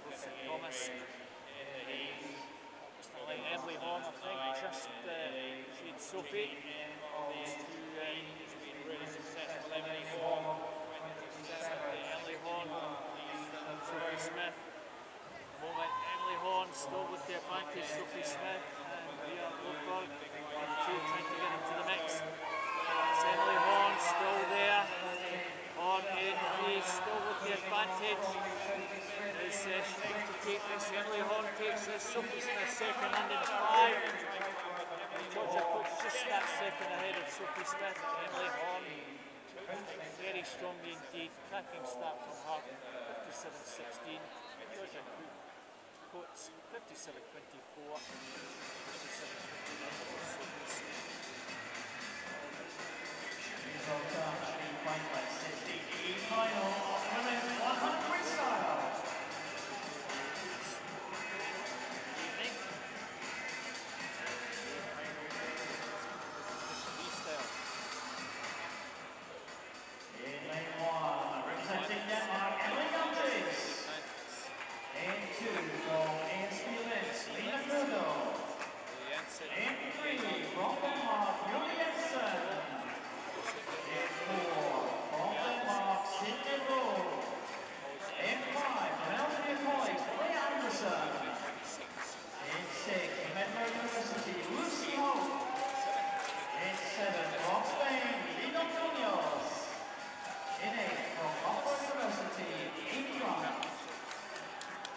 Lucy Thomas. Emily Horn, I think, just she'd Sophie. These two has been really successful. Emily Horn, Sophie Smith. Moment, Emily Horn still with the advantage. Sophie Smith and Ria Lodberg, two trying to get into the mix. It's Emily Horn still there. Horn in three, still with the advantage. Is trying to take this. Emily Horn takes this. Sophie Smith second and in 5. Georgia puts just that second ahead of Sophie Smith. Emily Horn very strongly indeed. Cracking start from her. 57-16. Georgia Coates 57-24. 57-29 for Sophie Smith. Final women's 100 freestyle. In lane 1, representing Denmark, Emily Gantes. Lane 2, go ASP Lens, Lena Kurdo. Lane 3, from Denmark, Julie Jensen. Lane 4, from Denmark, Sydney Rowe. Lane 5, from Elgin College, Leigh Anderson. Lane 6, Edinburgh University, Lucy Hope. Lane 7, from Spain, Lino Munoz. In 8, from Oxford University, Amy Grant.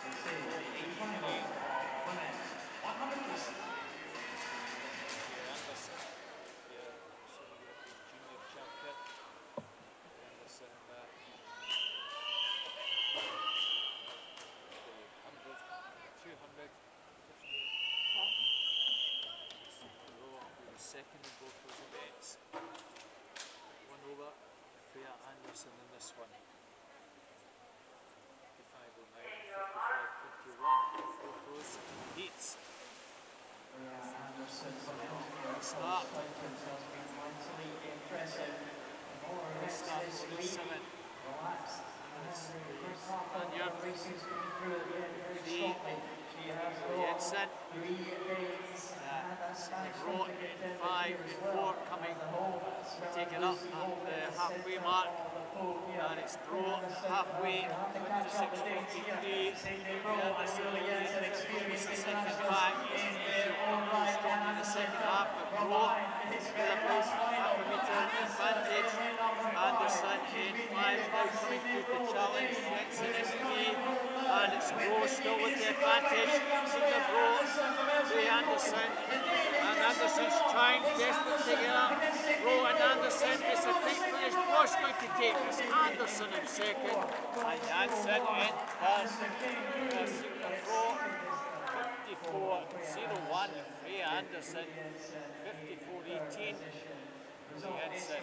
This is the final women's 100 freestyle. Junior champion. Anderson 100, 200, 50. The second in both those events. One over. Freya Anderson in this one. 55-09, 55-21, both those heats. Start. Start for 7. Lanyard. 3. Jensen. McGraw in 5, in 4 coming, taken up at the halfway mark, and it's Bro halfway, 26.43. Anderson is the second back, strong in the second half, but Bro with about half a metre advantage. Anderson in 5, now coming through the challenge, Jensen in 3, and it's Bro still with the advantage. Senior Bro, Ray Anderson, and Anderson's trying desperately to get up. Bro and Anderson, it's a tight finish. Bro's going to take this. Anderson in second, and Jansen in third. Senior Bro, 54-01. Ray Anderson, 54-18. Jansen, 55-40.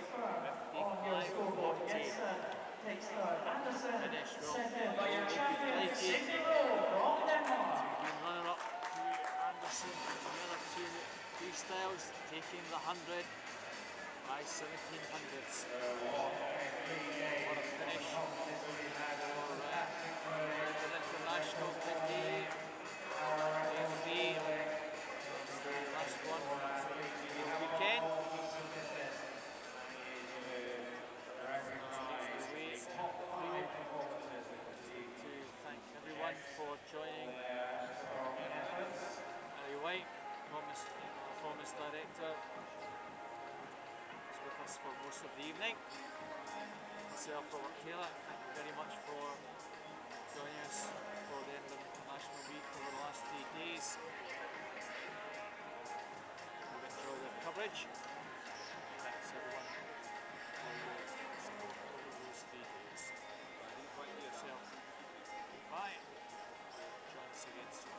Finish runner up to Anderson, the other two freestyles taking the 100 by 1700s. What a finish for the international today. The last one for the weekend. To thank everyone for joining. Harry White, performance director, was with us for most of the evening. Myself, Robert Taylor, thank you very much for joining us for the end of International Week over the last 3 days. We've enjoyed the coverage. Thanks everyone for your support over those 3 days. Goodbye. Join us again soon.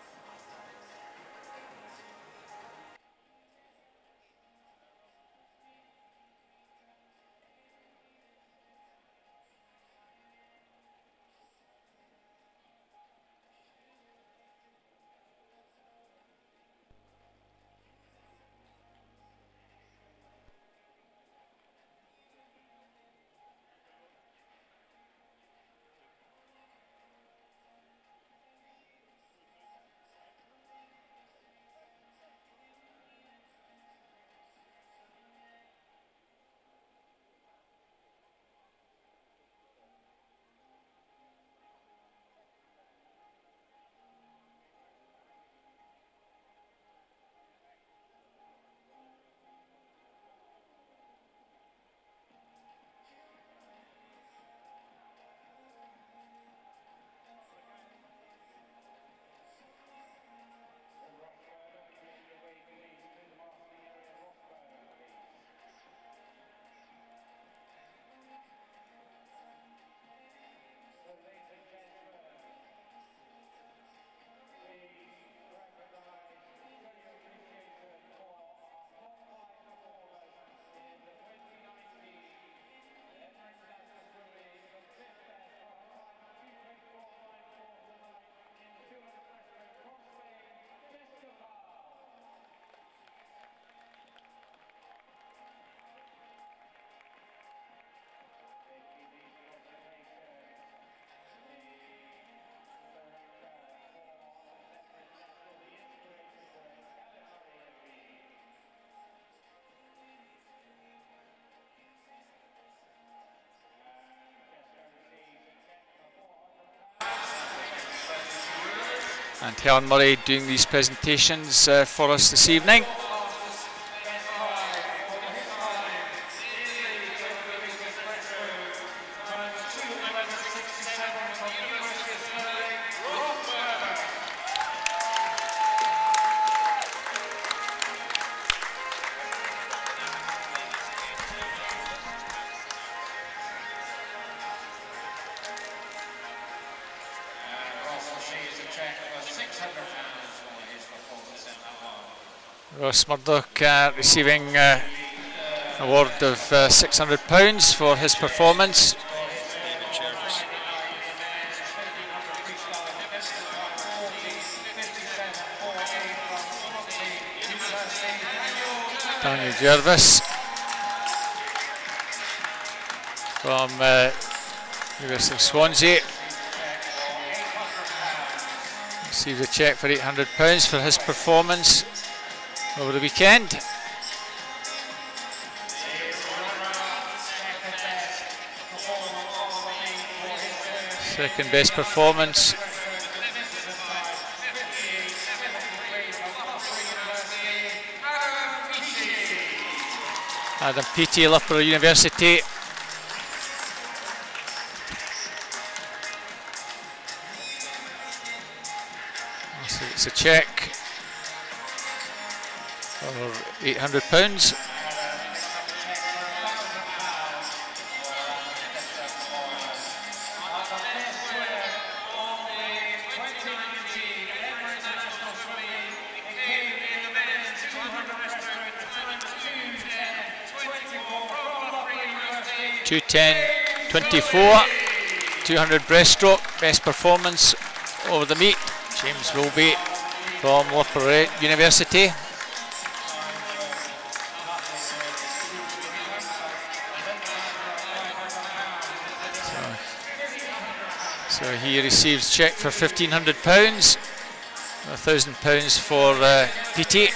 and Helen Murray doing these presentations for us this evening. Ross Murdoch receiving an award of £600 for his performance. Daniel Jervis from University of Swansea receives a cheque for £800 for his performance over the weekend. Second best performance. Adam Peaty, Loughborough University. So it's a cheque for £800. .210.24, 200 breaststroke, best performance over the meet. James Wilby from Loughborough University. So he receives cheque for £1,500, £1,000 for PT.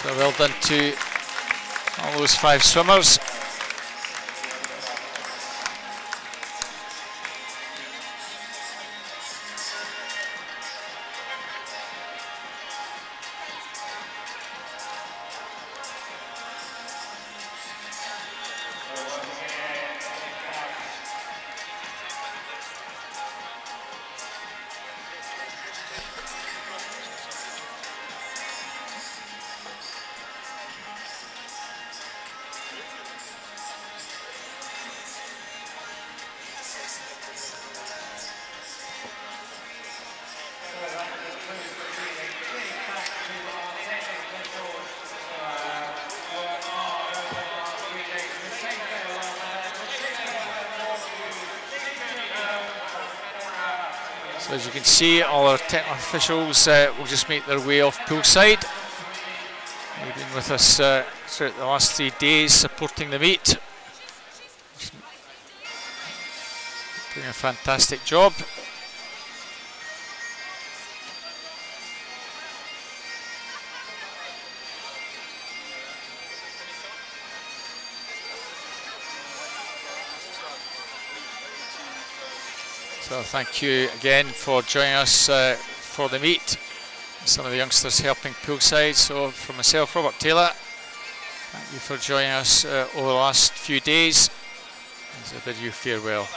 So well done to all those 5 swimmers. So as you can see, all our technical officials will just make their way off poolside. They've been with us throughout the last 3 days supporting the meet. Doing a fantastic job. So thank you again for joining us for the meet. Some of the youngsters helping poolside. So for myself, Robert Taylor, thank you for joining us over the last few days. As I bid you farewell.